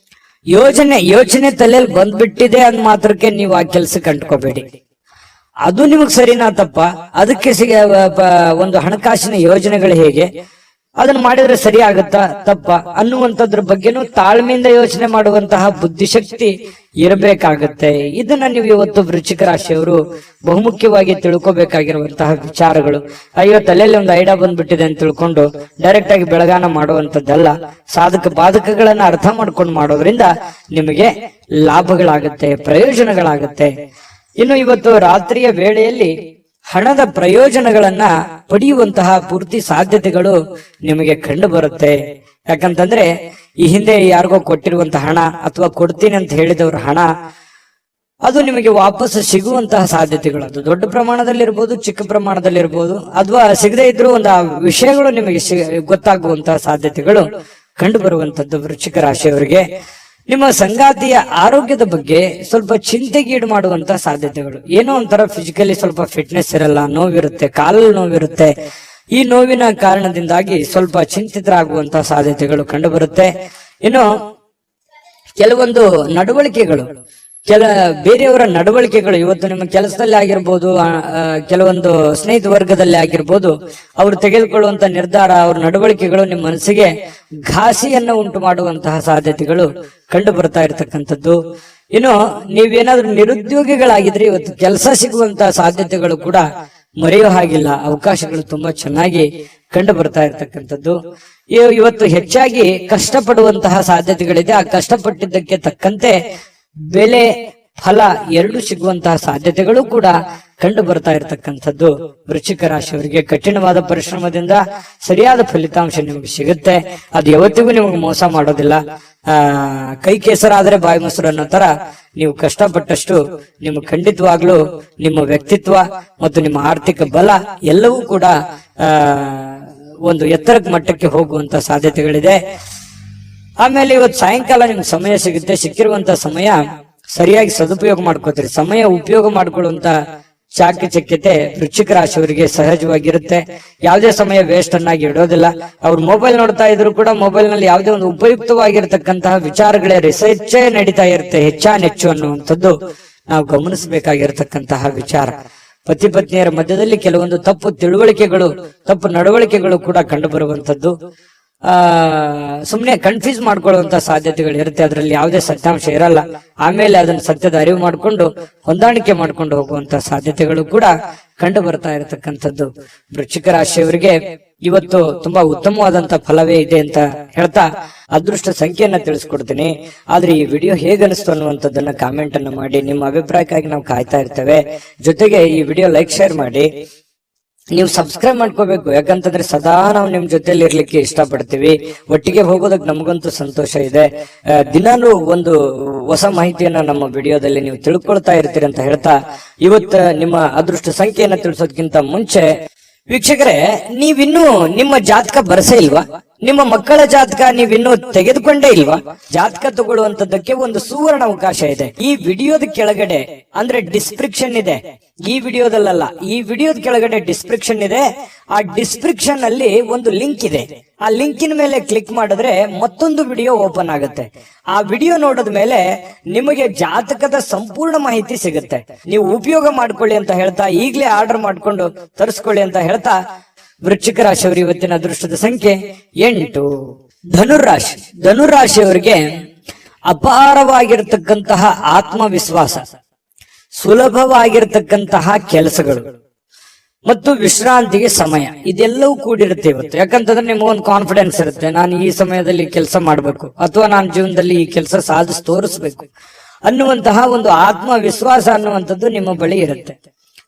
ಯೋಚನೆ ತಲೆಯಲ್ಲಿ ಬಂದ್ಬಿಟ್ಟಿದೆ ಅಂದ್ ಮಾತ್ರಕ್ಕೆ ನೀವು ಆ ಕೆಲ್ಸಕ್ಕೆ ಅಂಟ್ಕೋಬೇಡಿ. ಅದು ನಿಮಗ್ ಸರಿನಾ ತಪ್ಪ, ಅದಕ್ಕೆ ಒಂದು ಹಣಕಾಸಿನ ಯೋಜನೆಗಳು ಹೇಗೆ, ಅದನ್ನ ಮಾಡಿದ್ರೆ ಸರಿ ಆಗತ್ತಾ ತಪ್ಪ ಅನ್ನುವಂಥದ್ರ ಬಗ್ಗೆನೂ ತಾಳ್ಮೆಯಿಂದ ಯೋಚನೆ ಮಾಡುವಂತಹ ಬುದ್ಧಿಶಕ್ತಿ ಇರಬೇಕಾಗತ್ತೆ. ಇದನ್ನ ನೀವು ಇವತ್ತು ವೃಶ್ಚಿಕ ರಾಶಿಯವರು ಬಹುಮುಖ್ಯವಾಗಿ ತಿಳ್ಕೊಬೇಕಾಗಿರುವಂತಹ ವಿಚಾರಗಳು. ಅಯ್ಯೋ, ತಲೆಯಲ್ಲಿ ಒಂದು ಐಡಿಯಾ ಬಂದ್ಬಿಟ್ಟಿದೆ ಅಂತ ತಿಳ್ಕೊಂಡು ಡೈರೆಕ್ಟ್ ಆಗಿ ಬೆಳಗಾನ ಮಾಡುವಂತದ್ದಲ್ಲ. ಸಾಧಕ ಬಾಧಕಗಳನ್ನ ಅರ್ಥ ಮಾಡ್ಕೊಂಡು ಮಾಡೋದ್ರಿಂದ ನಿಮಗೆ ಲಾಭಗಳಾಗತ್ತೆ, ಪ್ರಯೋಜನಗಳಾಗತ್ತೆ. ಇನ್ನು ಇವತ್ತು ರಾತ್ರಿಯ ವೇಳೆಯಲ್ಲಿ ಹಣದ ಪ್ರಯೋಜನಗಳನ್ನ ಪಡೆಯುವಂತಹ ಪೂರ್ತಿ ಸಾಧ್ಯತೆಗಳು ನಿಮಗೆ ಕಂಡು ಬರುತ್ತೆ. ಯಾಕಂತಂದ್ರೆ ಈ ಹಿಂದೆ ಯಾರಿಗೋ ಕೊಟ್ಟಿರುವಂತಹ ಹಣ ಅಥವಾ ಕೊಡ್ತೀನಿ ಅಂತ ಹೇಳಿದವ್ರ ಹಣ ಅದು ನಿಮಗೆ ವಾಪಸ್ ಸಿಗುವಂತಹ ಸಾಧ್ಯತೆಗಳು, ಅದು ದೊಡ್ಡ ಪ್ರಮಾಣದಲ್ಲಿರ್ಬೋದು, ಚಿಕ್ಕ ಪ್ರಮಾಣದಲ್ಲಿರ್ಬೋದು, ಅಥವಾ ಸಿಗದೇ ಇದ್ರೂ ಒಂದು ವಿಷಯಗಳು ನಿಮಗೆ ಗೊತ್ತಾಗುವಂತಹ ಸಾಧ್ಯತೆಗಳು ಕಂಡು ಬರುವಂತದ್ದು ವೃಶ್ಚಿಕ ರಾಶಿಯವರಿಗೆ. ನಿಮ್ಮ ಸಂಗಾತಿಯ ಆರೋಗ್ಯದ ಬಗ್ಗೆ ಸ್ವಲ್ಪ ಚಿಂತೆಗೀಡು ಮಾಡುವಂತ ಸಾಧ್ಯತೆಗಳು. ಏನೋ ಒಂಥರ ಫಿಸಿಕಲಿ ಸ್ವಲ್ಪ ಫಿಟ್ನೆಸ್ ಇರಲ್ಲ, ನೋವಿರುತ್ತೆ, ಕಾಲಲ್ಲಿ ನೋವಿರುತ್ತೆ. ಈ ನೋವಿನ ಕಾರಣದಿಂದಾಗಿ ಸ್ವಲ್ಪ ಚಿಂತಿತರಾಗುವಂತಹ ಸಾಧ್ಯತೆಗಳು ಕಂಡು ಬರುತ್ತೆ. ಇನ್ನು ಕೆಲವೊಂದು ನಡವಳಿಕೆಗಳು, ಬೇರೆಯವರ ನಡವಳಿಕೆಗಳು ಇವತ್ತು ನಿಮ್ಮ ಕೆಲಸದಲ್ಲಿ ಆಗಿರ್ಬೋದು, ಕೆಲವೊಂದು ಸ್ನೇಹಿತ ವರ್ಗದಲ್ಲಿ ಆಗಿರ್ಬೋದು, ಅವರು ತೆಗೆದುಕೊಳ್ಳುವಂತ ನಿರ್ಧಾರ, ಅವ್ರ ನಡವಳಿಕೆಗಳು ನಿಮ್ಮ ಮನಸ್ಸಿಗೆ ಘಾಸಿಯನ್ನ ಉಂಟು ಮಾಡುವಂತಹ ಸಾಧ್ಯತೆಗಳು ಕಂಡು ಬರ್ತಾ ಇರತಕ್ಕಂಥದ್ದು. ಇನ್ನು ನೀವೇನಾದ್ರೂ ನಿರುದ್ಯೋಗಿಗಳಾಗಿದ್ರೆ ಇವತ್ತು ಕೆಲಸ ಸಿಗುವಂತಹ ಸಾಧ್ಯತೆಗಳು ಕೂಡ ಮರೆಯೋ ಹಾಗಿಲ್ಲ. ಅವಕಾಶಗಳು ತುಂಬಾ ಚೆನ್ನಾಗಿ ಕಂಡು ಬರ್ತಾ ಇರ್ತಕ್ಕಂಥದ್ದು. ಇವತ್ತು ಹೆಚ್ಚಾಗಿ ಕಷ್ಟಪಡುವಂತಹ ಸಾಧ್ಯತೆಗಳಿದೆ. ಆ ಕಷ್ಟಪಟ್ಟಿದ್ದಕ್ಕೆ ತಕ್ಕಂತೆ ಬೆಲೆ ಫಲ ಎರಡು ಸಿಗುವಂತಹ ಸಾಧ್ಯತೆಗಳು ಕೂಡ ಕಂಡು ಬರ್ತಾ ಇರತಕ್ಕಂಥದ್ದು. ವೃಶ್ಚಿಕ ರಾಶಿಯವರಿಗೆ ಕಠಿಣವಾದ ಪರಿಶ್ರಮದಿಂದ ಸರಿಯಾದ ಫಲಿತಾಂಶ ನಿಮಗೆ ಸಿಗುತ್ತೆ. ಅದು ಯಾವತ್ತಿಗೂ ನಿಮಗೆ ಮೋಸ ಮಾಡೋದಿಲ್ಲ. ಕೈ ಕೆಸರಾದ್ರೆ ಬಾಯಿ ಮೊಸರು ಅನ್ನೋ ತರ ನೀವು ಕಷ್ಟಪಟ್ಟಷ್ಟು ನಿಮಗೆ ಖಂಡಿತವಾಗ್ಲೂ ನಿಮ್ಮ ವ್ಯಕ್ತಿತ್ವ ಮತ್ತು ನಿಮ್ಮ ಆರ್ಥಿಕ ಬಲ ಎಲ್ಲವೂ ಕೂಡ ಒಂದು ಎತ್ತರದ ಮಟ್ಟಕ್ಕೆ ಹೋಗುವಂತ ಸಾಧ್ಯತೆಗಳಿದೆ. ಆಮೇಲೆ ಇವತ್ತು ಸಾಯಂಕಾಲ ನಿಮ್ಗೆ ಸಮಯ ಸಿಗುತ್ತೆ. ಸಿಕ್ಕಿರುವಂತ ಸಮಯ ಸರಿಯಾಗಿ ಸದುಪಯೋಗ ಮಾಡ್ಕೋತೀರಿ. ಸಮಯ ಉಪಯೋಗ ಮಾಡ್ಕೊಳ್ಳುವಂತ ಚಾಕಚಕ್ಯತೆ ವೃಶ್ಚಿಕ ರಾಶಿಯವರಿಗೆ ಸಹಜವಾಗಿರುತ್ತೆ. ಯಾವುದೇ ಸಮಯ ವೇಸ್ಟ್ ಅನ್ನಾಗಿ ಇಡೋದಿಲ್ಲ. ಅವ್ರು ಮೊಬೈಲ್ ನೋಡ್ತಾ ಇದ್ರು ಕೂಡ ಮೊಬೈಲ್ ನಲ್ಲಿ ಯಾವುದೇ ಒಂದು ಉಪಯುಕ್ತವಾಗಿರತಕ್ಕಂತಹ ವಿಚಾರಗಳೇ ರಿಸರ್ಚೇ ನಡೀತಾ ಇರುತ್ತೆ ಹೆಚ್ಚಾನೆಚ್ಚು ಅನ್ನುವಂಥದ್ದು ನಾವು ಗಮನಿಸಬೇಕಾಗಿರತಕ್ಕಂತಹ ವಿಚಾರ. ಪತಿ ಪತ್ನಿಯರ ಮಧ್ಯದಲ್ಲಿ ಕೆಲವೊಂದು ತಪ್ಪು ತಿಳುವಳಿಕೆಗಳು, ತಪ್ಪು ನಡವಳಿಕೆಗಳು ಕೂಡ ಕಂಡು ಬರುವಂತದ್ದು. ಸುಮ್ನೆ ಕನ್ಫ್ಯೂಸ್ ಮಾಡ್ಕೊಳ್ಳುವಂತ ಸಾಧ್ಯತೆಗಳು ಇರುತ್ತೆ. ಅದರಲ್ಲಿ ಯಾವುದೇ ಸತ್ಯಾಂಶ ಇರಲ್ಲ. ಆಮೇಲೆ ಅದನ್ನ ಸತ್ಯದ ಅರಿವು ಮಾಡಿಕೊಂಡು ಹೊಂದಾಣಿಕೆ ಮಾಡ್ಕೊಂಡು ಹೋಗುವಂತ ಸಾಧ್ಯತೆಗಳು ಕೂಡ ಕಂಡು ಬರ್ತಾ ಇರತಕ್ಕಂಥದ್ದು. ವೃಶ್ಚಿಕ ರಾಶಿಯವರಿಗೆ ಇವತ್ತು ತುಂಬಾ ಉತ್ತಮವಾದಂತ ಫಲವೇ ಇದೆ ಅಂತ ಹೇಳ್ತಾ ಅದೃಷ್ಟ ಸಂಖ್ಯೆಯನ್ನ ತಿಳಿಸ್ಕೊಡ್ತೀನಿ. ಆದ್ರೆ ಈ ವಿಡಿಯೋ ಹೇಗನಿಸ್ತು ಅನ್ನುವಂಥದ್ದನ್ನ ಕಾಮೆಂಟ್ ಅನ್ನ ಮಾಡಿ. ನಿಮ್ಮ ಅಭಿಪ್ರಾಯಕ್ಕಾಗಿ ನಾವು ಕಾಯ್ತಾ ಇರ್ತೇವೆ. ಜೊತೆಗೆ ಈ ವಿಡಿಯೋ ಲೈಕ್ ಶೇರ್ ಮಾಡಿ. ನೀವು ಸಬ್ಸ್ಕ್ರೈಬ್ ಮಾಡ್ಕೋಬೇಕು. ಯಾಕಂತಂದ್ರೆ ಸದಾ ನಾವು ನಿಮ್ ಜೊತೆಲಿ ಇರ್ಲಿಕ್ಕೆ ಇಷ್ಟಪಡ್ತೀವಿ. ಒಟ್ಟಿಗೆ ಹೋಗೋದಕ್ಕೆ ನಮಗಂತೂ ಸಂತೋಷ ಇದೆ. ದಿನಾನು ಒಂದು ಹೊಸ ಮಾಹಿತಿಯನ್ನ ನಮ್ಮ ವಿಡಿಯೋದಲ್ಲಿ ನೀವು ತಿಳ್ಕೊಳ್ತಾ ಇರ್ತೀರಿ ಅಂತ ಹೇಳ್ತಾ ಇವತ್ತು ನಿಮ್ಮ ಅದೃಷ್ಟ ಸಂಖ್ಯೆಯನ್ನ ತಿಳಿಸೋದಕ್ಕಿಂತ ಮುಂಚೆ ವೀಕ್ಷಕರೇ, ನೀವಿನ್ನೂ ನಿಮ್ಮ ಜಾತಕ ಬರಸೇ ಇಲ್ವಾ? ನಿಮ್ಮ ಮಕ್ಕಳ ಜಾತಕ ನೀವಿನ್ನೂ ತೆಗೆದುಕೊಂಡೇ ಇಲ್ವಾ? ಜಾತಕ ತಗೊಳ್ಳುವಂತದ್ದಕ್ಕೆ ಒಂದು ಸುವರ್ಣ ಅವಕಾಶ ಇದೆ. ಈ ವಿಡಿಯೋದ ಕೆಳಗಡೆ ಅಂದ್ರೆ ಡಿಸ್ಕ್ರಿಪ್ಷನ್ ಇದೆ. ಈ ವಿಡಿಯೋದಲ್ಲ, ಈ ವಿಡಿಯೋದ ಕೆಳಗಡೆ ಡಿಸ್ಕ್ರಿಪ್ಷನ್ ಇದೆ. ಆ ಡಿಸ್ಕ್ರಿಪ್ಷನ್ ಅಲ್ಲಿ ಒಂದು ಲಿಂಕ್ ಇದೆ. ಆ ಲಿಂಕಿನ ಮೇಲೆ ಕ್ಲಿಕ್ ಮಾಡಿದ್ರೆ ಮತ್ತೊಂದು ವಿಡಿಯೋ ಓಪನ್ ಆಗುತ್ತೆ. ಆ ವಿಡಿಯೋ ನೋಡಿದ ಮೇಲೆ ನಿಮಗೆ ಜಾತಕದ ಸಂಪೂರ್ಣ ಮಾಹಿತಿ ಸಿಗುತ್ತೆ. ನೀವು ಉಪಯೋಗ ಮಾಡ್ಕೊಳ್ಳಿ ಅಂತ ಹೇಳ್ತಾ, ಈಗಲೇ ಆರ್ಡರ್ ಮಾಡ್ಕೊಂಡು ತರಿಸ್ಕೊಳ್ಳಿ ಅಂತ ಹೇಳ್ತಾ, ವೃಶ್ಚಿಕ ರಾಶಿಯವರು ಇವತ್ತಿನ ಅದೃಷ್ಟದ ಸಂಖ್ಯೆ 8. ಧನುರಾಶಿ. ಧನುರಾಶಿಯವರಿಗೆ ಅಪಾರವಾಗಿರ್ತಕ್ಕಂತಹ ಆತ್ಮವಿಶ್ವಾಸ, ಸುಲಭವಾಗಿರ್ತಕ್ಕಂತಹ ಕೆಲಸಗಳು ಮತ್ತು ವಿಶ್ರಾಂತಿಗೆ ಸಮಯ ಇದೆಲ್ಲವೂ ಕೂಡಿರುತ್ತೆ ಇವತ್ತು. ಯಾಕಂತಂದ್ರೆ ನಿಮಗೊಂದು ಕಾನ್ಫಿಡೆನ್ಸ್ ಇರುತ್ತೆ, ನಾನು ಈ ಸಮಯದಲ್ಲಿ ಕೆಲಸ ಮಾಡಬೇಕು ಅಥವಾ ನಾನು ಜೀವನದಲ್ಲಿ ಈ ಕೆಲಸ ಸಾಧಿಸಿ ತೋರಿಸ್ಬೇಕು ಅನ್ನುವಂತಹ ಒಂದು ಆತ್ಮವಿಶ್ವಾಸ ಅನ್ನುವಂಥದ್ದು ನಿಮ್ಮ ಬಳಿ ಇರುತ್ತೆ.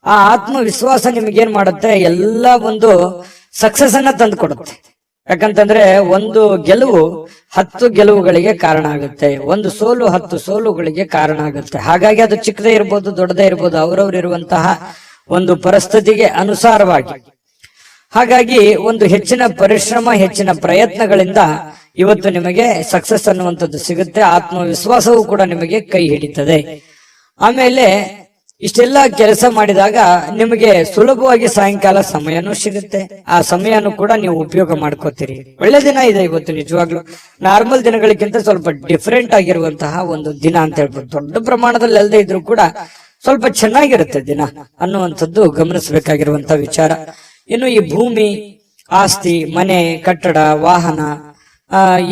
ಆ ಆತ್ಮವಿಶ್ವಾಸ ನಿಮಗೇನ್ ಮಾಡುತ್ತೆ, ಎಲ್ಲ ಒಂದು ಸಕ್ಸಸ್ ಅನ್ನ ತಂದು ಕೊಡುತ್ತೆ. ಯಾಕಂತಂದ್ರೆ ಒಂದು ಗೆಲುವು 10 ಗೆಲುವುಗಳಿಗೆ ಕಾರಣ ಆಗುತ್ತೆ, ಒಂದು ಸೋಲು 10 ಸೋಲುಗಳಿಗೆ ಕಾರಣ ಆಗುತ್ತೆ. ಹಾಗಾಗಿ ಅದು ಚಿಕ್ಕದೇ ಇರ್ಬೋದು, ದೊಡ್ಡದೇ ಇರ್ಬೋದು, ಅವರವ್ರು ಇರುವಂತಹ ಒಂದು ಪರಿಸ್ಥಿತಿಗೆ ಅನುಸಾರವಾಗಿ. ಹಾಗಾಗಿ ಒಂದು ಹೆಚ್ಚಿನ ಪರಿಶ್ರಮ, ಹೆಚ್ಚಿನ ಪ್ರಯತ್ನಗಳಿಂದ ಇವತ್ತು ನಿಮಗೆ ಸಕ್ಸಸ್ ಅನ್ನುವಂಥದ್ದು ಸಿಗುತ್ತೆ. ಆತ್ಮವಿಶ್ವಾಸವೂ ಕೂಡ ನಿಮಗೆ ಕೈ ಹಿಡಿತದೆ. ಆಮೇಲೆ ಇಷ್ಟೆಲ್ಲ ಕೆಲಸ ಮಾಡಿದಾಗ ನಿಮಗೆ ಸುಲಭವಾಗಿ ಸಾಯಂಕಾಲ ಸಮಯನೂ ಸಿಗುತ್ತೆ. ಆ ಸಮಯನೂ ಕೂಡ ನೀವು ಉಪಯೋಗ ಮಾಡ್ಕೋತೀರಿ. ಒಳ್ಳೆ ದಿನ ಇದೆ ಇವತ್ತು. ನಿಜವಾಗ್ಲೂ ನಾರ್ಮಲ್ ದಿನಗಳಿಗಿಂತ ಸ್ವಲ್ಪ ಡಿಫರೆಂಟ್ ಆಗಿರುವಂತಹ ಒಂದು ದಿನ ಅಂತ ಹೇಳ್ಬೋದು. ದೊಡ್ಡ ಪ್ರಮಾಣದಲ್ಲಿ ಅಲ್ಲದೆ ಇದ್ರೂ ಕೂಡ ಸ್ವಲ್ಪ ಚೆನ್ನಾಗಿರುತ್ತೆ ದಿನ ಅನ್ನುವಂಥದ್ದು ಗಮನಿಸಬೇಕಾಗಿರುವಂತಹ ವಿಚಾರ. ಇನ್ನು ಈ ಭೂಮಿ, ಆಸ್ತಿ, ಮನೆ, ಕಟ್ಟಡ, ವಾಹನ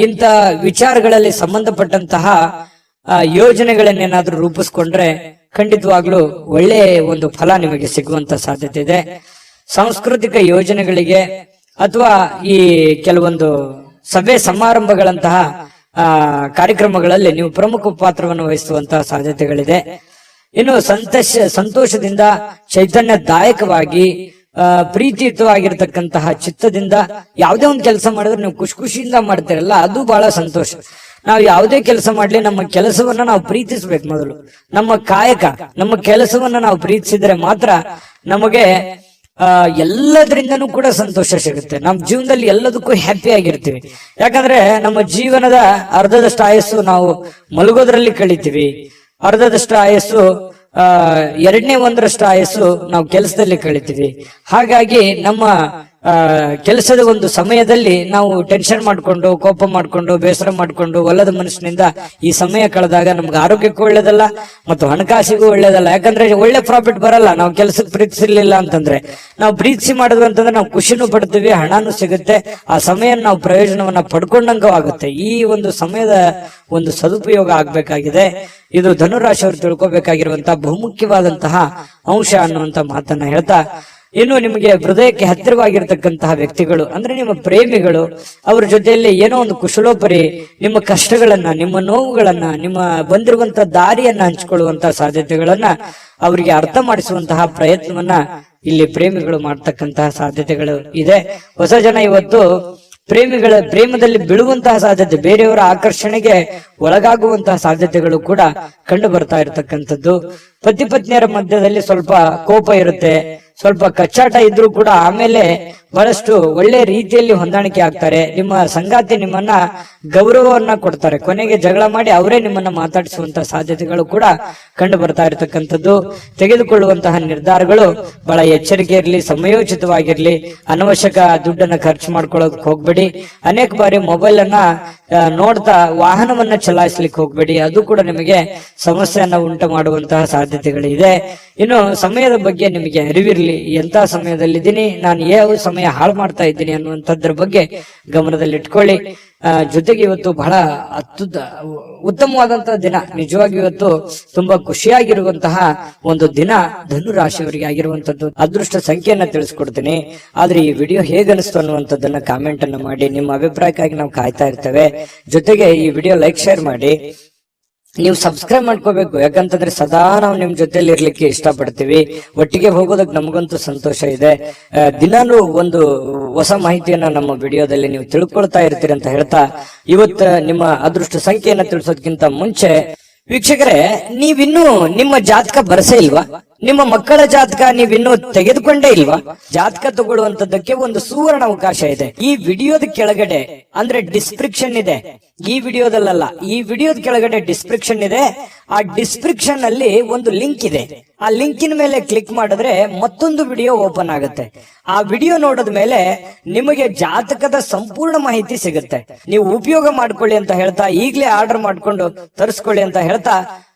ಇಂಥ ವಿಚಾರಗಳಲ್ಲಿ ಸಂಬಂಧಪಟ್ಟಂತಹ ಯೋಜನೆಗಳನ್ನೇನಾದ್ರೂ ರೂಪಿಸ್ಕೊಂಡ್ರೆ ಖಂಡಿತವಾಗ್ಲೂ ಒಳ್ಳೆ ಒಂದು ಫಲ ನಿಮಗೆ ಸಿಗುವಂತ ಸಾಧ್ಯತೆ ಇದೆ. ಸಾಂಸ್ಕೃತಿಕ ಯೋಜನೆಗಳಿಗೆ ಅಥವಾ ಈ ಕೆಲವೊಂದು ಸಭೆ ಸಮಾರಂಭಗಳಂತಹ ಕಾರ್ಯಕ್ರಮಗಳಲ್ಲಿ ನೀವು ಪ್ರಮುಖ ಪಾತ್ರವನ್ನು ವಹಿಸುವಂತಹ ಸಾಧ್ಯತೆಗಳಿದೆ. ಇನ್ನು ಸಂತೋಷದಿಂದ, ಚೈತನ್ಯದಾಯಕವಾಗಿ, ಪ್ರೀತಿಯುತವಾಗಿರ್ತಕ್ಕಂತಹ ಚಿತ್ತದಿಂದ ಯಾವುದೇ ಒಂದು ಕೆಲಸ ಮಾಡಿದ್ರೆ ನೀವು ಖುಷಿಯಿಂದ ಮಾಡ್ತೀರಲ್ಲ, ಅದು ಬಹಳ ಸಂತೋಷ. ನಾವು ಯಾವುದೇ ಕೆಲಸ ಮಾಡ್ಲಿ ನಮ್ಮ ಕೆಲಸವನ್ನ ನಾವು ಪ್ರೀತಿಸ್ಬೇಕು. ಮೊದಲು ನಮ್ಮ ಕಾಯಕ, ನಮ್ಮ ಕೆಲಸವನ್ನ ನಾವು ಪ್ರೀತಿಸಿದ್ರೆ ಮಾತ್ರ ನಮಗೆ ಎಲ್ಲದರಿಂದನೂ ಕೂಡ ಸಂತೋಷ ಸಿಗುತ್ತೆ. ನಮ್ಮ ಜೀವನದಲ್ಲಿ ಎಲ್ಲದಕ್ಕೂ ಹ್ಯಾಪಿ ಆಗಿರ್ತೀವಿ. ಯಾಕಂದ್ರೆ ನಮ್ಮ ಜೀವನದ ಅರ್ಧದಷ್ಟು ಆಯಸ್ಸು ನಾವು ಮಲಗೋದ್ರಲ್ಲಿ ಕಳಿತೀವಿ, ಅರ್ಧದಷ್ಟು ಆಯಸ್ಸು 1/2 ಆಯಸ್ಸು ನಾವು ಕೆಲಸದಲ್ಲಿ ಕಳಿತೀವಿ. ಹಾಗಾಗಿ ನಮ್ಮ ಕೆಲಸದ ಒಂದು ಸಮಯದಲ್ಲಿ ನಾವು ಟೆನ್ಷನ್ ಮಾಡ್ಕೊಂಡು, ಕೋಪ ಮಾಡ್ಕೊಂಡು, ಬೇಸರ ಮಾಡ್ಕೊಂಡು, ಒಲ್ಲದ ಮನಸ್ಸಿನಿಂದ ಈ ಸಮಯ ಕಳೆದಾಗ ನಮ್ಗೆ ಆರೋಗ್ಯಕ್ಕೂ ಒಳ್ಳೇದಲ್ಲ ಮತ್ತು ಹಣಕಾಸಿಗೂ ಒಳ್ಳೇದಲ್ಲ. ಯಾಕಂದ್ರೆ ಒಳ್ಳೆ ಪ್ರಾಫಿಟ್ ಬರಲ್ಲ ನಾವು ಕೆಲಸಕ್ಕೆ ಪ್ರೀತಿಸಿರ್ಲಿಲ್ಲ ಅಂತಂದ್ರೆ. ನಾವು ಪ್ರೀತಿಸಿ ಮಾಡಿದ್ವಿ ಅಂತಂದ್ರೆ ನಾವು ಖುಷಿನೂ ಪಡ್ತೀವಿ, ಹಣನೂ ಸಿಗುತ್ತೆ, ಆ ಸಮಯ ನಾವು ಪ್ರಯೋಜನವನ್ನ ಪಡ್ಕೊಂಡಂಗೂ ಆಗುತ್ತೆ. ಈ ಒಂದು ಸಮಯದ ಒಂದು ಸದುಪಯೋಗ ಆಗ್ಬೇಕಾಗಿದೆ. ಇದು ಧನುರಾಶಿಯವರು ತಿಳ್ಕೊಬೇಕಾಗಿರುವಂತಹ ಬಹುಮುಖ್ಯವಾದಂತಹ ಅಂಶ ಅನ್ನುವಂತ ಮಾತನ್ನ ಹೇಳ್ತಾ ಇನ್ನು ನಿಮಗೆ ಹೃದಯಕ್ಕೆ ಹತ್ತಿರವಾಗಿರ್ತಕ್ಕಂತಹ ವ್ಯಕ್ತಿಗಳು ಅಂದ್ರೆ ನಿಮ್ಮ ಪ್ರೇಮಿಗಳು, ಅವ್ರ ಜೊತೆಯಲ್ಲಿ ಏನೋ ಒಂದು ಕುಶಲೋಪರಿ ನಿಮ್ಮ ಕಷ್ಟಗಳನ್ನ, ನಿಮ್ಮ ನೋವುಗಳನ್ನ, ನಿಮ್ಮ ಬಂದಿರುವಂತಹ ದಾರಿಯನ್ನ ಹಂಚಿಕೊಳ್ಳುವಂತಹ ಸಾಧ್ಯತೆಗಳನ್ನ ಅವರಿಗೆ ಅರ್ಥ ಮಾಡಿಸುವಂತಹ ಪ್ರಯತ್ನವನ್ನ ಇಲ್ಲಿ ಪ್ರೇಮಿಗಳು ಮಾಡ್ತಕ್ಕಂತಹ ಸಾಧ್ಯತೆಗಳು ಇದೆ. ಹೊಸ ಜನ ಇವತ್ತು ಪ್ರೇಮದಲ್ಲಿ ಬೀಳುವಂತಹ ಸಾಧ್ಯತೆ, ಬೇರೆಯವರ ಆಕರ್ಷಣೆಗೆ ಒಳಗಾಗುವಂತಹ ಸಾಧ್ಯತೆಗಳು ಕೂಡ ಕಂಡು ಬರ್ತಾ ಇರತಕ್ಕಂಥದ್ದು. ಪತಿ ಪತ್ನಿಯರ ಮಧ್ಯದಲ್ಲಿ ಸ್ವಲ್ಪ ಕೋಪ ಇರುತ್ತೆ, ಸ್ವಲ್ಪ ಕಚ್ಚಾಟ ಇದ್ರೂ ಕೂಡ ಆಮೇಲೆ ಬಹಳಷ್ಟು ಒಳ್ಳೆ ರೀತಿಯಲ್ಲಿ ಹೊಂದಾಣಿಕೆ ಆಗ್ತಾರೆ. ನಿಮ್ಮ ಸಂಗಾತಿ ನಿಮ್ಮನ್ನ ಗೌರವವನ್ನ ಕೊಡ್ತಾರೆ, ಕೊನೆಗೆ ಜಗಳ ಮಾಡಿ ಅವರೇ ನಿಮ್ಮನ್ನ ಮಾತಾಡಿಸುವಂತಹ ಸಾಧ್ಯತೆಗಳು ಕೂಡ ಕಂಡು ಬರ್ತಾ ಇರತಕ್ಕಂಥದ್ದು. ತೆಗೆದುಕೊಳ್ಳುವಂತಹ ನಿರ್ಧಾರಗಳು ಬಹಳ ಎಚ್ಚರಿಕೆ ಇರಲಿ, ಸಮಯೋಚಿತವಾಗಿರ್ಲಿ. ಅನವಶ್ಯಕ ದುಡ್ಡನ್ನ ಖರ್ಚು ಮಾಡ್ಕೊಳ್ಳೋದಕ್ಕೆ ಹೋಗ್ಬೇಡಿ. ಅನೇಕ ಬಾರಿ ಮೊಬೈಲ್ ಅನ್ನ ನೋಡ್ತಾ ವಾಹನವನ್ನ ಚಲಾಯಿಸ್ಲಿಕ್ಕೆ ಹೋಗ್ಬೇಡಿ, ಅದು ಕೂಡ ನಿಮಗೆ ಸಮಸ್ಯೆಯನ್ನ ಉಂಟು ಮಾಡುವಂತಹ ಸಾಧ್ಯತೆಗಳಿದೆ. ಇನ್ನು ಸಮಯದ ಬಗ್ಗೆ ನಿಮಗೆ ಅರಿವಿರ್ಲಿ, ಎಂತ ಸಮಯದಲ್ಲಿದ್ದೀನಿ, ನಾನು ಯಾವ ಸಮಯ ಹಾಳು ಮಾಡ್ತಾ ಇದ್ದೀನಿ ಅನ್ನುವಂಥದ್ರ ಬಗ್ಗೆ ಗಮನದಲ್ಲಿ ಇಟ್ಕೊಳ್ಳಿ. ಜೊತೆಗೆ ಇವತ್ತು ಬಹಳ ಉತ್ತಮವಾದಂತಹ ದಿನ, ನಿಜವಾಗಿ ಇವತ್ತು ತುಂಬಾ ಖುಷಿಯಾಗಿರುವಂತಹ ಒಂದು ದಿನ ಧನು ರಾಶಿಯವರಿಗೆ ಆಗಿರುವಂತದ್ದು. ಅದೃಷ್ಟ ಸಂಖ್ಯೆಯನ್ನ ತಿಳಿಸ್ಕೊಡ್ತೀನಿ, ಆದ್ರೆ ಈ ವಿಡಿಯೋ ಹೇಗನಿಸ್ತು ಅನ್ನುವಂಥದ್ದನ್ನ ಕಾಮೆಂಟ್ ಅನ್ನ ಮಾಡಿ. ನಿಮ್ಮ ಅಭಿಪ್ರಾಯಕ್ಕಾಗಿ ನಾವು ಕಾಯ್ತಾ ಇರ್ತೇವೆ. ಜೊತೆಗೆ ಈ ವಿಡಿಯೋ ಲೈಕ್, ಶೇರ್ ಮಾಡಿ. ನೀವು ಸಬ್ಸ್ಕ್ರೈಬ್ ಮಾಡ್ಕೋಬೇಕು, ಯಾಕಂತಂದ್ರೆ ಸದಾ ನಾವು ನಿಮ್ ಜೊತೆಲಿ ಇರ್ಲಿಕ್ಕೆ ಇಷ್ಟಪಡ್ತೀವಿ. ಒಟ್ಟಿಗೆ ಹೋಗೋದಕ್ಕೆ ನಮಗಂತೂ ಸಂತೋಷ ಇದೆ. ದಿನಾನು ಒಂದು ಹೊಸ ಮಾಹಿತಿಯನ್ನ ನಮ್ಮ ವಿಡಿಯೋದಲ್ಲಿ ನೀವು ತಿಳ್ಕೊಳ್ತಾ ಇರ್ತೀರಿ ಅಂತ ಹೇಳ್ತಾ, ಇವತ್ತು ನಿಮ್ಮ ಅದೃಷ್ಟ ಸಂಖ್ಯೆಯನ್ನ ತಿಳಿಸೋದಕ್ಕಿಂತ ಮುಂಚೆ ವೀಕ್ಷಕರೇ, ನೀವಿನ್ನೂ ನಿಮ್ಮ ಜಾತಕ ಬರಸೇ ಇಲ್ವಾ? ನಿಮ್ಮ ಮಕ್ಕಳ ಜಾತಕ ನೀವಿನ್ನೂ ತೆಗೆದುಕೊಂಡೇ ಇಲ್ವಾ? ಜಾತಕ ತಗೊಳ್ಳುವಂತದ್ದಕ್ಕೆ ಒಂದು ಸುವರ್ಣ ಅವಕಾಶ ಇದೆ. ಈ ವಿಡಿಯೋದ ಕೆಳಗಡೆ ಅಂದ್ರೆ ಡಿಸ್ಕ್ರಿಪ್ಷನ್ ಇದೆ, ಈ ವಿಡಿಯೋದಲ್ಲ, ಈ ವಿಡಿಯೋದ ಕೆಳಗಡೆ ಡಿಸ್ಕ್ರಿಪ್ಷನ್ ಇದೆ. ಆ ಡಿಸ್ಕ್ರಿಪ್ಷನ್ ಅಲ್ಲಿ ಒಂದು ಲಿಂಕ್ ಇದೆ. ಆ ಲಿಂಕಿನ ಮೇಲೆ ಕ್ಲಿಕ್ ಮಾಡಿದ್ರೆ ಮತ್ತೊಂದು ವಿಡಿಯೋ ಓಪನ್ ಆಗುತ್ತೆ. ಆ ವಿಡಿಯೋ ನೋಡಿದ ಮೇಲೆ ನಿಮಗೆ ಜಾತಕದ ಸಂಪೂರ್ಣ ಮಾಹಿತಿ ಸಿಗುತ್ತೆ. ನೀವು ಉಪಯೋಗ ಮಾಡ್ಕೊಳ್ಳಿ ಅಂತ ಹೇಳ್ತಾ, ಈಗಲೇ ಆರ್ಡರ್ ಮಾಡ್ಕೊಂಡು ತರಿಸ್ಕೊಳ್ಳಿ ಅಂತ ಹೇಳ್ತಾ,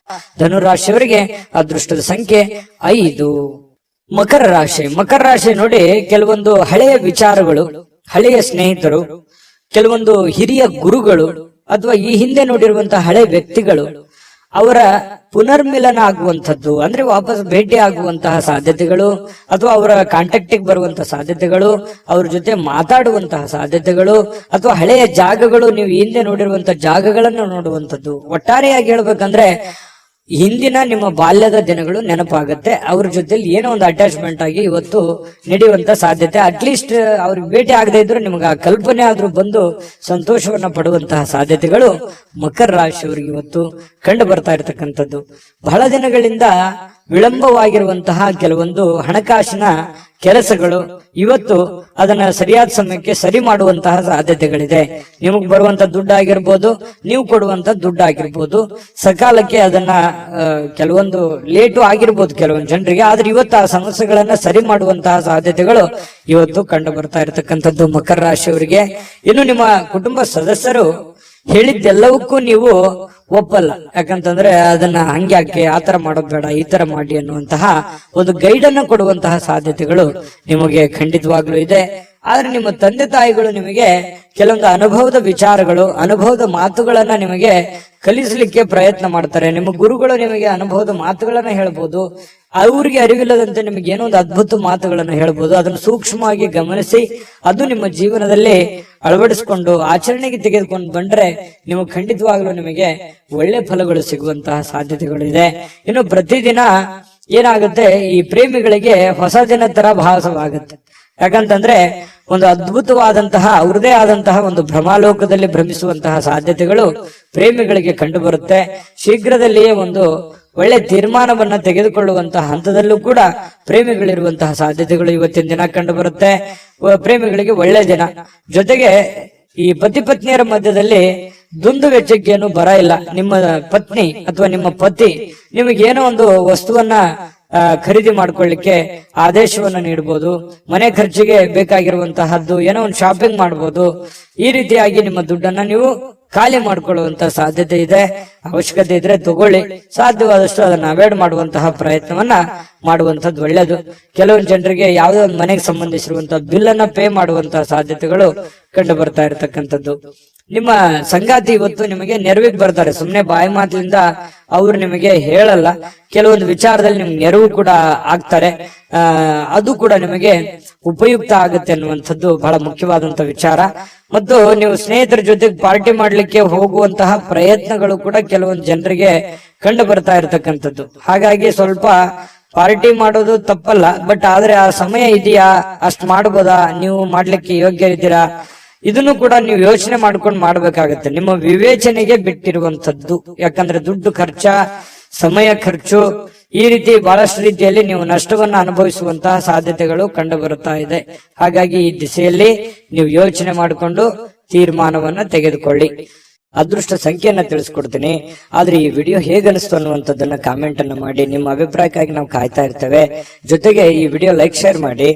ಧನುರಾಶಿಯವರಿಗೆ ಅದೃಷ್ಟದ ಸಂಖ್ಯೆ 5. ಮಕರ ರಾಶಿ ನೋಡಿ, ಕೆಲವೊಂದು ಹಳೆಯ ವಿಚಾರಗಳು, ಹಳೆಯ ಸ್ನೇಹಿತರು, ಕೆಲವೊಂದು ಹಿರಿಯ ಗುರುಗಳು ಅಥವಾ ಈ ಹಿಂದೆ ನೋಡಿರುವಂತಹ ಹಳೆ ವ್ಯಕ್ತಿಗಳು ಅವರ ಪುನರ್ಮಿಲನ ಆಗುವಂಥದ್ದು, ಅಂದ್ರೆ ವಾಪಸ್ ಭೇಟಿ ಆಗುವಂತಹ ಸಾಧ್ಯತೆಗಳು, ಅಥವಾ ಅವರ ಕಾಂಟ್ಯಾಕ್ಟಿಗೆ ಬರುವಂತಹ ಸಾಧ್ಯತೆಗಳು, ಅವ್ರ ಜೊತೆ ಮಾತಾಡುವಂತಹ ಸಾಧ್ಯತೆಗಳು, ಅಥವಾ ಹಳೆಯ ಜಾಗಗಳು, ನೀವು ಹಿಂದೆ ನೋಡಿರುವಂತಹ ಜಾಗಗಳನ್ನು ನೋಡುವಂಥದ್ದು. ಒಟ್ಟಾರೆಯಾಗಿ ಹೇಳ್ಬೇಕಂದ್ರೆ ಹಿಂದಿನ ನಿಮ್ಮ ಬಾಲ್ಯದ ದಿನಗಳು ನೆನಪಾಗುತ್ತೆ. ಅವ್ರ ಜೊತೆಲಿ ಏನೋ ಒಂದು ಅಟ್ಯಾಚ್ಮೆಂಟ್ ಆಗಿ ಇವತ್ತು ನಡೆಯುವಂತ ಸಾಧ್ಯತೆ. ಅಟ್ಲೀಸ್ಟ್ ಅವ್ರಿಗೆ ಭೇಟಿ ಆಗದೆ ಇದ್ರು ನಿಮ್ಗೆ ಆ ಕಲ್ಪನೆ ಆದ್ರೂ ಬಂದು ಸಂತೋಷವನ್ನ ಪಡುವಂತಹ ಸಾಧ್ಯತೆಗಳು ಮಕರ ರಾಶಿಯವರಿಗೆ ಇವತ್ತು ಕಂಡು ಬರ್ತಾ ಇರತಕ್ಕಂಥದ್ದು. ಬಹಳ ದಿನಗಳಿಂದ ವಿಳಂಬವಾಗಿರುವಂತಹ ಕೆಲವೊಂದು ಹಣಕಾಸಿನ ಕೆಲಸಗಳು ಇವತ್ತು ಅದನ್ನ ಸರಿಯಾದ ಸಮಯಕ್ಕೆ ಸರಿ ಮಾಡುವಂತಹ ಸಾಧ್ಯತೆಗಳಿದೆ. ನಿಮಗ್ ಬರುವಂತ ದುಡ್ಡು ಆಗಿರ್ಬೋದು, ನೀವು ಕೊಡುವಂತ ದುಡ್ಡು ಆಗಿರ್ಬೋದು, ಸಕಾಲಕ್ಕೆ ಅದನ್ನ ಕೆಲವೊಂದು ಲೇಟು ಆಗಿರ್ಬೋದು ಕೆಲವೊಂದು ಜನರಿಗೆ, ಆದ್ರೆ ಇವತ್ತು ಆ ಸಮಸ್ಯೆಗಳನ್ನ ಸರಿ ಮಾಡುವಂತಹ ಸಾಧ್ಯತೆಗಳು ಇವತ್ತು ಕಂಡು ಬರ್ತಾ ಇರತಕ್ಕಂಥದ್ದು ಮಕರ ರಾಶಿಯವರಿಗೆ. ಇನ್ನು ನಿಮ್ಮ ಕುಟುಂಬ ಸದಸ್ಯರು ಹೇಳಿದ್ದೆಲ್ಲವಕ್ಕೂ ನೀವು ಒಪ್ಪಲ್ಲ, ಯಾಕಂತಂದ್ರೆ ಅದನ್ನ ಹಂಗ್ಯಾಕೆ, ಆತರ ಮಾಡೋದ್ ಬೇಡ, ಈ ತರ ಮಾಡಿ ಅನ್ನುವಂತಹ ಒಂದು ಗೈಡ್ ಅನ್ನು ಕೊಡುವಂತಹ ಸಾಧ್ಯತೆಗಳು ನಿಮಗೆ ಖಂಡಿತವಾಗ್ಲೂ ಇದೆ. ಆದ್ರೆ ನಿಮ್ಮ ತಂದೆ ತಾಯಿಗಳು ನಿಮಗೆ ಕೆಲವೊಂದು ಅನುಭವದ ವಿಚಾರಗಳು, ಅನುಭವದ ಮಾತುಗಳನ್ನ ನಿಮಗೆ ಕಲಿಸಲಿಕ್ಕೆ ಪ್ರಯತ್ನ ಮಾಡ್ತಾರೆ. ನಿಮ್ಮ ಗುರುಗಳು ನಿಮಗೆ ಅನುಭವದ ಮಾತುಗಳನ್ನ ಹೇಳ್ಬೋದು, ಅವ್ರಿಗೆ ಅರಿವಿಲ್ಲದಂತೆ ನಿಮಗೆ ಏನೋ ಒಂದು ಅದ್ಭುತ ಮಾತುಗಳನ್ನ ಹೇಳ್ಬೋದು. ಅದನ್ನು ಸೂಕ್ಷ್ಮವಾಗಿ ಗಮನಿಸಿ ಅದು ನಿಮ್ಮ ಜೀವನದಲ್ಲಿ ಅಳವಡಿಸಿಕೊಂಡು ಆಚರಣೆಗೆ ತೆಗೆದುಕೊಂಡು ಬಂದ್ರೆ ನಿಮಗೆ ಖಂಡಿತವಾಗ್ಲೂ ನಿಮಗೆ ಒಳ್ಳೆ ಫಲಗಳು ಸಿಗುವಂತಹ ಸಾಧ್ಯತೆಗಳು ಇದೆ. ಇನ್ನು ಪ್ರತಿದಿನ ಏನಾಗುತ್ತೆ, ಈ ಪ್ರೇಮಿಗಳಿಗೆ ಹೊಸ ದಿನ ತರ ಭಾಸವಾಗುತ್ತೆ. ಯಾಕಂತಂದ್ರೆ ಒಂದು ಅದ್ಭುತವಾದಂತಹ ಅವ್ರದೇ ಆದಂತಹ ಒಂದು ಭ್ರಮಾಲೋಕದಲ್ಲಿ ಭ್ರಮಿಸುವಂತಹ ಸಾಧ್ಯತೆಗಳು ಪ್ರೇಮಿಗಳಿಗೆ ಕಂಡು ಬರುತ್ತೆ. ಶೀಘ್ರದಲ್ಲಿಯೇ ಒಂದು ಒಳ್ಳೆ ತೀರ್ಮಾನವನ್ನ ತೆಗೆದುಕೊಳ್ಳುವಂತಹ ಹಂತದಲ್ಲೂ ಕೂಡ ಪ್ರೇಮಿಗಳಿರುವಂತಹ ಸಾಧ್ಯತೆಗಳು ಇವತ್ತಿನ ದಿನ ಕಂಡು ಬರುತ್ತೆ. ಪ್ರೇಮಿಗಳಿಗೆ ಒಳ್ಳೆ ದಿನ. ಜೊತೆಗೆ ಈ ಪತಿ ಪತ್ನಿಯರ ಮಧ್ಯದಲ್ಲಿ ದುಂದು ವೆಚ್ಚಕ್ಕೇನು ಬರ ಇಲ್ಲ. ನಿಮ್ಮ ಪತ್ನಿ ಅಥವಾ ನಿಮ್ಮ ಪತಿ ನಿಮಗೇನೋ ಒಂದು ವಸ್ತುವನ್ನ ಖರೀದಿ ಮಾಡ್ಕೊಳ್ಳಿಕ್ಕೆ ಆದೇಶವನ್ನ ನೀಡಬಹುದು, ಮನೆ ಖರ್ಚಿಗೆ ಬೇಕಾಗಿರುವಂತಹದ್ದು ಏನೋ ಒಂದು ಶಾಪಿಂಗ್ ಮಾಡಬಹುದು. ಈ ರೀತಿಯಾಗಿ ನಿಮ್ಮ ದುಡ್ಡನ್ನ ನೀವು ಖಾಲಿ ಮಾಡ್ಕೊಳ್ಳುವಂತ ಸಾಧ್ಯತೆ ಇದೆ. ಅವಶ್ಯಕತೆ ಇದ್ರೆ ತಗೊಳ್ಳಿ, ಸಾಧ್ಯವಾದಷ್ಟು ಅದನ್ನ ಅವಾಯ್ಡ್ ಮಾಡುವಂತಹ ಪ್ರಯತ್ನವನ್ನ ಮಾಡುವಂತದ್ದು ಒಳ್ಳೇದು. ಕೆಲವೊಂದು ಜನರಿಗೆ ಯಾವುದೋ ಒಂದು ಮನೆಗೆ ಸಂಬಂಧಿಸಿರುವಂತಹ ಬಿಲ್ ಅನ್ನ ಪೇ ಮಾಡುವಂತಹ ಸಾಧ್ಯತೆಗಳು ಕಂಡು ಬರ್ತಾ ಇರತಕ್ಕಂಥದ್ದು. ನಿಮ್ಮ ಸಂಗಾತಿ ಇವತ್ತು ನಿಮಗೆ ನೆರವಿಗೆ ಬರ್ತಾರೆ. ಸುಮ್ನೆ ಬಾಯಿ ಮಾತಿನಿಂದ ಅವ್ರು ನಿಮಗೆ ಹೇಳಲ್ಲ, ಕೆಲವೊಂದು ವಿಚಾರದಲ್ಲಿ ನಿಮ್ಗೆ ನೆರವು ಕೂಡ ಆಗ್ತಾರೆ. ಅದು ಕೂಡ ನಿಮಗೆ ಉಪಯುಕ್ತ ಆಗುತ್ತೆ ಅನ್ನುವಂಥದ್ದು ಬಹಳ ಮುಖ್ಯವಾದಂತ ವಿಚಾರ. ಮತ್ತು ನೀವು ಸ್ನೇಹಿತರ ಜೊತೆಗೆ ಪಾರ್ಟಿ ಮಾಡ್ಲಿಕ್ಕೆ ಹೋಗುವಂತಹ ಪ್ರಯತ್ನಗಳು ಕೂಡ ಕೆಲವೊಂದು ಜನರಿಗೆ ಕಂಡು ಬರ್ತಾ ಇರತಕ್ಕಂಥದ್ದು. ಹಾಗಾಗಿ ಸ್ವಲ್ಪ ಪಾರ್ಟಿ ಮಾಡೋದು ತಪ್ಪಲ್ಲ, ಬಟ್ ಆದ್ರೆ ಆ ಸಮಯ ಇದೆಯಾ, ಅಷ್ಟ್ ಮಾಡ್ಬೋದಾ, ನೀವು ಮಾಡ್ಲಿಕ್ಕೆ ಯೋಗ್ಯ ಇದ್ದೀರಾ, ಇದನ್ನು ಕೂಡ ನೀವು ಯೋಚನೆ ಮಾಡ್ಕೊಂಡು ಮಾಡ್ಬೇಕಾಗತ್ತೆ. ನಿಮ್ಮ ವಿವೇಚನೆಗೆ ಬಿಟ್ಟಿರುವಂತದ್ದು. ಯಾಕಂದ್ರೆ ದುಡ್ಡು ಖರ್ಚ, ಸಮಯ ಖರ್ಚು, ಈ ರೀತಿ ಬಹಳಷ್ಟು ರೀತಿಯಲ್ಲಿ ನೀವು ನಷ್ಟವನ್ನ ಅನುಭವಿಸುವಂತಹ ಸಾಧ್ಯತೆಗಳು ಕಂಡು ಬರುತ್ತಾ ಇದೆ. ಹಾಗಾಗಿ ಈ ದಿಸೆಯಲ್ಲಿ ನೀವು ಯೋಚನೆ ಮಾಡಿಕೊಂಡು ತೀರ್ಮಾನವನ್ನ ತೆಗೆದುಕೊಳ್ಳಿ. ಅದೃಷ್ಟ ಸಂಖ್ಯೆಯನ್ನ ತಿಳಿಸ್ಕೊಡ್ತೀನಿ. ಆದ್ರೆ ಈ ವಿಡಿಯೋ ಹೇಗನಿಸ್ತು ಅನ್ನುವಂಥದ್ದನ್ನ ಕಾಮೆಂಟ್ ಅನ್ನ ಮಾಡಿ. ನಿಮ್ಮ ಅಭಿಪ್ರಾಯಕ್ಕಾಗಿ ನಾವು ಕಾಯ್ತಾ ಇರ್ತೇವೆ. ಜೊತೆಗೆ ಈ ವಿಡಿಯೋ ಲೈಕ್, ಶೇರ್ ಮಾಡಿ.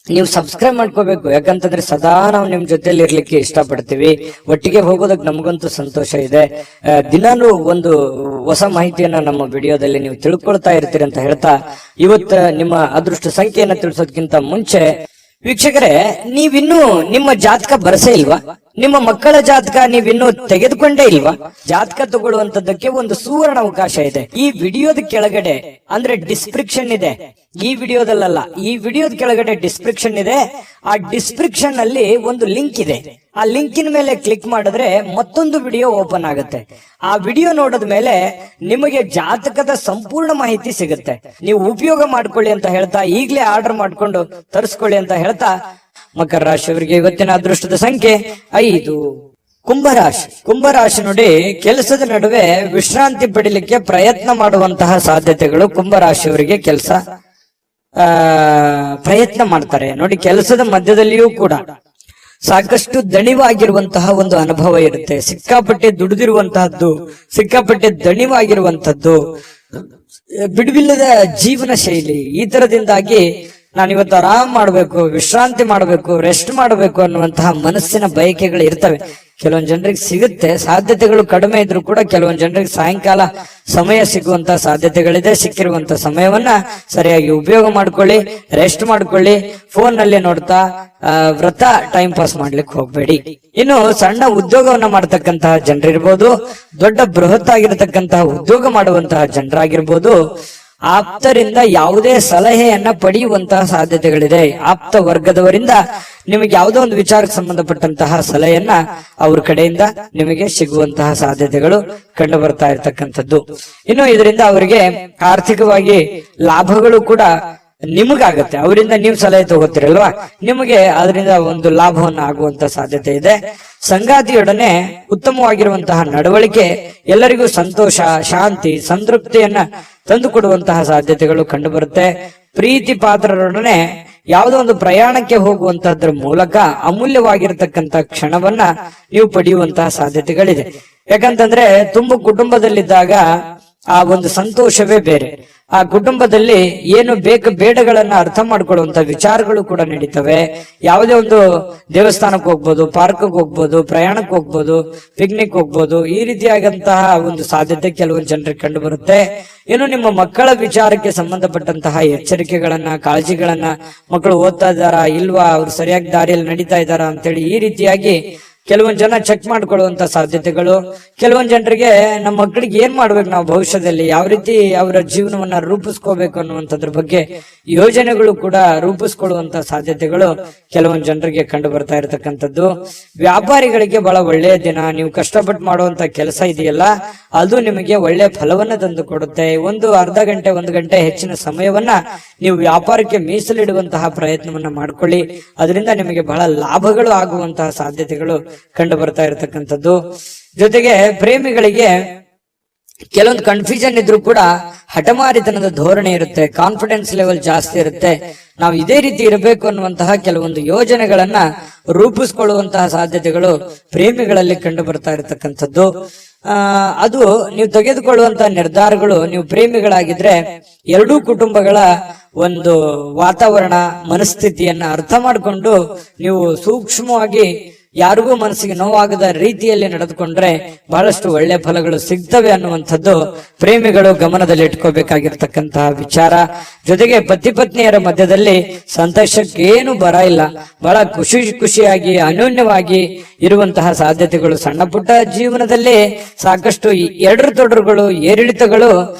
ನೀವು ಸಬ್ಸ್ಕ್ರೈಬ್ ಮಾಡ್ಕೋಬೇಕು, ಯಾಕಂತಂದ್ರೆ ಸದಾ ನಾವು ನಿಮ್ ಜೊತೆಲಿ ಇರ್ಲಿಕ್ಕೆ ಇಷ್ಟಪಡ್ತೀವಿ. ಒಟ್ಟಿಗೆ ಹೋಗೋದಕ್ಕೆ ನಮಗಂತೂ ಸಂತೋಷ ಇದೆ. ದಿನಾನು ಒಂದು ಹೊಸ ಮಾಹಿತಿಯನ್ನ ನಮ್ಮ ವಿಡಿಯೋದಲ್ಲಿ ನೀವು ತಿಳ್ಕೊಳ್ತಾ ಇರ್ತೀರಿ ಅಂತ ಹೇಳ್ತಾ, ಇವತ್ತು ನಿಮ್ಮ ಅದೃಷ್ಟ ಸಂಖ್ಯೆಯನ್ನ ತಿಳಿಸೋದಕ್ಕಿಂತ ಮುಂಚೆ ವೀಕ್ಷಕರೇ, ನೀವಿನ್ನೂ ನಿಮ್ಮ ಜಾತಕ ಬರಸೇ ಇಲ್ವಾ? ನಿಮ್ಮ ಮಕ್ಕಳ ಜಾತಕ ನೀವಿನ್ನೂ ತೆಗೆದುಕೊಂಡೇ ಇಲ್ವಾ? ಜಾತಕ ತಗೊಳ್ಳುವಂತದ್ದಕ್ಕೆ ಒಂದು ಸುವರ್ಣ ಅವಕಾಶ ಇದೆ. ಈ ವಿಡಿಯೋದ ಕೆಳಗಡೆ ಅಂದ್ರೆ ಡಿಸ್ಕ್ರಿಪ್ಷನ್ ಇದೆ. ಈ ವಿಡಿಯೋದಲ್ಲ, ಈ ವಿಡಿಯೋದ ಕೆಳಗಡೆ ಡಿಸ್ಕ್ರಿಪ್ಷನ್ ಇದೆ. ಆ ಡಿಸ್ಕ್ರಿಪ್ಷನ್ ಅಲ್ಲಿ ಒಂದು ಲಿಂಕ್ ಇದೆ. ಆ ಲಿಂಕಿನ ಮೇಲೆ ಕ್ಲಿಕ್ ಮಾಡಿದ್ರೆ ಮತ್ತೊಂದು ವಿಡಿಯೋ ಓಪನ್ ಆಗುತ್ತೆ. ಆ ವಿಡಿಯೋ ನೋಡಿದ ಮೇಲೆ ನಿಮಗೆ ಜಾತಕದ ಸಂಪೂರ್ಣ ಮಾಹಿತಿ ಸಿಗುತ್ತೆ. ನೀವು ಉಪಯೋಗ ಮಾಡ್ಕೊಳ್ಳಿ ಅಂತ ಹೇಳ್ತಾ, ಈಗಲೇ ಆರ್ಡರ್ ಮಾಡ್ಕೊಂಡು ತರಿಸ್ಕೊಳ್ಳಿ ಅಂತ ಹೇಳ್ತಾ, ಮಕರ ರಾಶಿಯವರಿಗೆ ಇವತ್ತಿನ ಅದೃಷ್ಟದ ಸಂಖ್ಯೆ 5. ಕುಂಭರಾಶಿ. ಕುಂಭರಾಶಿ ನೋಡಿ, ಕೆಲಸದ ನಡುವೆ ವಿಶ್ರಾಂತಿ ಪಡಿಲಿಕ್ಕೆ ಪ್ರಯತ್ನ ಮಾಡುವಂತಹ ಸಾಧ್ಯತೆಗಳು ಕುಂಭರಾಶಿಯವರಿಗೆ ಪ್ರಯತ್ನ ಮಾಡ್ತಾರೆ ನೋಡಿ. ಕೆಲಸದ ಮಧ್ಯದಲ್ಲಿಯೂ ಕೂಡ ಸಾಕಷ್ಟು ದಣಿವಾಗಿರುವಂತಹ ಒಂದು ಅನುಭವ ಇರುತ್ತೆ. ಸಿಕ್ಕಾಪಟ್ಟೆ ದುಡಿದಿರುವಂತಹದ್ದು, ಸಿಕ್ಕಾಪಟ್ಟೆ ದಣಿವಾಗಿರುವಂತಹದ್ದು, ಬಿಡುವಿಲ್ಲದ ಜೀವನ ಶೈಲಿ, ಈ ತರದಿಂದಾಗಿ ನಾನಿವತ್ತು ಆರಾಮ್ ಮಾಡ್ಬೇಕು, ವಿಶ್ರಾಂತಿ ಮಾಡ್ಬೇಕು, ರೆಸ್ಟ್ ಮಾಡ್ಬೇಕು ಅನ್ನುವಂತಹ ಮನಸ್ಸಿನ ಬಯಕೆಗಳು ಇರ್ತವೆ. ಕೆಲವೊಂದು ಜನರಿಗೆ ಸಿಗುತ್ತೆ, ಸಾಧ್ಯತೆಗಳು ಕಡಿಮೆ ಇದ್ರೂ ಕೂಡ ಕೆಲವೊಂದು ಜನರಿಗೆ ಸಾಯಂಕಾಲ ಸಮಯ ಸಿಗುವಂತಹ ಸಾಧ್ಯತೆಗಳಿದೆ. ಸಿಕ್ಕಿರುವಂತಹ ಸಮಯವನ್ನ ಸರಿಯಾಗಿ ಉಪಯೋಗ ಮಾಡ್ಕೊಳ್ಳಿ, ರೆಸ್ಟ್ ಮಾಡ್ಕೊಳ್ಳಿ. ಫೋನ್ ನಲ್ಲಿ ನೋಡ್ತಾ ವ್ರತ ಟೈಮ್ ಪಾಸ್ ಮಾಡ್ಲಿಕ್ಕೆ ಹೋಗ್ಬೇಡಿ. ಇನ್ನು ಸಣ್ಣ ಉದ್ಯೋಗವನ್ನ ಮಾಡ್ತಕ್ಕಂತಹ ಜನರಿರ್ಬೋದು, ದೊಡ್ಡ ಬೃಹತ್ ಆಗಿರತಕ್ಕಂತಹ ಉದ್ಯೋಗ ಮಾಡುವಂತಹ ಜನರಾಗಿರ್ಬೋದು, ಆಪ್ತರಿಂದ ಯಾವುದೇ ಸಲಹೆಯನ್ನ ಪಡೆಯುವಂತಹ ಸಾಧ್ಯತೆಗಳಿದೆ. ಆಪ್ತ ವರ್ಗದವರಿಂದ ನಿಮಗೆ ಯಾವುದೋ ಒಂದು ವಿಚಾರಕ್ಕೆ ಸಂಬಂಧಪಟ್ಟಂತಹ ಸಲಹೆಯನ್ನ ಅವ್ರ ಕಡೆಯಿಂದ ನಿಮಗೆ ಸಿಗುವಂತಹ ಸಾಧ್ಯತೆಗಳು ಕಂಡು ಬರ್ತಾ ಇರತಕ್ಕಂಥದ್ದು. ಇನ್ನು ಇದರಿಂದ ಅವರಿಗೆ ಆರ್ಥಿಕವಾಗಿ ಲಾಭಗಳು ಕೂಡ ನಿಮಗಾಗತ್ತೆ. ಅವರಿಂದ ನೀವು ಸಲಹೆ ತಗೋತೀರಲ್ವಾ, ನಿಮಗೆ ಅದರಿಂದ ಒಂದು ಲಾಭವನ್ನು ಆಗುವಂತ ಸಾಧ್ಯತೆ ಇದೆ. ಸಂಗಾತಿಯೊಡನೆ ಉತ್ತಮವಾಗಿರುವಂತಹ ನಡವಳಿಕೆ ಎಲ್ಲರಿಗೂ ಸಂತೋಷ, ಶಾಂತಿ, ಸಂತೃಪ್ತಿಯನ್ನ ತಂದುಕೊಡುವಂತಹ ಸಾಧ್ಯತೆಗಳು ಕಂಡು ಬರುತ್ತೆ. ಪ್ರೀತಿ ಪಾತ್ರರೊಡನೆ ಯಾವುದೋ ಒಂದು ಪ್ರಯಾಣಕ್ಕೆ ಹೋಗುವಂತಹದ್ರ ಮೂಲಕ ಅಮೂಲ್ಯವಾಗಿರತಕ್ಕಂತ ಕ್ಷಣವನ್ನ ನೀವು ಪಡೆಯುವಂತಹ ಸಾಧ್ಯತೆಗಳಿದೆ. ಯಾಕಂತಂದ್ರೆ ತುಂಬ ಕುಟುಂಬದಲ್ಲಿದ್ದಾಗ ಆ ಒಂದು ಸಂತೋಷವೇ ಬೇರೆ. ಆ ಕುಟುಂಬದಲ್ಲಿ ಏನು ಬೇಡಗಳನ್ನ ಅರ್ಥ ಮಾಡ್ಕೊಳ್ಳುವಂತ ವಿಚಾರಗಳು ಕೂಡ ನಡೀತವೆ. ಯಾವುದೇ ಒಂದು ದೇವಸ್ಥಾನಕ್ಕೆ ಹೋಗ್ಬೋದು, ಪಾರ್ಕ್ ಹೋಗ್ಬೋದು, ಪ್ರಯಾಣಕ್ಕೆ ಹೋಗ್ಬೋದು, ಪಿಕ್ನಿಕ್ ಹೋಗ್ಬೋದು, ಈ ರೀತಿಯಾದಂತಹ ಒಂದು ಸಾಧ್ಯತೆ ಕೆಲವೊಂದು ಜನರಿಗೆ ಕಂಡು ಬರುತ್ತೆ. ಇನ್ನು ನಿಮ್ಮ ಮಕ್ಕಳ ವಿಚಾರಕ್ಕೆ ಸಂಬಂಧಪಟ್ಟಂತಹ ಎಚ್ಚರಿಕೆಗಳನ್ನ, ಕಾಳಜಿಗಳನ್ನ, ಮಕ್ಕಳು ಓದ್ತಾ ಇದ್ದಾರಾ ಇಲ್ವಾ, ಅವ್ರು ಸರಿಯಾಗಿ ದಾರಿಯಲ್ಲಿ ನಡೀತಾ ಇದ್ದಾರಾ ಅಂತೇಳಿ ಈ ರೀತಿಯಾಗಿ ಕೆಲವೊಂದು ಜನ ಚೆಕ್ ಮಾಡ್ಕೊಳ್ಳುವಂತ ಸಾಧ್ಯತೆಗಳು. ಕೆಲವೊಂದು ಜನರಿಗೆ ನಮ್ಮ ಮಕ್ಕಳಿಗೆ ಏನ್ ಮಾಡ್ಬೇಕು, ನಾವು ಭವಿಷ್ಯದಲ್ಲಿ ಯಾವ ರೀತಿ ಅವರ ಜೀವನವನ್ನ ರೂಪಿಸ್ಕೋಬೇಕು ಅನ್ನುವಂಥದ್ರ ಬಗ್ಗೆ ಯೋಜನೆಗಳು ಕೂಡ ರೂಪಿಸ್ಕೊಳ್ಳುವಂತ ಸಾಧ್ಯತೆಗಳು ಕೆಲವೊಂದು ಜನರಿಗೆ ಕಂಡು ಬರ್ತಾ ಇರತಕ್ಕಂಥದ್ದು. ವ್ಯಾಪಾರಿಗಳಿಗೆ ಬಹಳ ಒಳ್ಳೆಯ ದಿನ. ನೀವು ಕಷ್ಟಪಟ್ಟು ಮಾಡುವಂತ ಕೆಲಸ ಇದೆಯಲ್ಲ, ಅದು ನಿಮಗೆ ಒಳ್ಳೆ ಫಲವನ್ನ ತಂದು ಕೊಡುತ್ತೆ. ಒಂದು ಅರ್ಧ ಗಂಟೆ, 1 ಗಂಟೆ ಹೆಚ್ಚಿನ ಸಮಯವನ್ನ ನೀವು ವ್ಯಾಪಾರಕ್ಕೆ ಮೀಸಲಿಡುವಂತಹ ಪ್ರಯತ್ನವನ್ನ ಮಾಡ್ಕೊಳ್ಳಿ. ಅದರಿಂದ ನಿಮಗೆ ಬಹಳ ಲಾಭಗಳು ಆಗುವಂತಹ ಸಾಧ್ಯತೆಗಳು ಕಂಡು ಬರ್ತಾ ಇರತಕ್ಕಂಥದ್ದು. ಜೊತೆಗೆ ಪ್ರೇಮಿಗಳಿಗೆ ಕೆಲವೊಂದು ಕನ್ಫ್ಯೂಷನ್ ಇದ್ರೂ ಕೂಡ ಹಠಮಾರಿತನದ ಧೋರಣೆ ಇರುತ್ತೆ, ಕಾನ್ಫಿಡೆನ್ಸ್ ಲೆವೆಲ್ ಜಾಸ್ತಿ ಇರುತ್ತೆ. ನಾವು ಇದೇ ರೀತಿ ಇರಬೇಕು ಅನ್ನುವಂತಹ ಕೆಲವೊಂದು ಯೋಜನೆಗಳನ್ನ ರೂಪಿಸ್ಕೊಳ್ಳುವಂತಹ ಸಾಧ್ಯತೆಗಳು ಪ್ರೇಮಿಗಳಲ್ಲಿ ಕಂಡು ಬರ್ತಾ ಇರತಕ್ಕಂಥದ್ದು. ಅದು ನೀವು ತೆಗೆದುಕೊಳ್ಳುವಂತಹ ನಿರ್ಧಾರಗಳು, ನೀವು ಪ್ರೇಮಿಗಳಾಗಿದ್ರೆ ಎರಡೂ ಕುಟುಂಬಗಳ ಒಂದು ವಾತಾವರಣ, ಮನಸ್ಥಿತಿಯನ್ನ ಅರ್ಥ ಮಾಡಿಕೊಂಡು ನೀವು ಸೂಕ್ಷ್ಮವಾಗಿ ಯಾರಿಗೂ ಮನಸ್ಸಿಗೆ ನೋವಾಗದ ರೀತಿಯಲ್ಲಿ ನಡೆದುಕೊಂಡ್ರೆ ಬಹಳಷ್ಟು ಒಳ್ಳೆ ಫಲಗಳು ಸಿಗ್ತವೆ ಅನ್ನುವಂಥದ್ದು ಪ್ರೇಮಿಗಳು ಗಮನದಲ್ಲಿ ಇಟ್ಕೋಬೇಕಾಗಿರ್ತಕ್ಕಂತಹ ವಿಚಾರ. ಜೊತೆಗೆ ಪತಿ ಪತ್ನಿಯರ ಮಧ್ಯದಲ್ಲಿ ಸಂತೋಷಕ್ಕೆ ಏನು ಬರ ಇಲ್ಲ, ಬಹಳ ಖುಷಿಯಾಗಿ ಅನ್ಯೋನ್ಯವಾಗಿ ಇರುವಂತಹ ಸಾಧ್ಯತೆಗಳು ಸಣ್ಣ ಪುಟ್ಟ ಜೀವನದಲ್ಲಿ ಸಾಕಷ್ಟು ಎಡರು ತೊಡರುಗಳು ಏರಿಳಿತಗಳು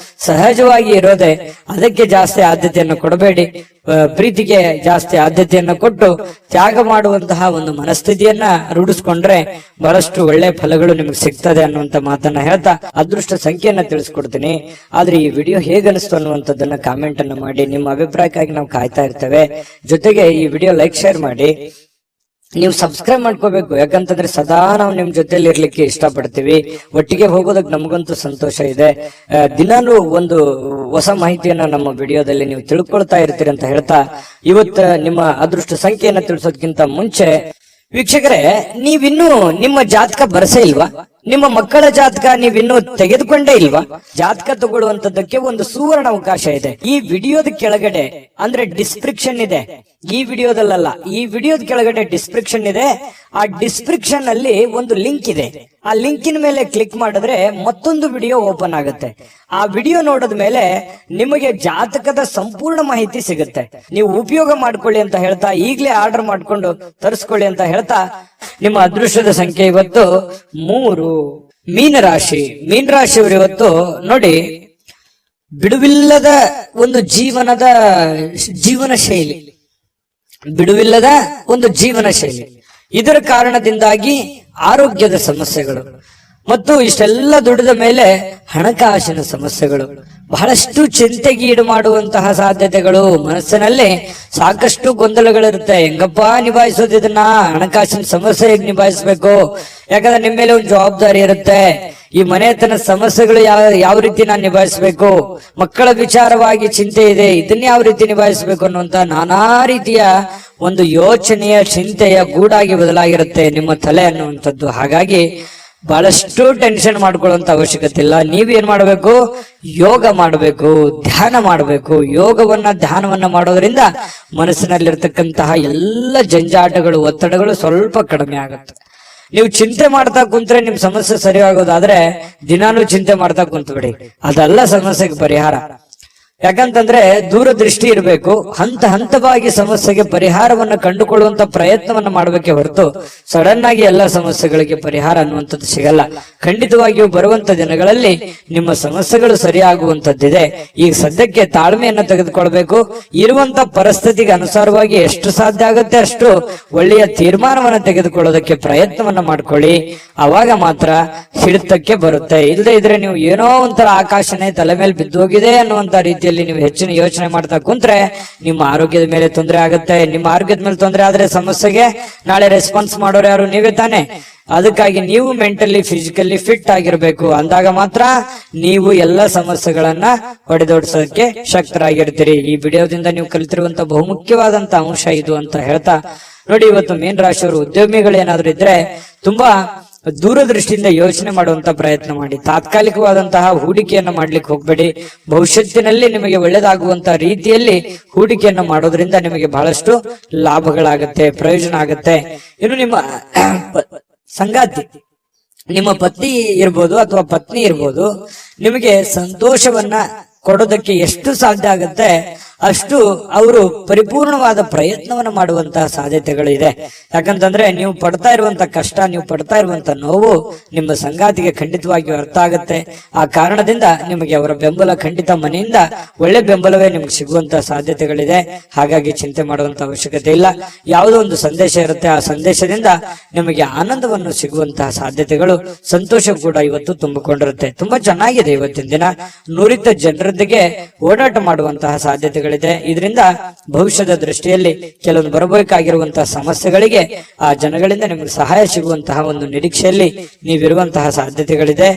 ಸಹಜವಾಗಿ ಇರೋದೆ. ಅದಕ್ಕೆ ಜಾಸ್ತಿ ಆದ್ಯತೆಯನ್ನು ಕೊಡಬೇಡಿ. ಪ್ರೀತಿಗೆ ಜಾಸ್ತಿ ಆದ್ಯತೆಯನ್ನು ಕೊಟ್ಟು ತ್ಯಾಗ ಮಾಡುವಂತಹ ಒಂದು ಮನಸ್ಥಿತಿಯನ್ನ ರೂಢಿಸ್ಕೊಂಡ್ರೆ ಬಹಳಷ್ಟು ಒಳ್ಳೆ ಫಲಗಳು ನಿಮಗೆ ಸಿಗ್ತದೆ ಅನ್ನುವಂತ ಮಾತನ್ನ ಹೇಳ್ತಾ ಅದೃಷ್ಟ ಸಂಖ್ಯೆಯನ್ನ ತಿಳಿಸ್ಕೊಡ್ತೀನಿ. ಆದ್ರೆ ಈ ವಿಡಿಯೋ ಹೇಗನಿಸ್ತು ಅನ್ನುವಂಥದ್ದನ್ನ ಕಾಮೆಂಟ್ ಅನ್ನ ಮಾಡಿ. ನಿಮ್ಮ ಅಭಿಪ್ರಾಯಕ್ಕಾಗಿ ನಾವು ಕಾಯ್ತಾ ಇರ್ತೇವೆ. ಜೊತೆಗೆ ಈ ವಿಡಿಯೋ ಲೈಕ್ ಶೇರ್ ಮಾಡಿ. ನೀವು ಸಬ್ಸ್ಕ್ರೈಬ್ ಮಾಡ್ಕೋಬೇಕು, ಯಾಕಂತಂದ್ರೆ ಸದಾ ನಾವು ನಿಮ್ ಜೊತೆಲಿ ಇರ್ಲಿಕ್ಕೆ ಇಷ್ಟಪಡ್ತೀವಿ. ಒಟ್ಟಿಗೆ ಹೋಗೋದಕ್ಕೆ ನಮಗಂತೂ ಸಂತೋಷ ಇದೆ. ದಿನಾನು ಒಂದು ಹೊಸ ಮಾಹಿತಿಯನ್ನ ನಮ್ಮ ವಿಡಿಯೋದಲ್ಲಿ ನೀವು ತಿಳ್ಕೊಳ್ತಾ ಇರ್ತೀರಿ ಅಂತ ಹೇಳ್ತಾ ಇವತ್ತು ನಿಮ್ಮ ಅದೃಷ್ಟ ಸಂಖ್ಯೆಯನ್ನ ತಿಳಿಸೋದಕ್ಕಿಂತ ಮುಂಚೆ ವೀಕ್ಷಕರೇ, ನೀವಿನ್ನೂ ನಿಮ್ಮ ಜಾತಕ ಬರಸೇ ಇಲ್ವಾ? ನಿಮ್ಮ ಮಕ್ಕಳ ಜಾತಕ ನೀವಿನ್ನೂ ತೆಗೆದುಕೊಂಡೇ ಇಲ್ವಾ? ಜಾತಕ ತಗೊಳ್ಳುವಂತದ್ದಕ್ಕೆ ಒಂದು ಸುವರ್ಣ ಅವಕಾಶ ಇದೆ. ಈ ವಿಡಿಯೋದ ಕೆಳಗಡೆ ಅಂದ್ರೆ ಡಿಸ್ಕ್ರಿಪ್ಷನ್ ಇದೆ. ಈ ವಿಡಿಯೋದಲ್ಲ, ಈ ವಿಡಿಯೋದ ಕೆಳಗಡೆ ಡಿಸ್ಕ್ರಿಪ್ಷನ್ ಇದೆ. ಆ ಡಿಸ್ಕ್ರಿಪ್ಷನ್ ಅಲ್ಲಿ ಒಂದು ಲಿಂಕ್ ಇದೆ. ಆ ಲಿಂಕಿನ ಮೇಲೆ ಕ್ಲಿಕ್ ಮಾಡಿದ್ರೆ ಮತ್ತೊಂದು ವಿಡಿಯೋ ಓಪನ್ ಆಗುತ್ತೆ. ಆ ವಿಡಿಯೋ ನೋಡಿದ ಮೇಲೆ ನಿಮಗೆ ಜಾತಕದ ಸಂಪೂರ್ಣ ಮಾಹಿತಿ ಸಿಗುತ್ತೆ. ನೀವು ಉಪಯೋಗ ಮಾಡ್ಕೊಳ್ಳಿ ಅಂತ ಹೇಳ್ತಾ, ಈಗಲೇ ಆರ್ಡರ್ ಮಾಡ್ಕೊಂಡು ತರಿಸ್ಕೊಳ್ಳಿ ಅಂತ ಹೇಳ್ತಾ, ನಿಮ್ಮ ಅದೃಷ್ಟದ ಸಂಖ್ಯೆ ಇವತ್ತು 3. ಮೀನರಾಶಿ. ಮೀನರಾಶಿಯವರು ಇವತ್ತು ನೋಡಿ, ಬಿಡುವಿಲ್ಲದ ಒಂದು ಜೀವನ ಶೈಲಿ, ಬಿಡುವಿಲ್ಲದ ಒಂದು ಜೀವನ ಶೈಲಿ. ಇದರ ಕಾರಣದಿಂದಾಗಿ ಆರೋಗ್ಯದ ಸಮಸ್ಯೆಗಳು ಮತ್ತು ಇಷ್ಟೆಲ್ಲ ದುಡಿದ ಮೇಲೆ ಹಣಕಾಸಿನ ಸಮಸ್ಯೆಗಳು, ಬಹಳಷ್ಟು ಚಿಂತೆಗೆ ಈಡು ಮಾಡುವಂತಹ ಸಾಧ್ಯತೆಗಳು. ಮನಸ್ಸಿನಲ್ಲಿ ಸಾಕಷ್ಟು ಗೊಂದಲಗಳಿರುತ್ತೆ. ಹೆಂಗಪ್ಪ ನಿಭಾಯಿಸೋದು ಇದನ್ನ? ಹಣಕಾಸಿನ ಸಮಸ್ಯೆ ಹೇಗೆ ನಿಭಾಯಿಸ್ಬೇಕು? ಯಾಕಂದ್ರೆ ನಿಮ್ಮ ಮೇಲೆ ಒಂದು ಜವಾಬ್ದಾರಿ ಇರುತ್ತೆ. ಈ ಮನೆತನ ಸಮಸ್ಯೆಗಳು ಯಾವ ರೀತಿ ನಾನು ನಿಭಾಯಿಸ್ಬೇಕು? ಮಕ್ಕಳ ವಿಚಾರವಾಗಿ ಚಿಂತೆ ಇದೆ, ಇದನ್ನ ಯಾವ ರೀತಿ ನಿಭಾಯಿಸ್ಬೇಕು ಅನ್ನುವಂತ ನಾನಾ ರೀತಿಯ ಒಂದು ಯೋಚನೆಯ ಚಿಂತೆಯ ಗೂಡಾಗಿ ಬದಲಾಗಿರುತ್ತೆ ನಿಮ್ಮ ತಲೆ ಅನ್ನುವಂಥದ್ದು. ಹಾಗಾಗಿ ಬಹಳಷ್ಟು ಟೆನ್ಷನ್ ಮಾಡ್ಕೊಳ್ಳುವಂತ ಅವಶ್ಯಕತೆ ಇಲ್ಲ. ನೀವೇನ್ ಮಾಡಬೇಕು? ಯೋಗ ಮಾಡಬೇಕು, ಧ್ಯಾನ ಮಾಡಬೇಕು. ಧ್ಯಾನವನ್ನ ಮಾಡೋದ್ರಿಂದ ಮನಸ್ಸಿನಲ್ಲಿರ್ತಕ್ಕಂತಹ ಎಲ್ಲ ಜಂಜಾಟಗಳು, ಒತ್ತಡಗಳು ಸ್ವಲ್ಪ ಕಡಿಮೆ ಆಗುತ್ತೆ. ನೀವು ಚಿಂತೆ ಮಾಡ್ತಾ ಕುಂತ್ರೆ ನಿಮ್ ಸಮಸ್ಯೆ ಸರಿ ಆಗೋದಾದ್ರೆ ದಿನಾನು ಚಿಂತೆ ಮಾಡ್ತಾ ಕುಂತ್ಬಿಡಿ. ಅದಲ್ಲ ಸಮಸ್ಯೆಗೆ ಪರಿಹಾರ. ಯಾಕಂತಂದ್ರೆ ದೂರದೃಷ್ಟಿ ಇರಬೇಕು. ಹಂತವಾಗಿ ಸಮಸ್ಯೆಗೆ ಪರಿಹಾರವನ್ನ ಕಂಡುಕೊಳ್ಳುವಂತ ಪ್ರಯತ್ನವನ್ನ ಮಾಡಬೇಕೆ ಹೊರತು ಸಡನ್ ಆಗಿ ಎಲ್ಲ ಸಮಸ್ಯೆಗಳಿಗೆ ಪರಿಹಾರ ಅನ್ನುವಂಥದ್ದು ಸಿಗಲ್ಲ. ಖಂಡಿತವಾಗಿಯೂ ಬರುವಂತ ದಿನಗಳಲ್ಲಿ ನಿಮ್ಮ ಸಮಸ್ಯೆಗಳು ಸರಿಯಾಗುವಂತದ್ದಿದೆ. ಈಗ ಸದ್ಯಕ್ಕೆ ತಾಳ್ಮೆಯನ್ನ ತೆಗೆದುಕೊಳ್ಬೇಕು. ಇರುವಂತ ಪರಿಸ್ಥಿತಿಗೆ ಅನುಸಾರವಾಗಿ ಎಷ್ಟು ಸಾಧ್ಯ ಆಗುತ್ತೆ ಅಷ್ಟು ಒಳ್ಳೆಯ ತೀರ್ಮಾನವನ್ನ ತೆಗೆದುಕೊಳ್ಳೋದಕ್ಕೆ ಪ್ರಯತ್ನವನ್ನ ಮಾಡ್ಕೊಳ್ಳಿ. ಅವಾಗ ಮಾತ್ರ ಹಿಡಿತಕ್ಕೆ ಬರುತ್ತೆ. ಇಲ್ಲದೆ ಇದ್ರೆ ನೀವು ಏನೋ ಒಂಥರ ಆಕಾಶನೇ ತಲೆ ಮೇಲೆ ಬಿದ್ದೋಗಿದೆ ಅನ್ನುವಂತ ರೀತಿಯಲ್ಲಿ ನೀವು ಹೆಚ್ಚಿನ ಯೋಚನೆ ಮಾಡ್ತಾ ಕುಂತ್ರೆ ನಿಮ್ಮ ಆರೋಗ್ಯದ ಮೇಲೆ ತೊಂದರೆ ಆಗುತ್ತೆ. ನಿಮ್ಮ ಆರೋಗ್ಯದ ಮೇಲೆ ತೊಂದರೆ ಆದ್ರೆ ಸಮಸ್ಯೆಗೆ ನಾಳೆ ರೆಸ್ಪಾನ್ಸ್ ಮಾಡೋರು ಯಾರು? ನೀವೇ ತಾನೆ. ಅದಕ್ಕಾಗಿ ನೀವು ಮೆಂಟಲಿ ಫಿಸಿಕಲಿ ಫಿಟ್ ಆಗಿರ್ಬೇಕು. ಅಂದಾಗ ಮಾತ್ರ ನೀವು ಎಲ್ಲ ಸಮಸ್ಯೆಗಳನ್ನ ಹೊಡೆದೋಡಿಸೋದಕ್ಕೆ ಶಕ್ತರಾಗಿರ್ತೀರಿ. ಈ ವಿಡಿಯೋದಿಂದ ನೀವು ಕಲಿತಿರುವಂತ ಬಹುಮುಖ್ಯವಾದಂತ ಅಂಶ ಇದು ಅಂತ ಹೇಳ್ತಾ ನೋಡಿ, ಇವತ್ತು ಮೀನ ರಾಶಿಯವರು ಉದ್ಯಮಿಗಳೇನಾದ್ರೂ ಇದ್ರೆ ತುಂಬಾ ದೂರದೃಷ್ಟಿಯಿಂದ ಯೋಚನೆ ಮಾಡುವಂತ ಪ್ರಯತ್ನ ಮಾಡಿ. ತಾತ್ಕಾಲಿಕವಾದಂತಹ ಹೂಡಿಕೆಯನ್ನ ಮಾಡ್ಲಿಕ್ಕೆ ಹೋಗ್ಬೇಡಿ. ಭವಿಷ್ಯತ್ತಿನಲ್ಲಿ ನಿಮಗೆ ಒಳ್ಳೆದಾಗುವಂತ ರೀತಿಯಲ್ಲಿ ಹೂಡಿಕೆಯನ್ನ ಮಾಡೋದ್ರಿಂದ ನಿಮಗೆ ಬಹಳಷ್ಟು ಲಾಭಗಳಾಗತ್ತೆ, ಪ್ರಯೋಜನ ಆಗತ್ತೆ. ಇನ್ನು ನಿಮ್ಮ ಸಂಗಾತಿ, ನಿಮ್ಮ ಪತಿ ಇರ್ಬೋದು ಅಥವಾ ಪತ್ನಿ ಇರ್ಬೋದು, ನಿಮಗೆ ಸಂತೋಷವನ್ನ ಕೊಡೋದಕ್ಕೆ ಎಷ್ಟು ಸಾಧ್ಯ ಆಗುತ್ತೆ ಅಷ್ಟು ಅವರು ಪರಿಪೂರ್ಣವಾದ ಪ್ರಯತ್ನವನ್ನ ಮಾಡುವಂತಹ ಸಾಧ್ಯತೆಗಳಿದೆ. ಯಾಕಂತಂದ್ರೆ ನೀವು ಪಡ್ತಾ ಇರುವಂತ ಕಷ್ಟ, ನೀವು ಪಡ್ತಾ ಇರುವಂತ ನೋವು ನಿಮ್ಮ ಸಂಗಾತಿಗೆ ಖಂಡಿತವಾಗಿಯೂ ಅರ್ಥ ಆಗುತ್ತೆ. ಆ ಕಾರಣದಿಂದ ನಿಮಗೆ ಅವರ ಬೆಂಬಲ ಖಂಡಿತ ಮನೆಯಿಂದ ಒಳ್ಳೆ ಬೆಂಬಲವೇ ನಿಮ್ಗೆ ಸಿಗುವಂತಹ ಸಾಧ್ಯತೆಗಳಿದೆ. ಹಾಗಾಗಿ ಚಿಂತೆ ಮಾಡುವಂತ ಅವಶ್ಯಕತೆ ಇಲ್ಲ. ಯಾವುದೋ ಒಂದು ಸಂದೇಶ ಇರುತ್ತೆ, ಆ ಸಂದೇಶದಿಂದ ನಿಮಗೆ ಆನಂದವನ್ನು ಸಿಗುವಂತಹ ಸಾಧ್ಯತೆಗಳು, ಸಂತೋಷ ಕೂಡ ಇವತ್ತು ತುಂಬಿಕೊಂಡಿರುತ್ತೆ. ತುಂಬಾ ಚೆನ್ನಾಗಿದೆ ಇವತ್ತಿನ ದಿನ. ನುರಿತ ಜನರೊಂದಿಗೆ ಓಡಾಟ ಮಾಡುವಂತಹ ಸಾಧ್ಯತೆಗಳು ಇದರಿಂದ ಭವಿಷ್ಯದ ದೃಷ್ಟಿಯಲ್ಲಿ ಕೆಲವೊಂದು ಬರಬೇಕಾಗಿರುವಂತಹ ಸಮಸ್ಯೆಗಳಿಗೆ ಆ ಜನಗಳಿಂದ ನಿಮಗೆ ಸಹಾಯ ಸಿಗುವಂತಹ ಒಂದು ನಿರೀಕ್ಷೆಯಲ್ಲಿ ನೀವಿರುವಂತಹ ಸಾಧ್ಯತೆಗಳಿದೆ.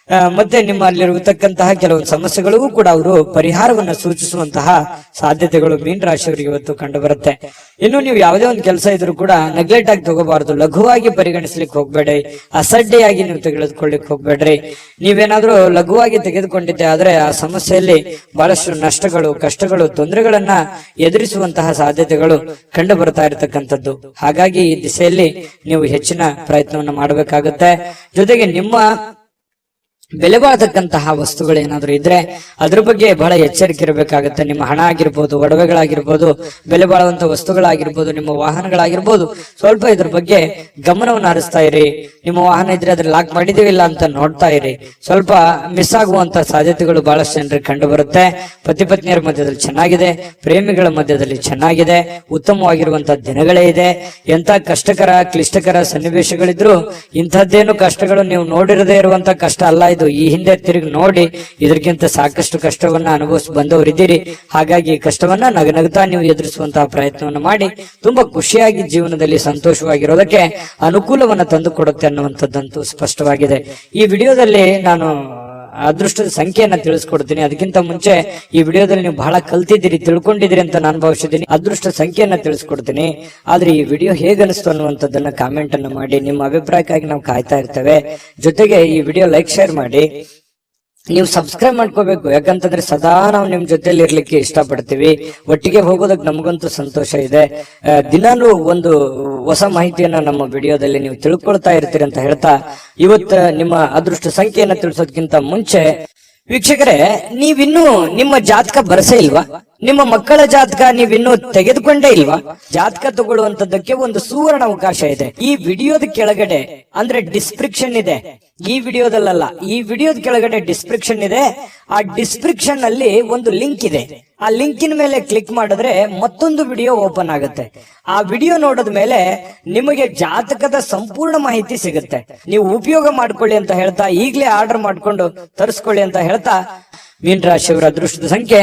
ಮತ್ತೆ ನಿಮ್ಮಲ್ಲಿರತಕ್ಕಂತಹ ಕೆಲವು ಸಮಸ್ಯೆಗಳಿಗೂ ಕೂಡ ಅವರು ಪರಿಹಾರವನ್ನ ಸೂಚಿಸುವಂತಹ ಸಾಧ್ಯತೆಗಳು ಮೀನ ರಾಶಿಯವರಿಗೆ ಇವತ್ತು ಕಂಡು ಬರುತ್ತೆ. ಇನ್ನು ನೀವು ಯಾವುದೇ ಒಂದು ಕೆಲಸ ಇದ್ರೂ ಕೂಡ ನೆಗ್ಲೆಕ್ಟ್ ಆಗಿ ತಗೋಬಾರದು, ಲಘುವಾಗಿ ಪರಿಗಣಿಸ್ಲಿಕ್ಕೆ ಹೋಗ್ಬೇಡಿ, ಅಸಡ್ಡೆಯಾಗಿ ನೀವು ತೆಗೆದುಕೊಳ್ಳಿಕ್ ಹೋಗ್ಬೇಡ್ರಿ. ನೀವೇನಾದ್ರೂ ಲಘುವಾಗಿ ತೆಗೆದುಕೊಂಡಿದ್ದೆ ಆದ್ರೆ ಆ ಸಮಸ್ಯೆಯಲ್ಲಿ ಬಹಳಷ್ಟು ನಷ್ಟಗಳು, ಕಷ್ಟಗಳು, ತೊಂದರೆಗಳನ್ನ ಎದುರಿಸುವಂತಹ ಸಾಧ್ಯತೆಗಳು ಕಂಡು ಬರ್ತಾ ಇರತಕ್ಕಂಥದ್ದು. ಹಾಗಾಗಿ ಈ ದಿಸೆಯಲ್ಲಿ ನೀವು ಹೆಚ್ಚಿನ ಪ್ರಯತ್ನವನ್ನು ಮಾಡಬೇಕಾಗುತ್ತೆ. ಜೊತೆಗೆ ನಿಮ್ಮ ಬೆಲೆ ಬಾಳತಕ್ಕಂತಹ ವಸ್ತುಗಳೇನಾದ್ರೂ ಇದ್ರೆ ಅದ್ರ ಬಗ್ಗೆ ಬಹಳ ಎಚ್ಚರಿಕೆ ಇರಬೇಕಾಗುತ್ತೆ. ನಿಮ್ಮ ಹಣ ಆಗಿರ್ಬೋದು, ಒಡವೆಗಳಾಗಿರ್ಬೋದು, ಬೆಲೆ ಬಾಳುವಂತ ವಸ್ತುಗಳಾಗಿರ್ಬೋದು, ನಿಮ್ಮ ವಾಹನಗಳಾಗಿರ್ಬೋದು, ಸ್ವಲ್ಪ ಇದ್ರ ಬಗ್ಗೆ ಗಮನವನ್ನು ಹರಿಸ್ತಾ ಇರಿ. ನಿಮ್ಮ ವಾಹನ ಇದ್ರೆ ಅದ್ರ ಲಾಕ್ ಮಾಡಿದೀವಿಲ್ಲ ಅಂತ ನೋಡ್ತಾ ಇರಿ. ಸ್ವಲ್ಪ ಮಿಸ್ ಆಗುವಂತ ಸಾಧ್ಯತೆಗಳು ಬಹಳಷ್ಟು ಜನರಿಗೆ ಕಂಡು ಬರುತ್ತೆ. ಪತಿ ಪತ್ನಿಯರ ಮಧ್ಯದಲ್ಲಿ ಚೆನ್ನಾಗಿದೆ, ಪ್ರೇಮಿಗಳ ಮಧ್ಯದಲ್ಲಿ ಚೆನ್ನಾಗಿದೆ, ಉತ್ತಮವಾಗಿರುವಂತಹ ದಿನಗಳೇ ಇದೆ. ಎಂತ ಕಷ್ಟಕರ ಕ್ಲಿಷ್ಟಕರ ಸನ್ನಿವೇಶಗಳಿದ್ರು ಇಂಥದ್ದೇನು ಕಷ್ಟಗಳು ನೀವು ನೋಡಿರದೇ ಇರುವಂತ ಕಷ್ಟ ಅಲ್ಲ ಇದು. ಈ ಹಿಂದೆ ತಿರುಗಿ ನೋಡಿ ಇದಕ್ಕಿಂತ ಸಾಕಷ್ಟು ಕಷ್ಟವನ್ನ ಅನುಭವಿಸಿ ಬಂದವರಿದ್ದೀರಿ. ಹಾಗಾಗಿ ಕಷ್ಟವನ್ನ ನಗನಗ್ತಾ ನೀವು ಎದುರಿಸುವಂತಹ ಪ್ರಯತ್ನವನ್ನು ಮಾಡಿ ತುಂಬಾ ಖುಷಿಯಾಗಿ ಜೀವನದಲ್ಲಿ ಸಂತೋಷವಾಗಿರೋದಕ್ಕೆ ಅನುಕೂಲವನ್ನ ತಂದು ಕೊಡುತ್ತೆ ಅನ್ನುವಂಥದ್ದಂತೂ ಸ್ಪಷ್ಟವಾಗಿದೆ. ಈ ವಿಡಿಯೋದಲ್ಲಿ ನಾನು ಅದೃಷ್ಟದ ಸಂಖ್ಯೆಯನ್ನ ತಿಳಿಸ್ಕೊಡ್ತೀನಿ. ಅದಕ್ಕಿಂತ ಮುಂಚೆ ಈ ವಿಡಿಯೋದಲ್ಲಿ ನೀವು ಬಹಳ ಕಲ್ತಿದ್ದೀರಿ, ತಿಳ್ಕೊಂಡಿದ್ದೀರಿ ಅಂತ ನಾನು ಭಾವಿಸಿದ್ದೀನಿ. ಅದೃಷ್ಟ ಸಂಖ್ಯೆಯನ್ನ ತಿಳಿಸ್ಕೊಡ್ತೀನಿ. ಆದ್ರೆ ಈ ವಿಡಿಯೋ ಹೇಗನಿಸ್ತು ಅನ್ನುವಂಥದ್ದನ್ನ ಕಾಮೆಂಟ್ ಅನ್ನು ಮಾಡಿ. ನಿಮ್ಮ ಅಭಿಪ್ರಾಯಕ್ಕಾಗಿ ನಾವು ಕಾಯ್ತಾ ಇರ್ತೇವೆ. ಜೊತೆಗೆ ಈ ವಿಡಿಯೋ ಲೈಕ್, ಶೇರ್ ಮಾಡಿ. ನೀವು ಸಬ್ಸ್ಕ್ರೈಬ್ ಮಾಡ್ಕೋಬೇಕು, ಯಾಕಂತಂದ್ರೆ ಸದಾ ನಾವು ನಿಮ್ ಜೊತೆಲಿ ಇರ್ಲಿಕ್ಕೆ ಇಷ್ಟಪಡ್ತೀವಿ. ಒಟ್ಟಿಗೆ ಹೋಗೋದಕ್ಕೆ ನಮಗಂತೂ ಸಂತೋಷ ಇದೆ. ದಿನಾನು ಒಂದು ಹೊಸ ಮಾಹಿತಿಯನ್ನ ನಮ್ಮ ವಿಡಿಯೋದಲ್ಲಿ ನೀವು ತಿಳ್ಕೊಳ್ತಾ ಇರ್ತೀರಿ ಅಂತ ಹೇಳ್ತಾ, ಇವತ್ತು ನಿಮ್ಮ ಅದೃಷ್ಟ ಸಂಖ್ಯೆಯನ್ನ ತಿಳಿಸೋದಕ್ಕಿಂತ ಮುಂಚೆ ವೀಕ್ಷಕರೇ, ನೀವಿನ್ನೂ ನಿಮ್ಮ ಜಾತಕ ಬರಸೇ ಇಲ್ವಾ? ನಿಮ್ಮ ಮಕ್ಕಳ ಜಾತಕ ನೀವಿನ್ನೂ ತೆಗೆದುಕೊಂಡೇ ಇಲ್ವಾ? ಜಾತಕ ತಗೊಳ್ಳುವಂತದ್ದಕ್ಕೆ ಒಂದು ಸುವರ್ಣ ಅವಕಾಶ ಇದೆ. ಈ ವಿಡಿಯೋದ ಕೆಳಗಡೆ ಅಂದ್ರೆ ಡಿಸ್ಕ್ರಿಪ್ಷನ್ ಇದೆ. ಈ ವಿಡಿಯೋದಲ್ಲ, ಈ ವಿಡಿಯೋದ ಕೆಳಗಡೆ ಡಿಸ್ಕ್ರಿಪ್ಷನ್ ಇದೆ. ಆ ಡಿಸ್ಕ್ರಿಪ್ಷನ್ ಅಲ್ಲಿ ಒಂದು ಲಿಂಕ್ ಇದೆ. ಆ ಲಿಂಕಿನ ಮೇಲೆ ಕ್ಲಿಕ್ ಮಾಡಿದ್ರೆ ಮತ್ತೊಂದು ವಿಡಿಯೋ ಓಪನ್ ಆಗುತ್ತೆ. ಆ ವಿಡಿಯೋ ನೋಡಿದ ಮೇಲೆ ನಿಮಗೆ ಜಾತಕದ ಸಂಪೂರ್ಣ ಮಾಹಿತಿ ಸಿಗುತ್ತೆ. ನೀವು ಉಪಯೋಗ ಮಾಡ್ಕೊಳ್ಳಿ ಅಂತ ಹೇಳ್ತಾ, ಈಗಲೇ ಆರ್ಡರ್ ಮಾಡ್ಕೊಂಡು ತರಿಸ್ಕೊಳ್ಳಿ ಅಂತ ಹೇಳ್ತಾ, ಮೀನ ರಾಶಿಯವರ ಅದೃಷ್ಟದ ಸಂಖ್ಯೆ